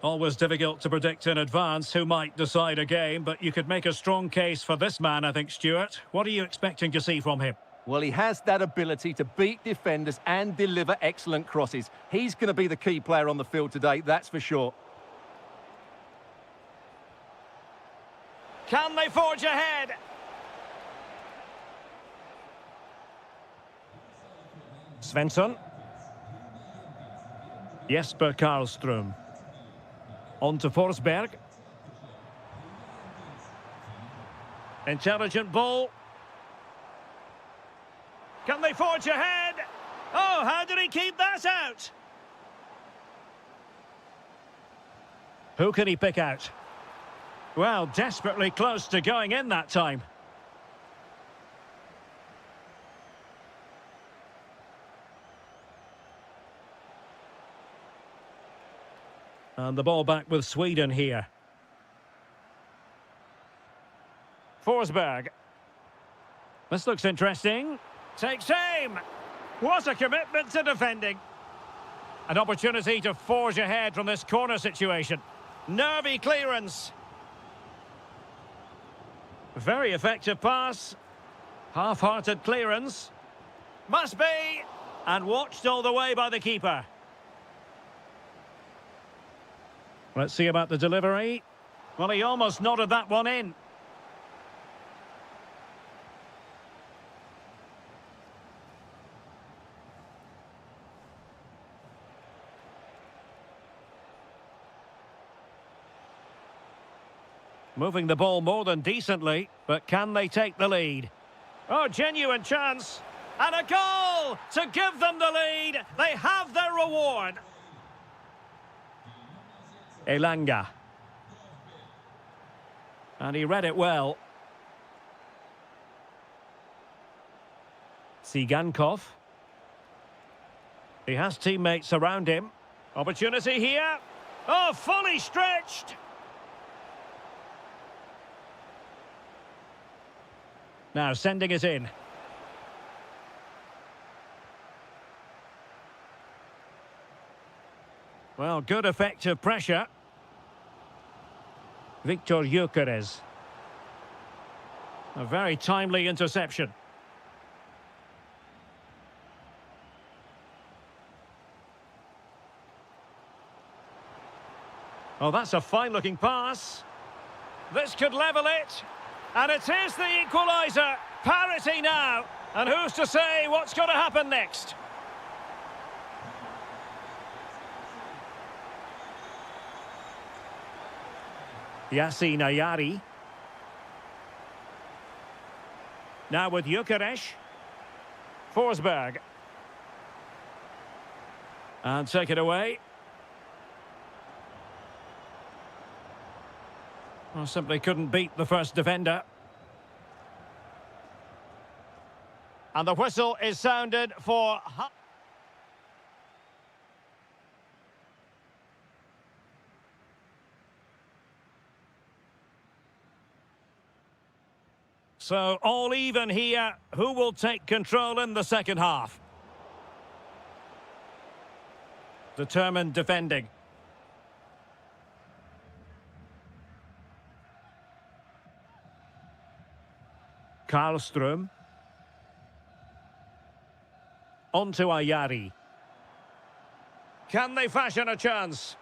Always difficult to predict in advance who might decide a game, but you could make a strong case for this man, I think, Stuart. What are you expecting to see from him? Well, he has that ability to beat defenders and deliver excellent crosses. He's going to be the key player on the field today, that's for sure. Can they forge ahead? Svensson. Jesper Karlström. On to Forsberg. Intelligent ball. Can they forge ahead? Oh, how did he keep that out? Who can he pick out? Well, desperately close to going in that time. And the ball back with Sweden here. Forsberg. This looks interesting. Takes aim. What a commitment to defending. An opportunity to forge ahead from this corner situation. Nervy clearance. Very effective pass. Half-hearted clearance. Must be. And watched all the way by the keeper. Let's see about the delivery. Well, he almost nodded that one in. Moving the ball more than decently, but can they take the lead? Oh, genuine chance. And a goal to give them the lead. They have their reward. Elanga. And he read it well. Sigankov. He has teammates around him. Opportunity here. Oh, fully stretched. Now sending it in. Well, good effective pressure. Victor Gyökeres. A very timely interception. Oh, that's a fine-looking pass. This could level it. And it is the equaliser. Parity now. And who's to say what's going to happen next? Yasin Ayari. Now with Gyökeres. Forsberg. And take it away. Well, simply couldn't beat the first defender. And the whistle is sounded for... So all even here. Who will take control in the second half? Determined defending. Karlström. On to Ayari. Can they fashion a chance?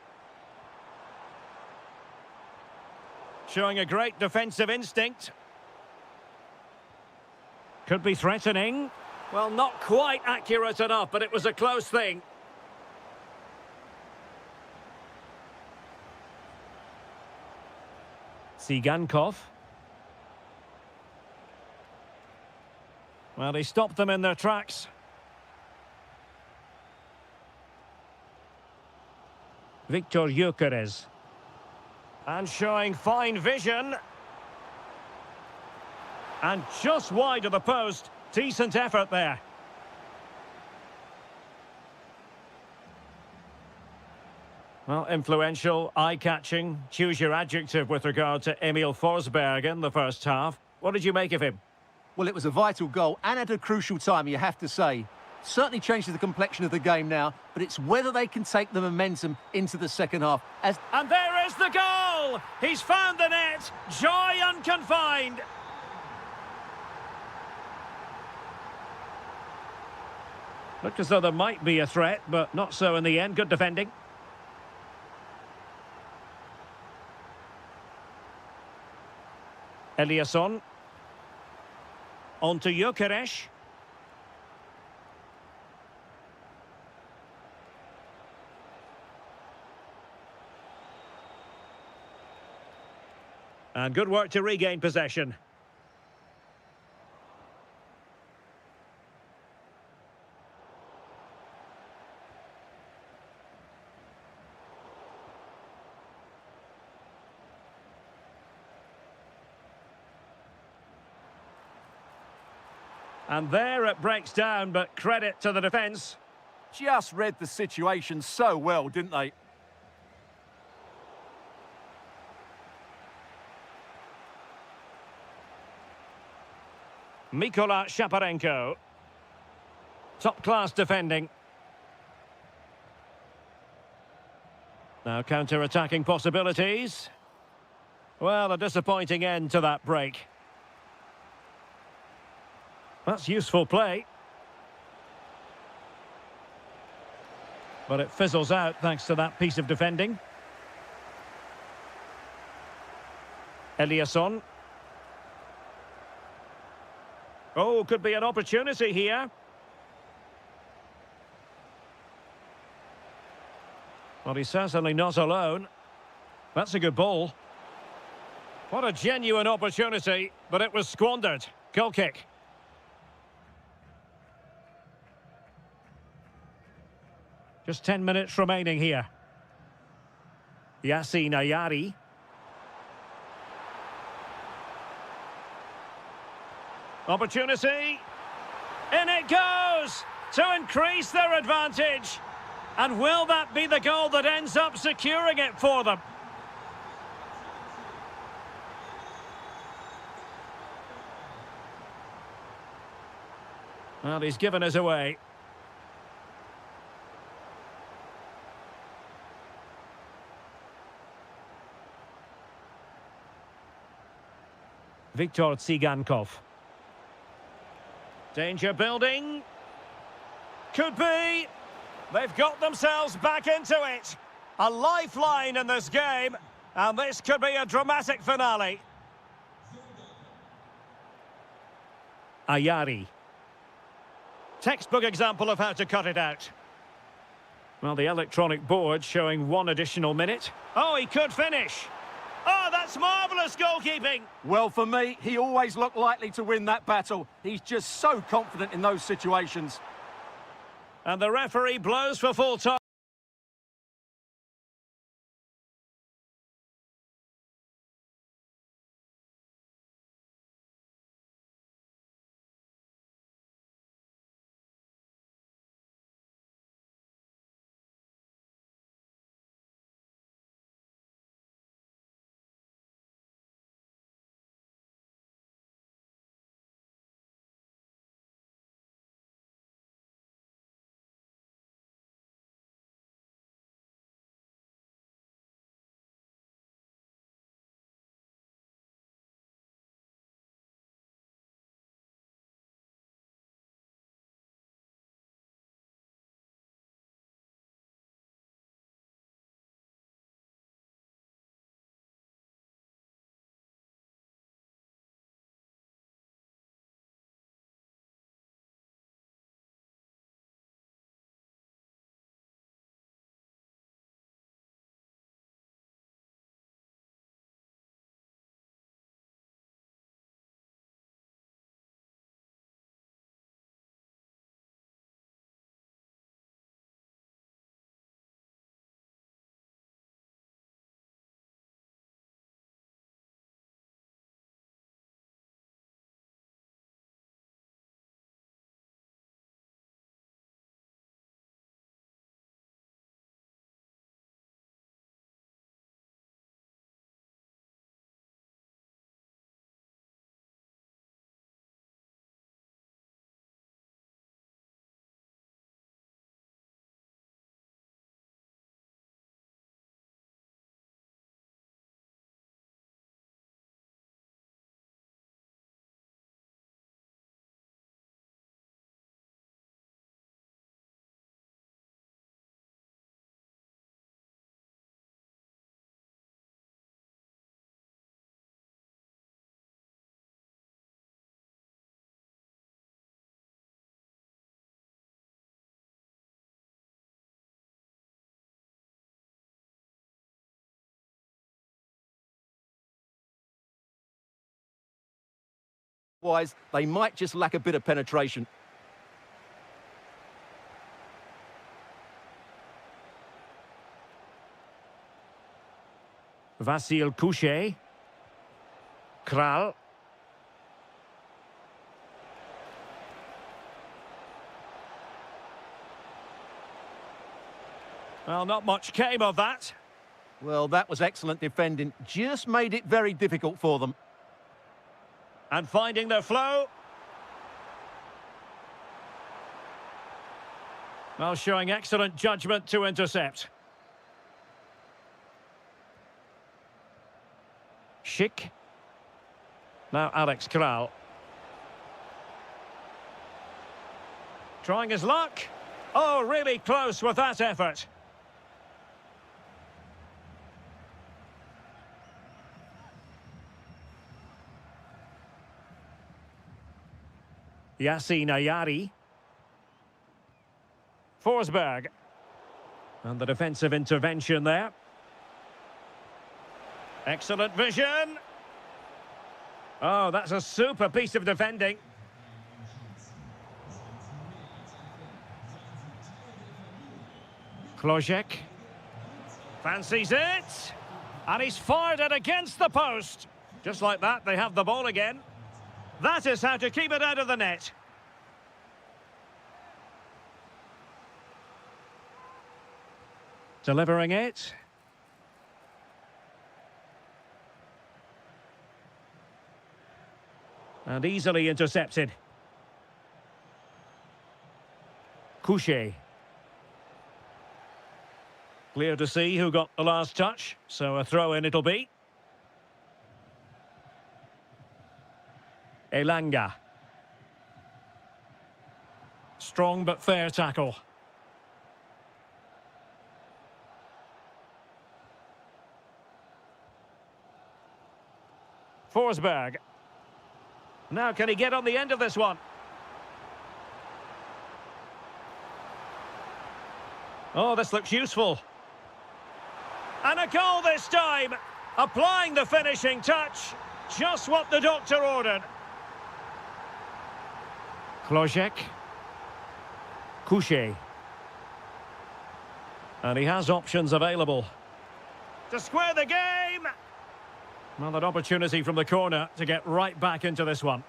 Showing a great defensive instinct. Could be threatening. Well, not quite accurate enough, but it was a close thing. Sigankov. Well, he stopped them in their tracks. Victor Gyökeres. And showing fine vision. And just wide of the post. Decent effort there. Well, influential, eye-catching. Choose your adjective with regard to Emil Forsberg in the first half. What did you make of him? Well, it was a vital goal and at a crucial time, you have to say. Certainly changes the complexion of the game now, but it's whether they can take the momentum into the second half. And there is the goal! He's found the net! Joy unconfined! Looked as though there might be a threat, but not so in the end. Good defending. Eliasson. On to Gyökeres. And good work to regain possession. And there it breaks down, but credit to the defence. Just read the situation so well, didn't they? Mikola Shaparenko. Top-class defending. Now counter-attacking possibilities. Well, a disappointing end to that break. That's useful play. But it fizzles out thanks to that piece of defending. Eliasson. Oh, could be an opportunity here. Well, he's certainly not alone. That's a good ball. What a genuine opportunity, but it was squandered. Goal kick. Just 10 minutes remaining here. Yasin Ayari. Opportunity. In it goes to increase their advantage. And will that be the goal that ends up securing it for them? Well, he's given us away. Viktor Tsigankov. Danger building. Could be. They've got themselves back into it. A lifeline in this game. And this could be a dramatic finale. Ayari. Textbook example of how to cut it out. Well, the electronic board showing one additional minute. Oh, he could finish. Oh, that's marvellous goalkeeping. Well, for me, he always looked likely to win that battle. He's just so confident in those situations. And the referee blows for full time. Otherwise, they might just lack a bit of penetration. Vasil Couchet. Kral. Well, not much came of that. Well, that was excellent defending. Just made it very difficult for them. And finding their flow. Well, showing excellent judgment to intercept. Schick. Now Alex Kral. Trying his luck. Oh, really close with that effort. Yassine Ayari. Forsberg. And the defensive intervention there. Excellent vision. Oh, that's a super piece of defending. Klojek. Fancies it. And he's fired it against the post. Just like that, they have the ball again. That is how to keep it out of the net. Delivering it. And easily intercepted. Couchet. Clear to see who got the last touch, so a throw-in it'll be. Elanga. Strong but fair tackle. Forsberg. Now can he get on the end of this one? Oh, this looks useful. And a goal this time. Applying the finishing touch. Just what the doctor ordered. Klojek. Couchet. And he has options available. To square the game. Well, an opportunity from the corner to get right back into this one.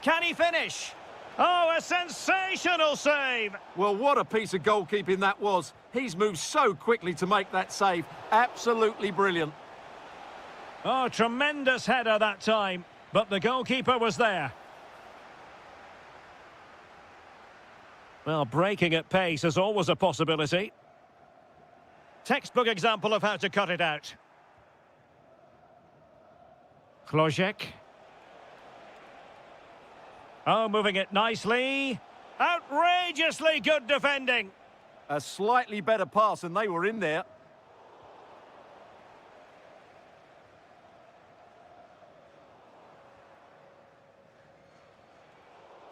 Can he finish? Oh, a sensational save! Well, what a piece of goalkeeping that was. He's moved so quickly to make that save. Absolutely brilliant. Oh, tremendous header that time, but the goalkeeper was there. Well, breaking at pace is always a possibility. Textbook example of how to cut it out. Klojek. Oh, moving it nicely. Outrageously good defending. A slightly better pass and they were in there.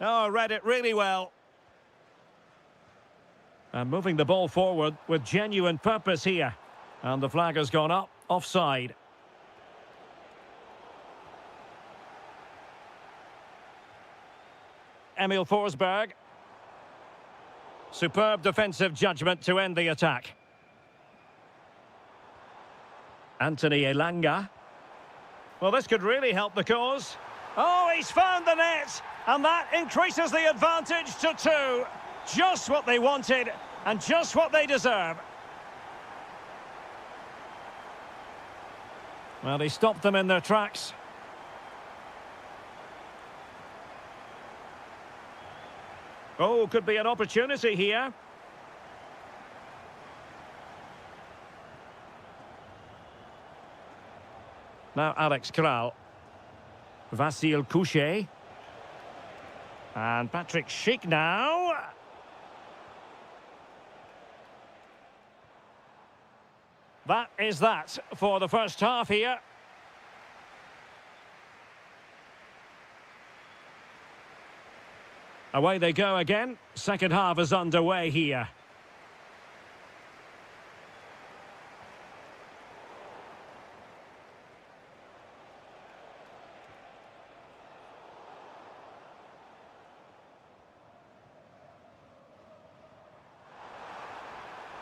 Oh, read it really well. And moving the ball forward with genuine purpose here. And the flag has gone up, offside. Emil Forsberg. Superb defensive judgment to end the attack. Anthony Elanga. Well, this could really help the cause. Oh, he's found the net! And that increases the advantage to 2. Just what they wanted, and just what they deserve. Well, he stopped them in their tracks. Oh, could be an opportunity here. Now Alex Kral. Vasil Couchet. And Patrick Schick now. That is that for the first half here. Away they go again. Second half is underway here.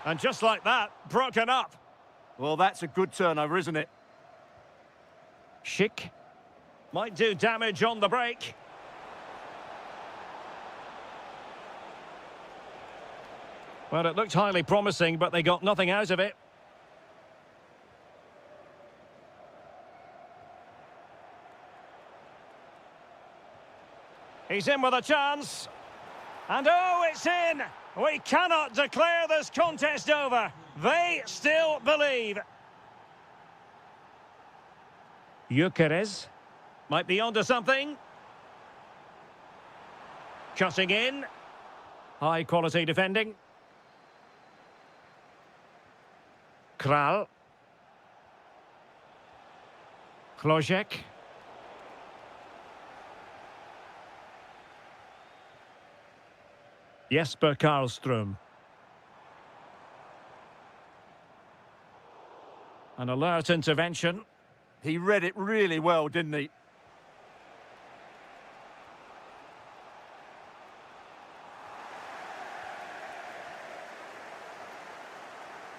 And just like that, broken up. Well, that's a good turnover, isn't it? Schick. Might do damage on the break. Well, it looked highly promising, but they got nothing out of it. He's in with a chance. And oh, it's in! We cannot declare this contest over. They still believe. Gyökeres might be onto something. Cutting in. High quality defending. Kral. Klojek. Jesper Karlström. An alert intervention. He read it really well, didn't he?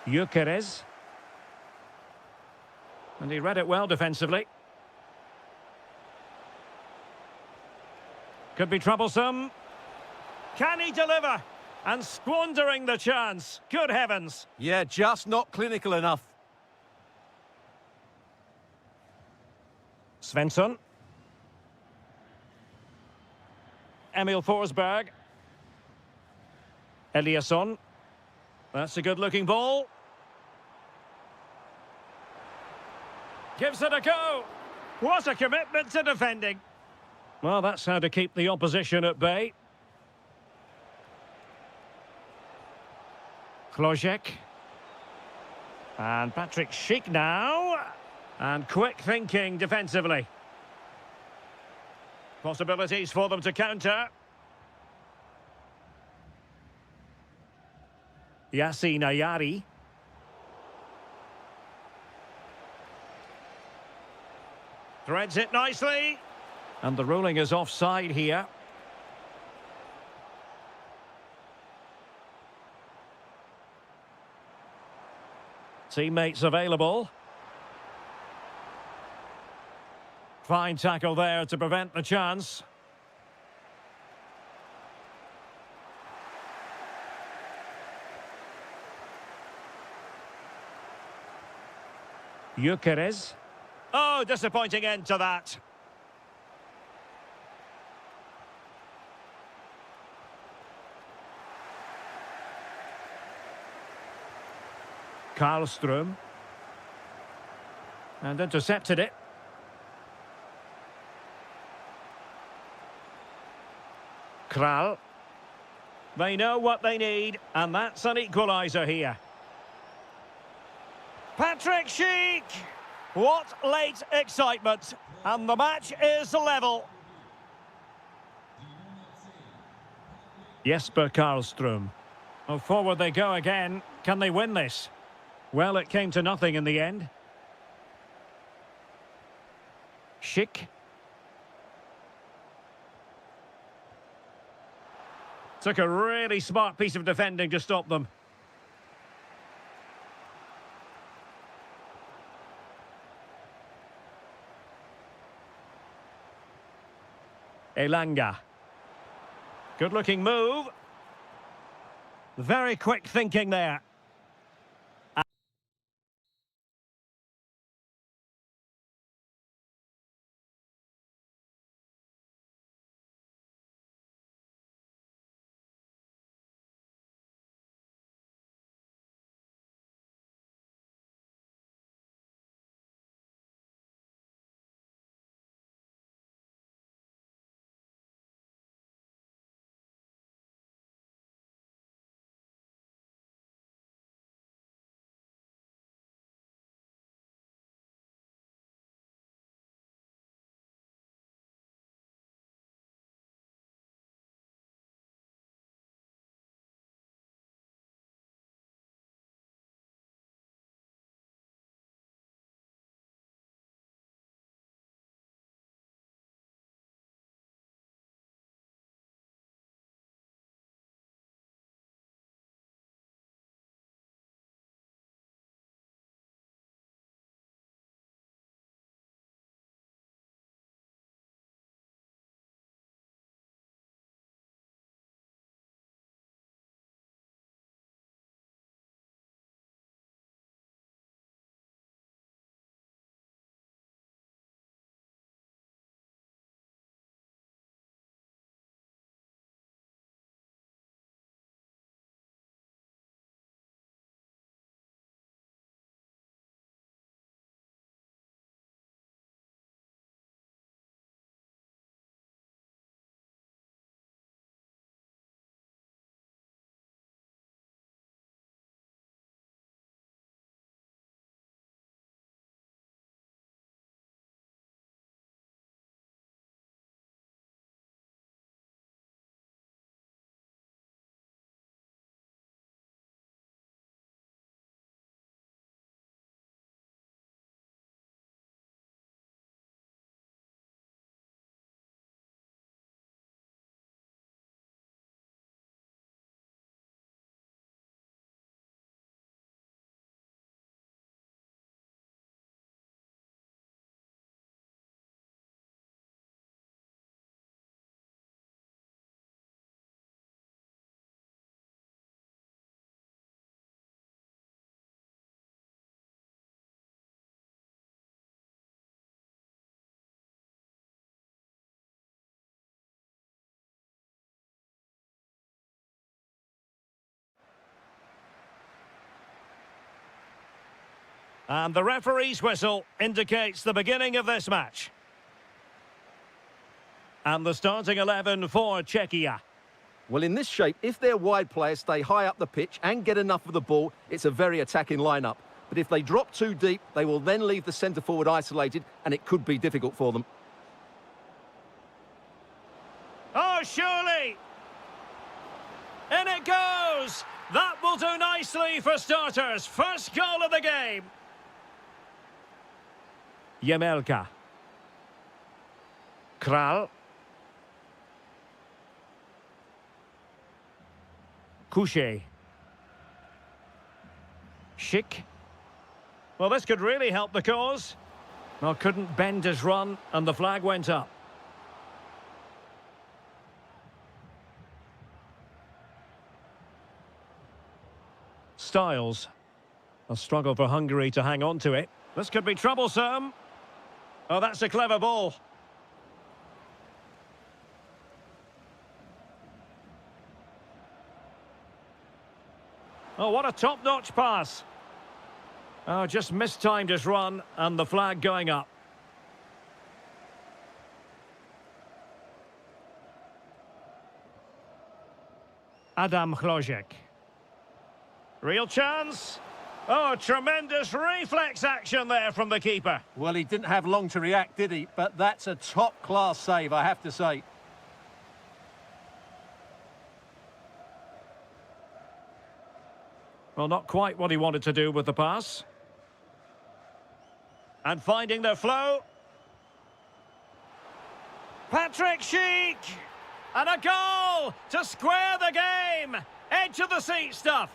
Gyökeres. And he read it well defensively. Could be troublesome. Can he deliver? And squandering the chance. Good heavens. Yeah, just not clinical enough. Svensson. Emil Forsberg. Eliasson. That's a good-looking ball. Gives it a go. What a commitment to defending. Well, that's how to keep the opposition at bay. Klojek. And Patrick Schick now. And quick thinking defensively. Possibilities for them to counter. Yasin Ayari. Threads it nicely. And the ruling is offside here. Teammates available. Fine tackle there to prevent the chance. Gyökeres. Oh, disappointing end to that. Karlström. And intercepted it. Kral. They know what they need, and that's an equaliser here. Patrick Schick! What late excitement. And the match is level. Jesper Karlström. Oh, forward they go again. Can they win this? Well, it came to nothing in the end. Schick. Took a really smart piece of defending to stop them. Elanga. Good-looking move. Very quick thinking there. And the referee's whistle indicates the beginning of this match. And the starting 11 for Czechia. Well, in this shape, if their wide players stay high up the pitch and get enough of the ball, it's a very attacking lineup. But if they drop too deep, they will then leave the centre-forward isolated, and it could be difficult for them. Oh, surely! In it goes! That will do nicely for starters. First goal of the game. Jemelka. Kral. Couché. Schick. Well, this could really help the cause. Well, couldn't bend his run, and the flag went up. Styles. A struggle for Hungary to hang on to it. This could be troublesome. Oh, that's a clever ball. Oh, what a top-notch pass. Oh, just mistimed his run, and the flag going up. Adam Hložek. Real chance. Oh, tremendous reflex action there from the keeper. Well, he didn't have long to react, did he? But that's a top-class save, I have to say. Well, not quite what he wanted to do with the pass. And finding their flow. Patrick Schick! And a goal to square the game. Edge of the seat stuff.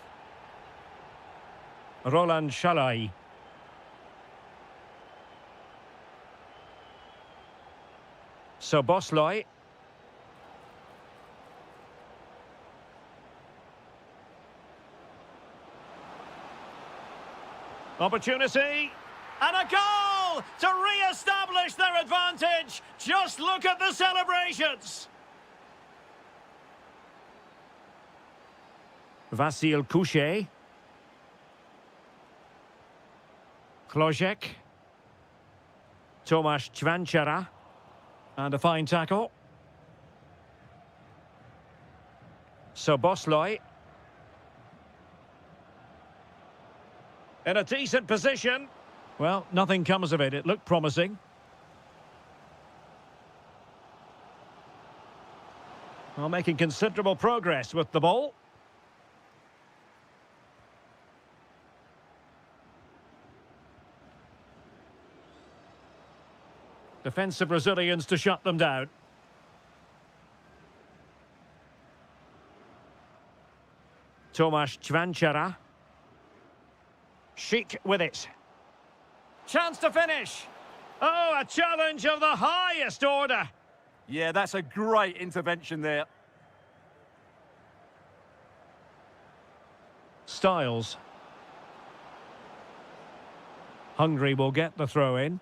Roland Shalai. Soboslai. Opportunity. And a goal to re-establish their advantage. Just look at the celebrations. Vasil Couché. Hložek. Tomáš Čvančara. And a fine tackle. Soboslai. In a decent position. Well, nothing comes of it. It looked promising. Well, making considerable progress with the ball. Defensive Brazilians to shut them down. Tomáš Čvančara. Schick with it. Chance to finish. Oh, a challenge of the highest order. Yeah, that's a great intervention there. Styles. Hungary will get the throw in.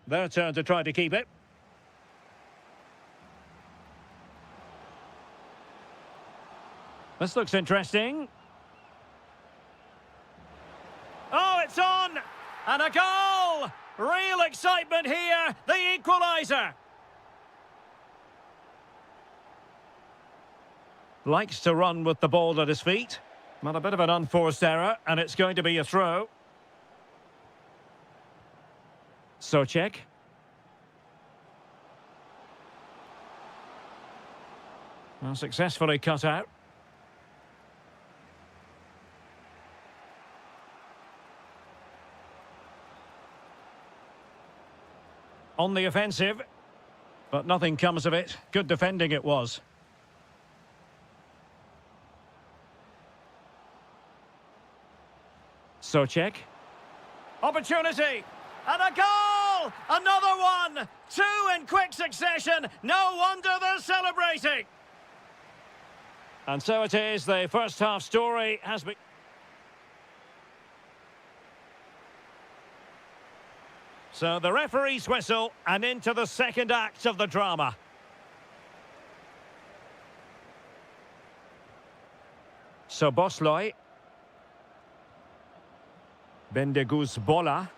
Their turn to try to keep it. This looks interesting. Oh, it's on! And a goal! Real excitement here, the equaliser. Likes to run with the ball at his feet. Well, a bit of an unforced error, and it's going to be a throw. Souček. Well, successfully cut out. On the offensive, but nothing comes of it. Good defending it was. Souček. Opportunity! And a goal! Another one! Two in quick succession. No wonder they're celebrating. And so it is. The first half story has been... So the referee's whistle and into the second act of the drama. Soboslai. Bendeguz Bola.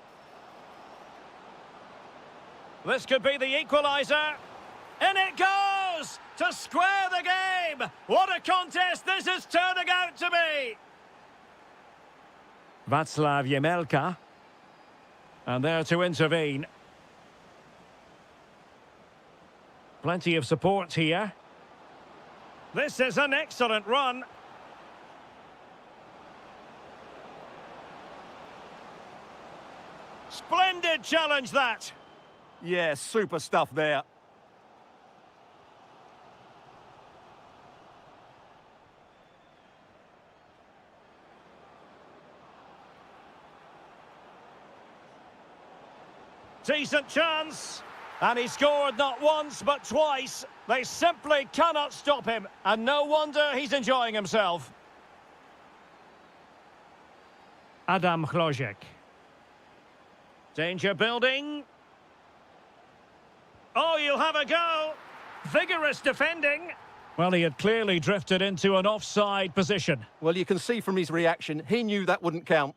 This could be the equaliser. In it goes! To square the game! What a contest this is turning out to be! Václav Jemelka. And there to intervene. Plenty of support here. This is an excellent run. Splendid challenge, that. Yeah, super stuff there. Decent chance. And he scored not once, but twice. They simply cannot stop him. And no wonder he's enjoying himself. Adam Chlojek. Danger building. Oh, you'll have a go. Vigorous defending. Well, he had clearly drifted into an offside position. Well, you can see from his reaction, he knew that wouldn't count.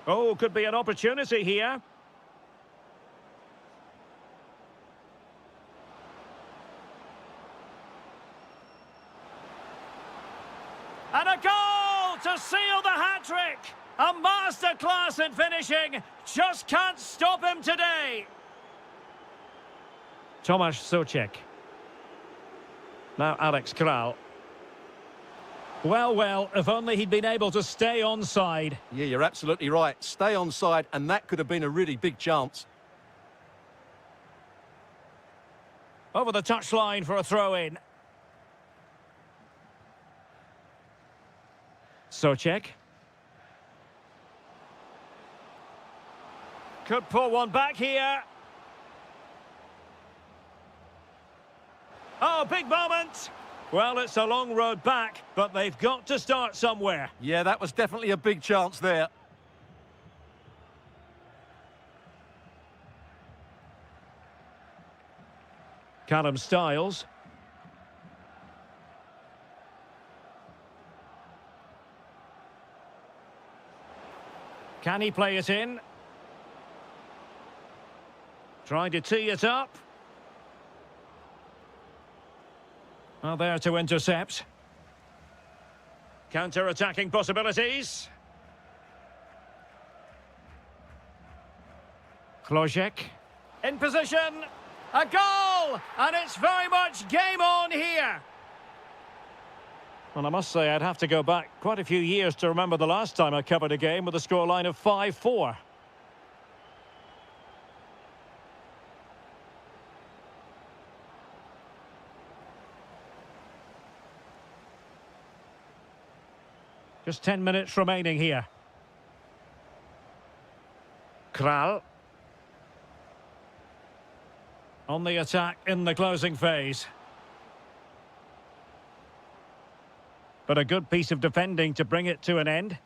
Oh, could be an opportunity here. And a goal to seal the hat-trick! A masterclass in finishing. Just can't stop him today. Tomasz Souček. Now Alex Kral. Well, if only he'd been able to stay onside. Yeah, you're absolutely right. Stay onside, and that could have been a really big chance. Over the touchline for a throw-in. Souček. Could pull one back here. Oh, big moment. Well, it's a long road back, but they've got to start somewhere. Yeah, that was definitely a big chance there. Callum Styles. Can he play it in? Trying to tee it up. Well, there to intercept. Counter-attacking possibilities. Chlojek. In position. A goal! And it's very much game on here. Well, I must say, I'd have to go back quite a few years to remember the last time I covered a game with a scoreline of 5-4. Just 10 minutes remaining here. Kral. On the attack in the closing phase. But a good piece of defending to bring it to an end.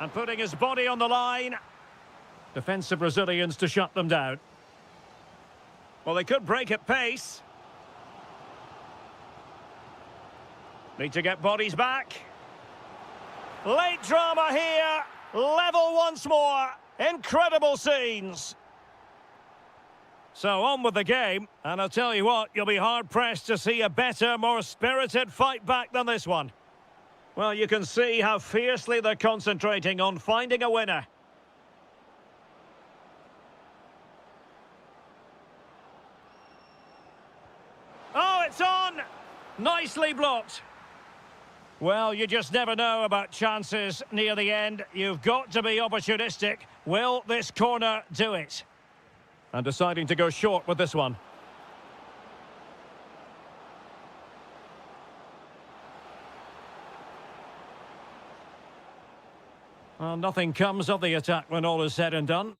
And putting his body on the line. Defensive Brazilians to shut them down. Well, they could break at pace. Need to get bodies back. Late drama here. Level once more. Incredible scenes. So on with the game. And I'll tell you what, you'll be hard-pressed to see a better, more spirited fight back than this one. Well, you can see how fiercely they're concentrating on finding a winner. Oh, it's on! Nicely blocked. Well, you just never know about chances near the end. You've got to be opportunistic. Will this corner do it? And deciding to go short with this one. Well, nothing comes of the attack when all is said and done.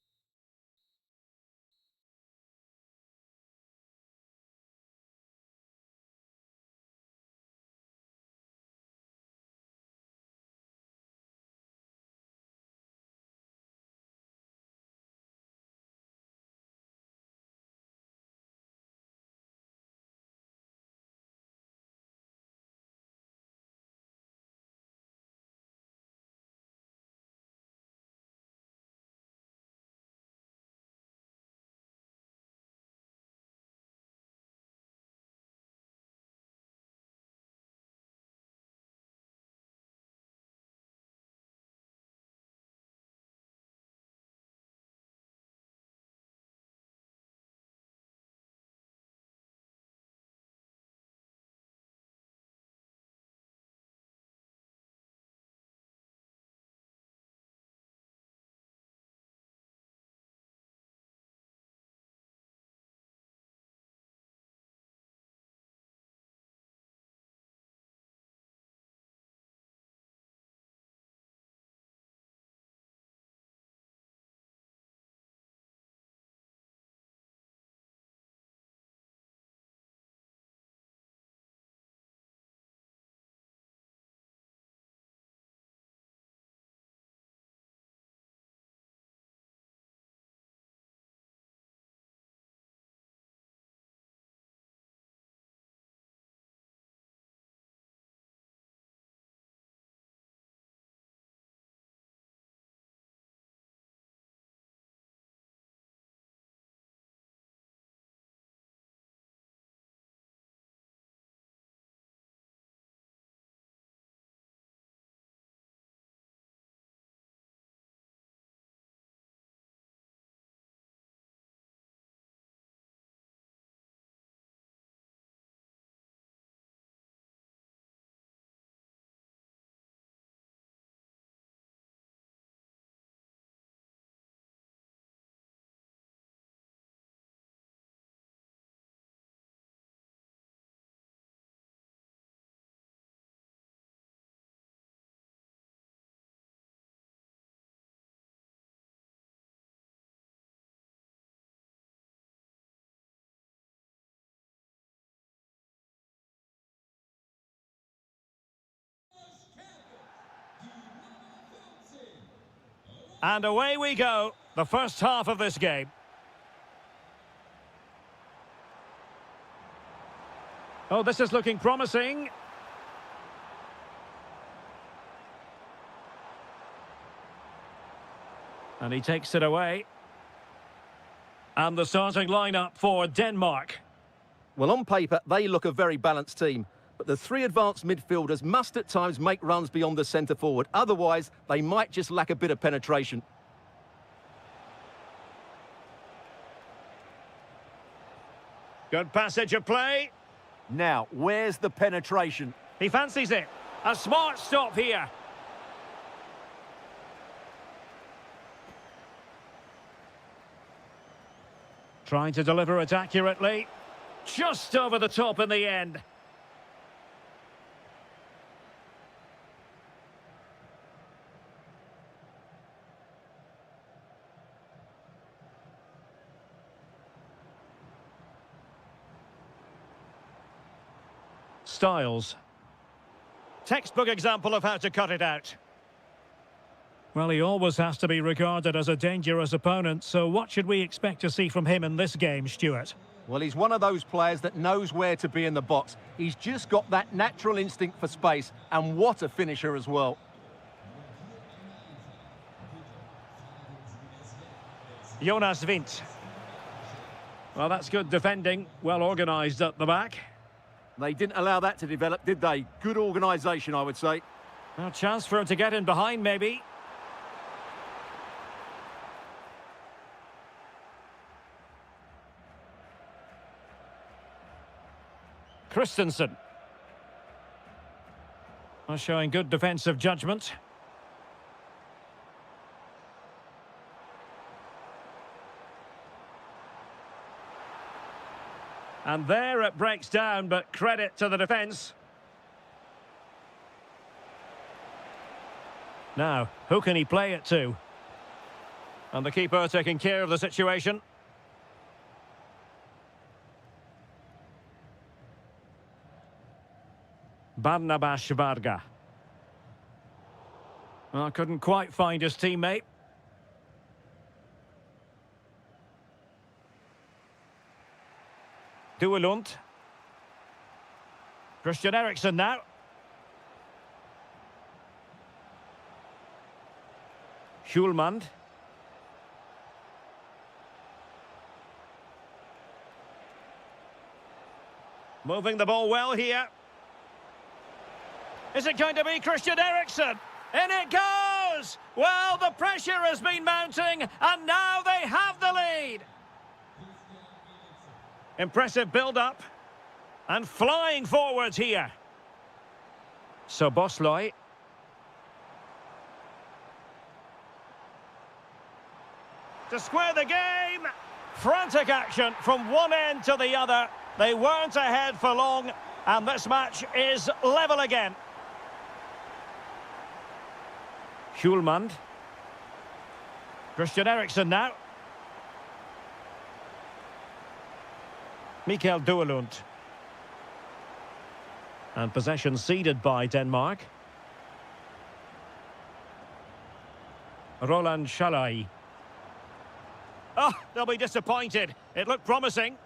And away we go, the first half of this game. Oh, this is looking promising. And he takes it away. And the starting lineup for Denmark. Well, on paper, they look a very balanced team. But the three advanced midfielders must at times make runs beyond the centre forward. Otherwise, they might just lack a bit of penetration. Good passage of play. Now, where's the penetration? He fancies it. A smart stop here. Trying to deliver it accurately. Just over the top in the end. Styles. Textbook example of how to cut it out. Well, he always has to be regarded as a dangerous opponent, so what should we expect to see from him in this game, Stuart? Well, he's one of those players that knows where to be in the box. He's just got that natural instinct for space, and what a finisher as well. Jonas Vint. Well, that's good defending, well organised at the back. They didn't allow that to develop, did they? Good organisation, I would say. A chance for him to get in behind, maybe. Christensen. Well, showing good defensive judgment. And there it breaks down, but credit to the defence. Now, who can he play it to? And the keeper taking care of the situation. Barnabas Varga. Well, couldn't quite find his teammate. Duelund. Christian Eriksen now. Hjulmand. Moving the ball well here. Is it going to be Christian Eriksen? In it goes! Well, the pressure has been mounting, and now they have the lead. Impressive build-up. And flying forwards here. So Bosley. To square the game. Frantic action from one end to the other. They weren't ahead for long, and this match is level again. Hjulmand. Christian Eriksen now. Mikael Duelund. And possession ceded by Denmark. Roland Shalai. Oh, they'll be disappointed. It looked promising.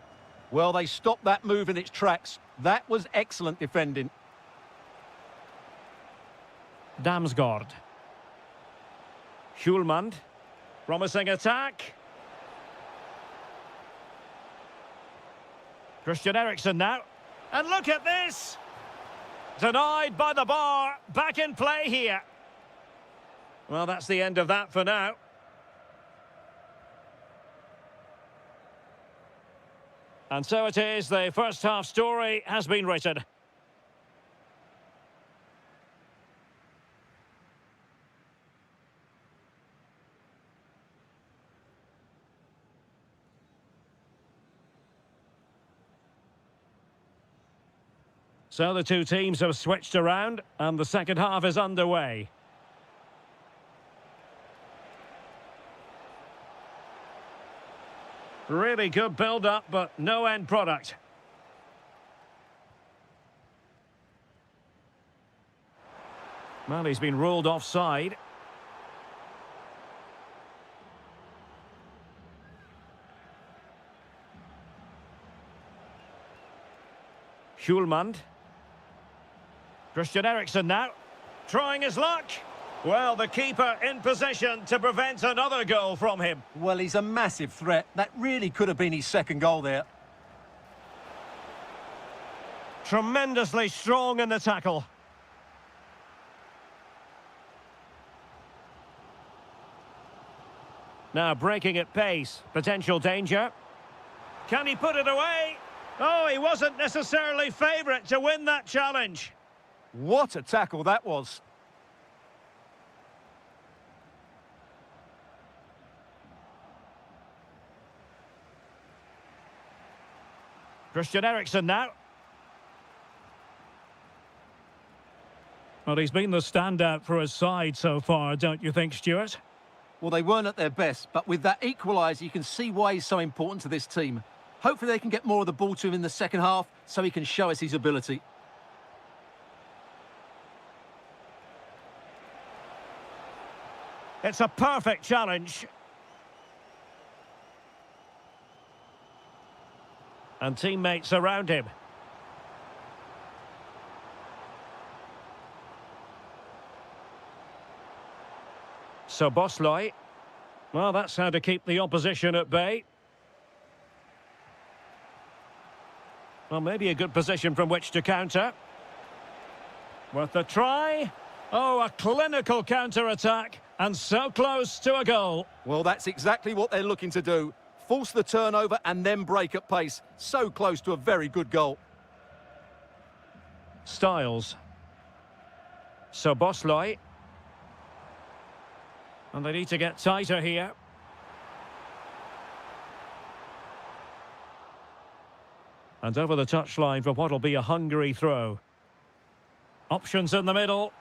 Well, they stopped that move in its tracks. That was excellent defending. Damsgaard. Hjulmand. Promising attack. Christian Eriksen now. And look at this! Denied by the bar. Back in play here. Well, that's the end of that for now. And so it is, the first half story has been written. So the two teams have switched around, and the second half is underway. Really good build-up, but no end product. Well, he's been ruled offside. Hjulmand. Christian Eriksen now. Trying his luck. Well, the keeper in position to prevent another goal from him. Well, he's a massive threat. That really could have been his second goal there. Tremendously strong in the tackle. Now breaking at pace. Potential danger. Can he put it away? Oh, he wasn't necessarily favourite to win that challenge. What a tackle that was. Christian Eriksen now. Well, he's been the standout for his side so far, don't you think, Stuart? Well, they weren't at their best, but with that equaliser, you can see why he's so important to this team. Hopefully they can get more of the ball to him in the second half so he can show us his ability. It's a perfect challenge. And teammates around him. So Bosley. Well, that's how to keep the opposition at bay. Well, maybe a good position from which to counter. Worth a try. Oh, a clinical counter-attack. And so close to a goal. Well, that's exactly what they're looking to do. Force the turnover and then break at pace. So close to a very good goal. Styles. So Bosley. And they need to get tighter here. And over the touchline for what will be a Hungary throw. Options in the middle.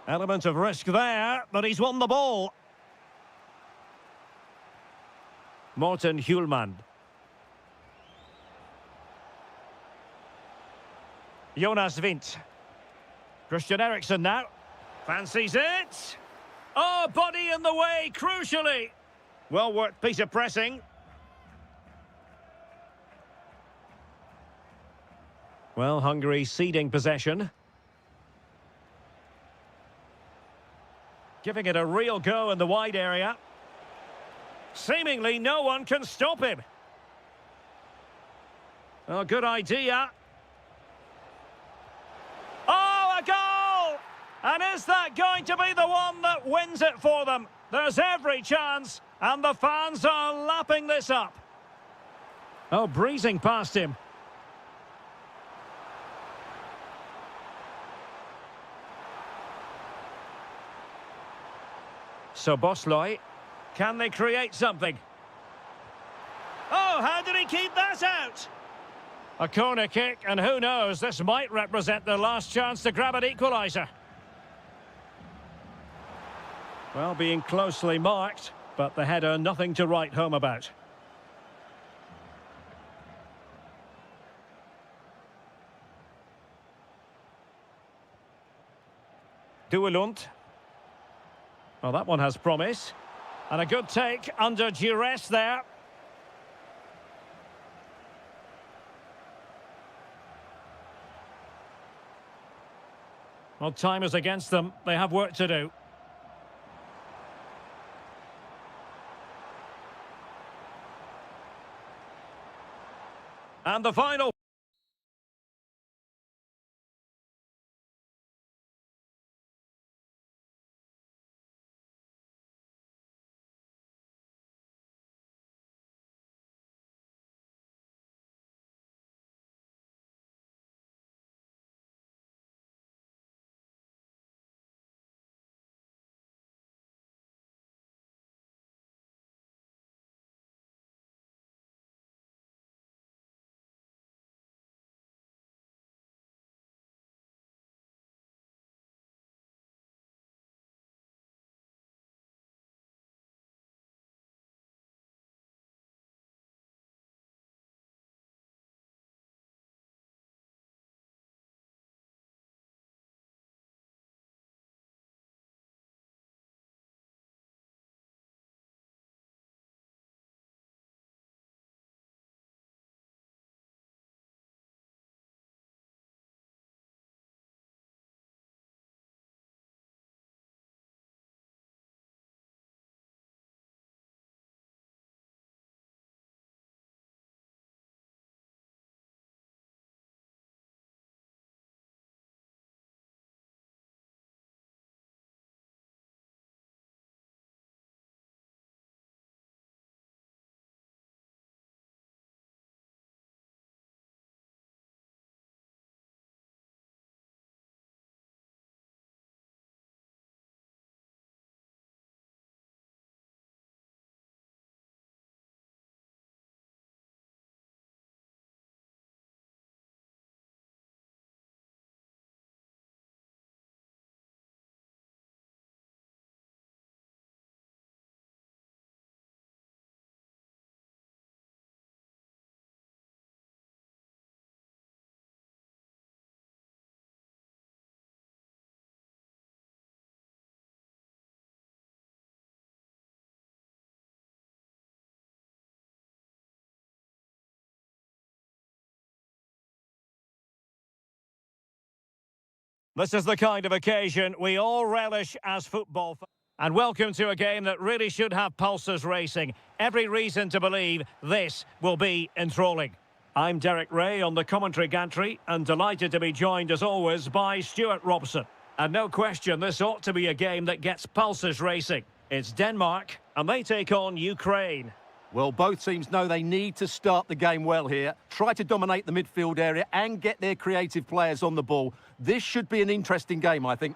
Element of risk there, but he's won the ball. Morten Hjulmand. Jonas Vint. Christian Eriksen now. Fancies it. Oh, body in the way, crucially. Well worked piece of pressing. Well, Hungary ceding possession. Giving it a real go in the wide area. Seemingly no one can stop him. Oh, good idea. Oh, a goal! And is that going to be the one that wins it for them? There's every chance, and the fans are lapping this up. Oh, breezing past him. So Bosley, can they create something? Oh, how did he keep that out? A corner kick, and who knows, this might represent their last chance to grab an equaliser. Well, being closely marked, but the header nothing to write home about. Duelund. Well, that one has promise. And a good take under duress there. Well, time is against them. They have work to do. And the final... This is the kind of occasion we all relish as football fans. And welcome to a game that really should have pulses racing. Every reason to believe this will be enthralling. I'm Derek Ray on the commentary gantry and delighted to be joined as always by Stuart Robson. And no question, this ought to be a game that gets pulses racing. It's Denmark and they take on Ukraine. Well, both teams know they need to start the game well here, try to dominate the midfield area and get their creative players on the ball. This should be an interesting game, I think.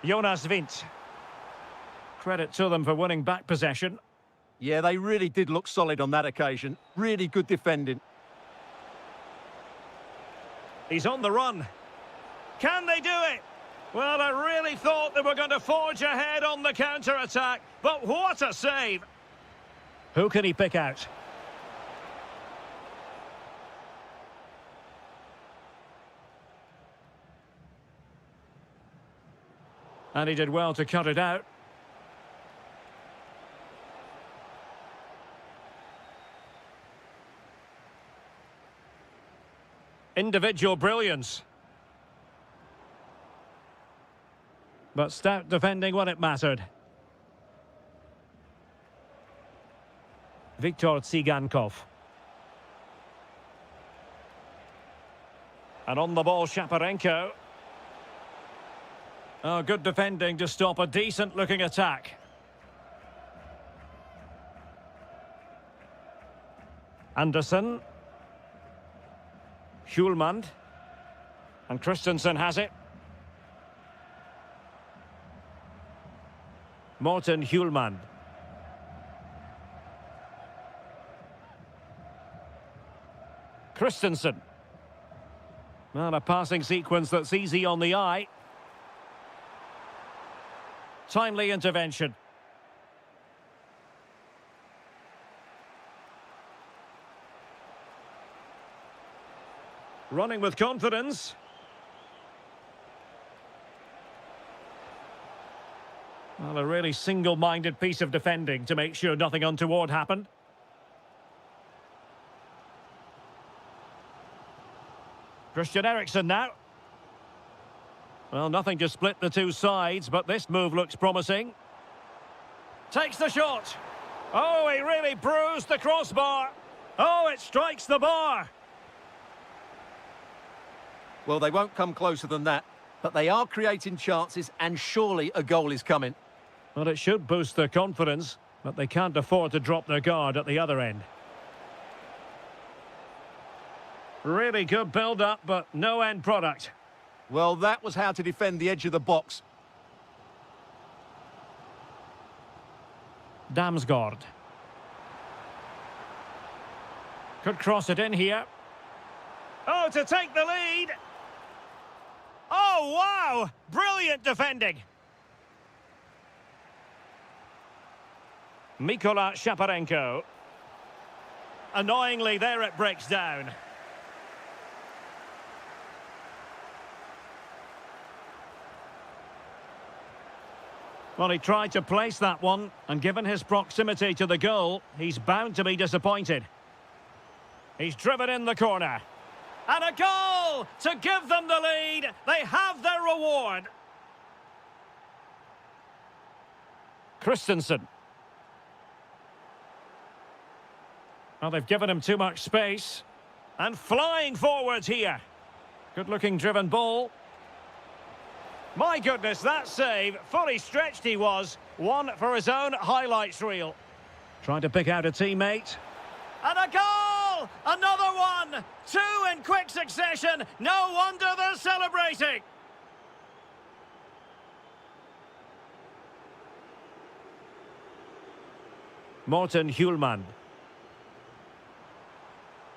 Jonas Vint. Credit to them for winning back possession. Yeah, they really did look solid on that occasion. Really good defending. He's on the run. Can they do it? Well, I really thought they were going to forge ahead on the counter-attack, but what a save! Who can he pick out? And he did well to cut it out. Individual brilliance. But stout defending when it mattered. Viktor Tsigankov. And on the ball, Shaparenko. Oh, good defending to stop a decent-looking attack. Anderson. Hjulmand. And Christensen has it. Morten Hjulmand. Christensen. Well, a passing sequence that's easy on the eye. Timely intervention. Running with confidence. Well, a really single-minded piece of defending to make sure nothing untoward happened. Christian Eriksen now. Well, nothing to split the two sides, but this move looks promising. Takes the shot. Oh, he really bruised the crossbar. Oh, it strikes the bar. Well, they won't come closer than that, but they are creating chances and surely a goal is coming. Well, it should boost their confidence, but they can't afford to drop their guard at the other end. Really good build-up, but no end product. Well, that was how to defend the edge of the box. Damsgaard. Could cross it in here. Oh, to take the lead! Oh, wow! Brilliant defending! Mikola Shaparenko. Annoyingly, there it breaks down. Well, he tried to place that one, and given his proximity to the goal, he's bound to be disappointed. He's driven in the corner. And a goal to give them the lead. They have their reward. Christensen. Well, they've given him too much space. And flying forwards here. Good-looking driven ball. My goodness, that save, fully stretched he was. One for his own highlights reel. Trying to pick out a teammate. And a goal! Another one! Two in quick succession. No wonder they're celebrating. Morten Hjulmand.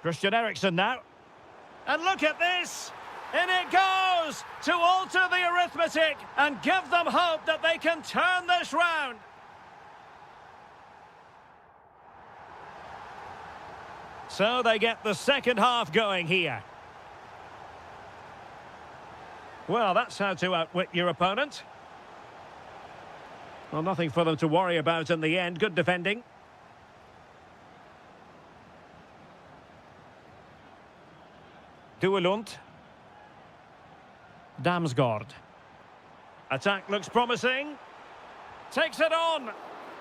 Christian Eriksen now. And look at this! In it goes to alter the arithmetic and give them hope that they can turn this round. So they get the second half going here. Well, that's how to outwit your opponent. Well, nothing for them to worry about in the end. Good defending. Duelund. Damsgaard. Attack looks promising. Takes it on.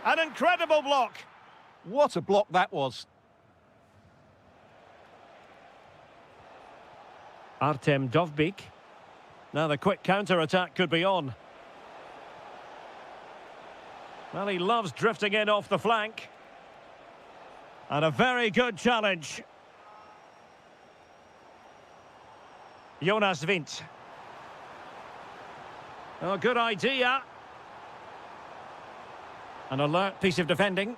An incredible block. What a block that was. Artem Dovbyk. Now the quick counter-attack could be on. Well, he loves drifting in off the flank. And a very good challenge. Jonas Vint. Oh, good idea. An alert piece of defending.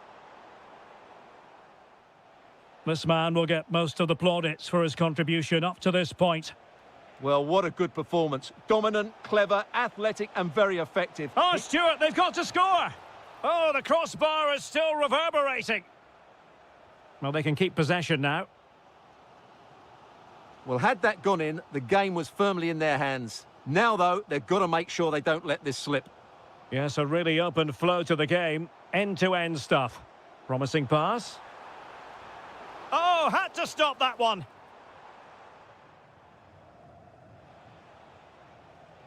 This man will get most of the plaudits for his contribution up to this point. Well, what a good performance. Dominant, clever, athletic and very effective. Oh, Stuart, they've got to score! Oh, the crossbar is still reverberating. Well, they can keep possession now. Well, had that gone in, the game was firmly in their hands. Now, though, they've got to make sure they don't let this slip. Yes, a really open flow to the game. End-to-end stuff. Promising pass. Oh, had to stop that one.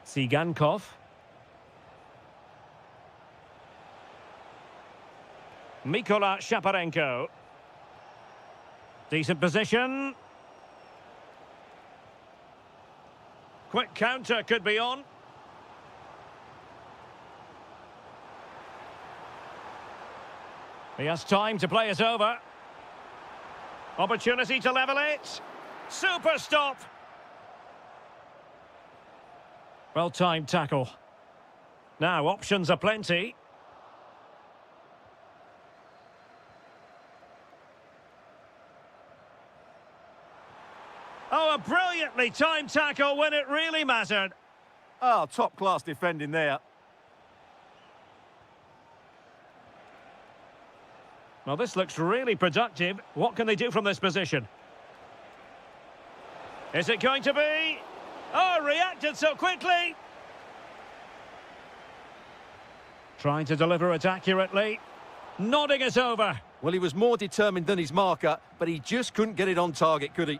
Sigankov. Mikola Shaparenko. Decent position. Quick counter could be on. He has time to play it over. Opportunity to level it. Super stop. Well-timed tackle. Now, options are plenty. Oh, a brilliantly timed tackle when it really mattered. Oh, top-class defending there. Well, this looks really productive. What can they do from this position? Is it going to be? Oh, reacted so quickly. Trying to deliver it accurately. Nodding it over. Well, he was more determined than his marker, but he just couldn't get it on target, could he?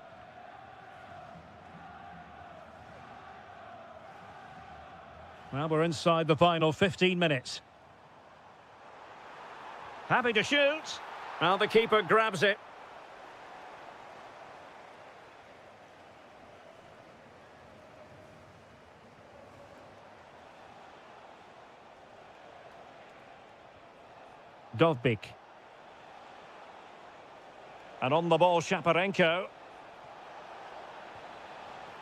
Well, we're inside the final 15 minutes. Happy to shoot. Well, the keeper grabs it. Dovbyk. And on the ball, Shaparenko.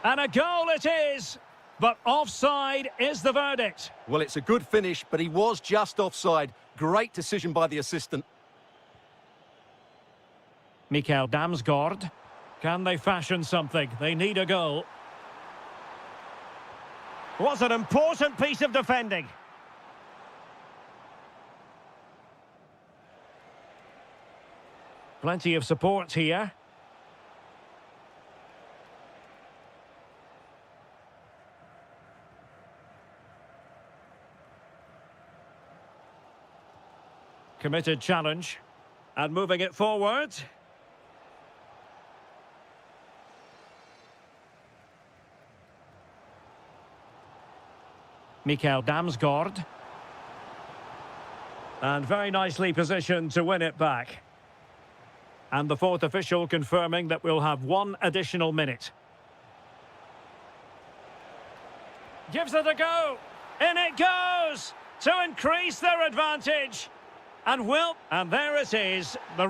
And a goal it is! But offside is the verdict. Well, it's a good finish, but he was just offside. Great decision by the assistant. Mikael Damsgaard. Can they fashion something? They need a goal. Was an important piece of defending. Plenty of support here. Committed challenge. And moving it forward. Mikael Damsgaard. And very nicely positioned to win it back. And the fourth official confirming that we'll have one additional minute. Gives it a go. In it goes! To increase their advantage. And there it is. The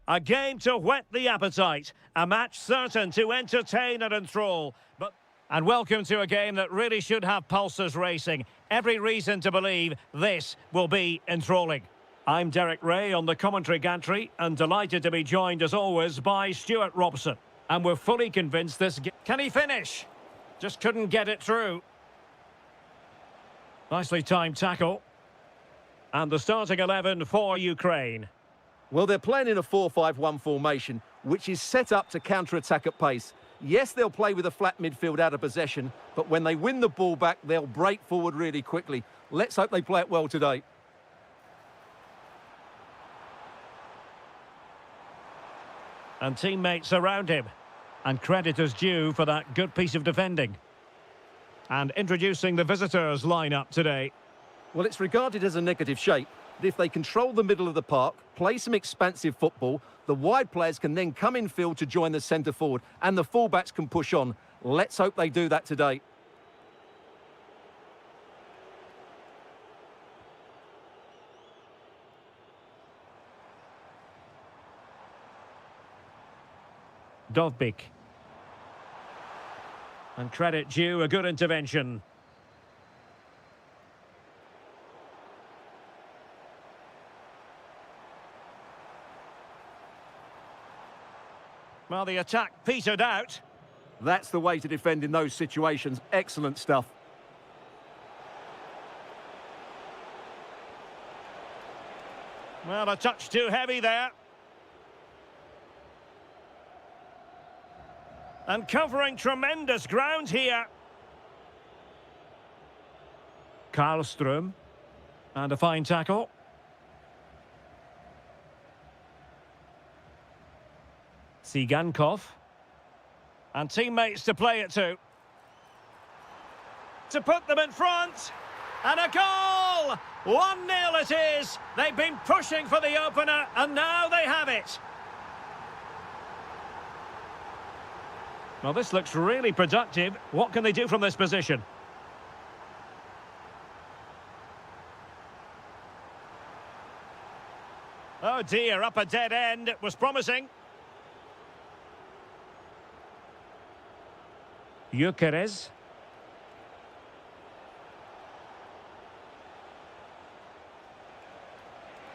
A game to whet the appetite. A match certain to entertain and enthrall. And welcome to a game that really should have pulses racing. Every reason to believe this will be enthralling. I'm Derek Ray on the commentary gantry and delighted to be joined as always by Stuart Robson. And we're fully convinced this game... Can he finish? Just couldn't get it through. Nicely timed tackle. And the starting 11 for Ukraine. Well, they're playing in a 4-5-1 formation, which is set up to counter-attack at pace. Yes, they'll play with a flat midfield out of possession, but when they win the ball back, they'll break forward really quickly. Let's hope they play it well today. And teammates around him. And credit is due for that good piece of defending. And introducing the visitors' lineup today. Well, it's regarded as a negative shape. If they control the middle of the park, play some expansive football, the wide players can then come in field to join the centre forward, and the fullbacks can push on. Let's hope they do that today. Dovbik. And credit due, a good intervention. Well, the attack petered out. That's the way to defend in those situations. Excellent stuff. Well, a touch too heavy there. And covering tremendous ground here. Karlström. And a fine tackle. Sigankov. And teammates to play it to. To put them in front. And a goal! 1-0 it is. They've been pushing for the opener, and now they have it. Well, this looks really productive. What can they do from this position? Oh dear, up a dead end. It was promising. Gyökeres.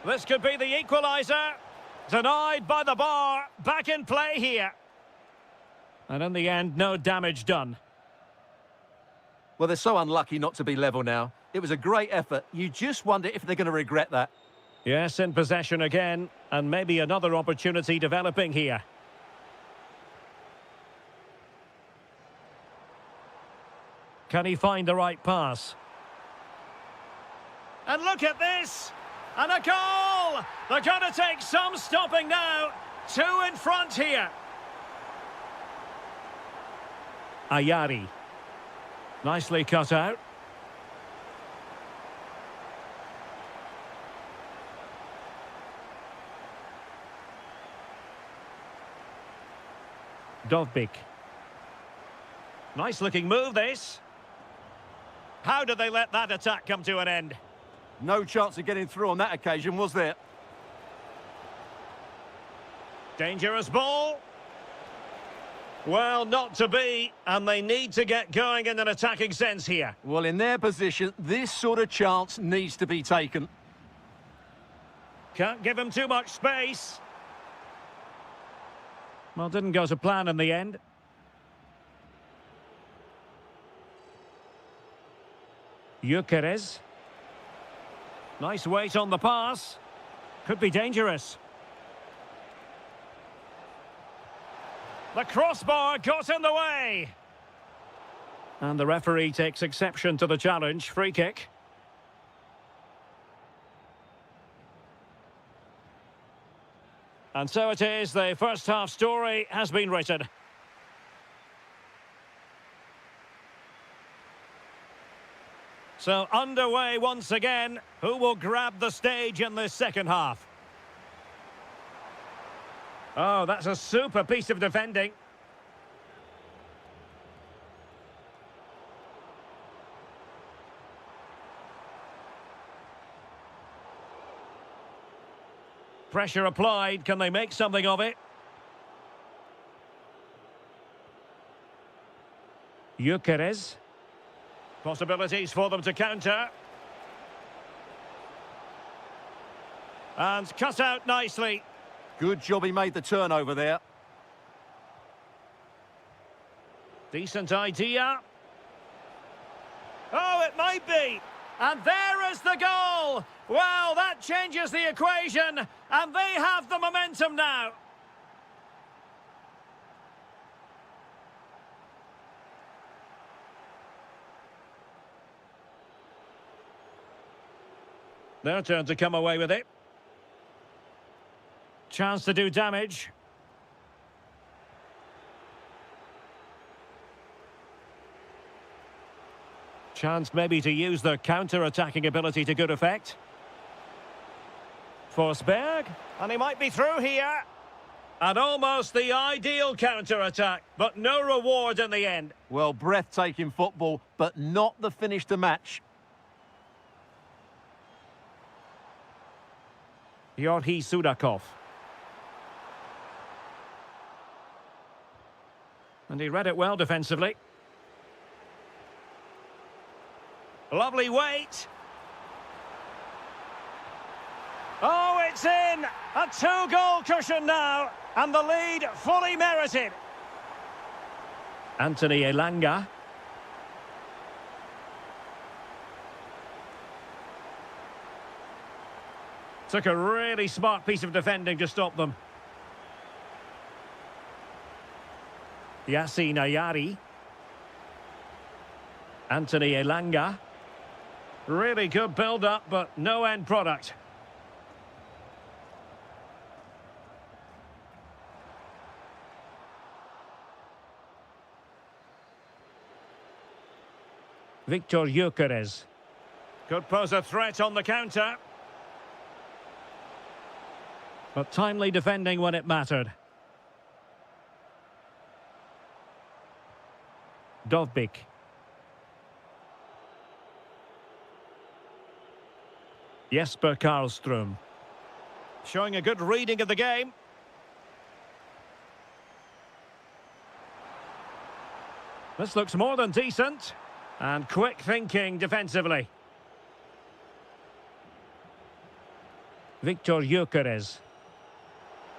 This could be the equaliser. Denied by the bar. Back in play here. And in the end, no damage done. Well, they're so unlucky not to be level now. It was a great effort. You just wonder if they're going to regret that. Yes, in possession again. And maybe another opportunity developing here. Can he find the right pass? And look at this! And a goal! They're going to take some stopping now. 2 in front here. Ayari. Nicely cut out. Dovbik. Nice looking move this. How did they let that attack come to an end? No chance of getting through on that occasion, was there? Dangerous ball. Well, not to be, and they need to get going in an attacking sense here. Well, in their position, this sort of chance needs to be taken. Can't give him too much space. Well, didn't go to plan in the end. Gyökeres. Nice weight on the pass. Could be dangerous. The crossbar got in the way. And the referee takes exception to the challenge. Free kick. And so it is, the first half story has been written. So underway once again. Who will grab the stage in this second half? Oh, that's a super piece of defending. Pressure applied. Can they make something of it? Gyökeres. Possibilities for them to counter. And cut out nicely. Good job he made the turnover there. Decent idea. Oh, it might be. And there is the goal. Well, that changes the equation. And they have the momentum now. Their turn to come away with it. Chance to do damage. Chance maybe to use their counter-attacking ability to good effect. Forsberg, and he might be through here. And almost the ideal counter-attack, but no reward in the end. Well, breathtaking football, but not the finish to match. Yorhi Sudakov. And he read it well defensively. Lovely weight. Oh, it's in! A two-goal cushion now, and the lead fully merited. Anthony Elanga. Took a really smart piece of defending to stop them. Yassine Ayari. Anthony Elanga. Really good build-up, but no end product. Victor Gyökeres. Could pose a threat on the counter. But timely defending when it mattered. Dovbyk. Jesper Karlström. Showing a good reading of the game. This looks more than decent. And quick thinking defensively. Victor Gyökeres.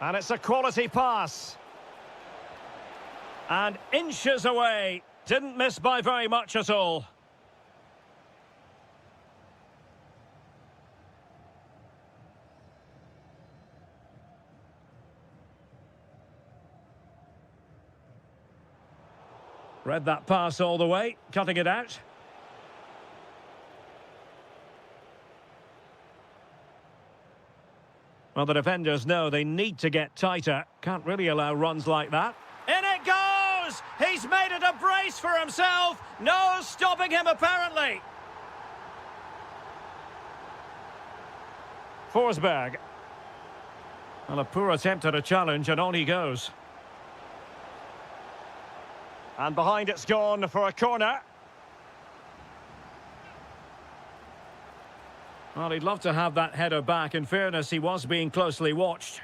And it's a quality pass. And inches away. Didn't miss by very much at all. Read that pass all the way, cutting it out. Well, the defenders know they need to get tighter. Can't really allow runs like that. In it goes! He's made it a brace for himself. No stopping him, apparently. Forsberg. Well, a poor attempt at a challenge, and on he goes. And behind it's gone for a corner. Well, he'd love to have that header back. In fairness, he was being closely watched.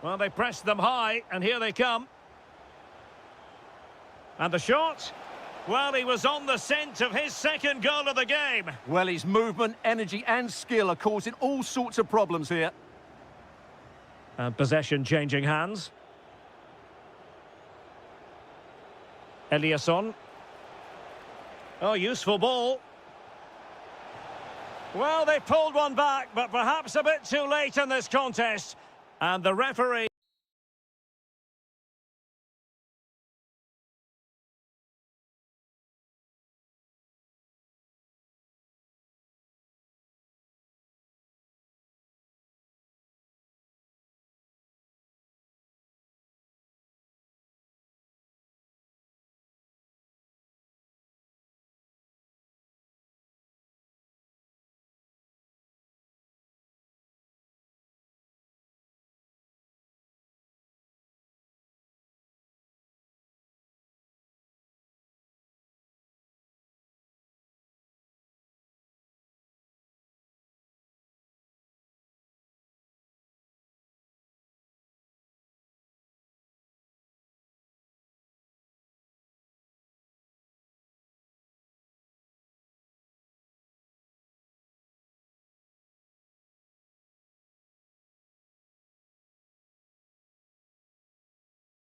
Well, they pressed them high, and here they come. And the shot? Well, he was on the scent of his second goal of the game. Well, his movement, energy and skill are causing all sorts of problems here. And possession changing hands. Eliasson. Oh, useful ball. Well, they pulled one back, but perhaps a bit too late in this contest. And the referee...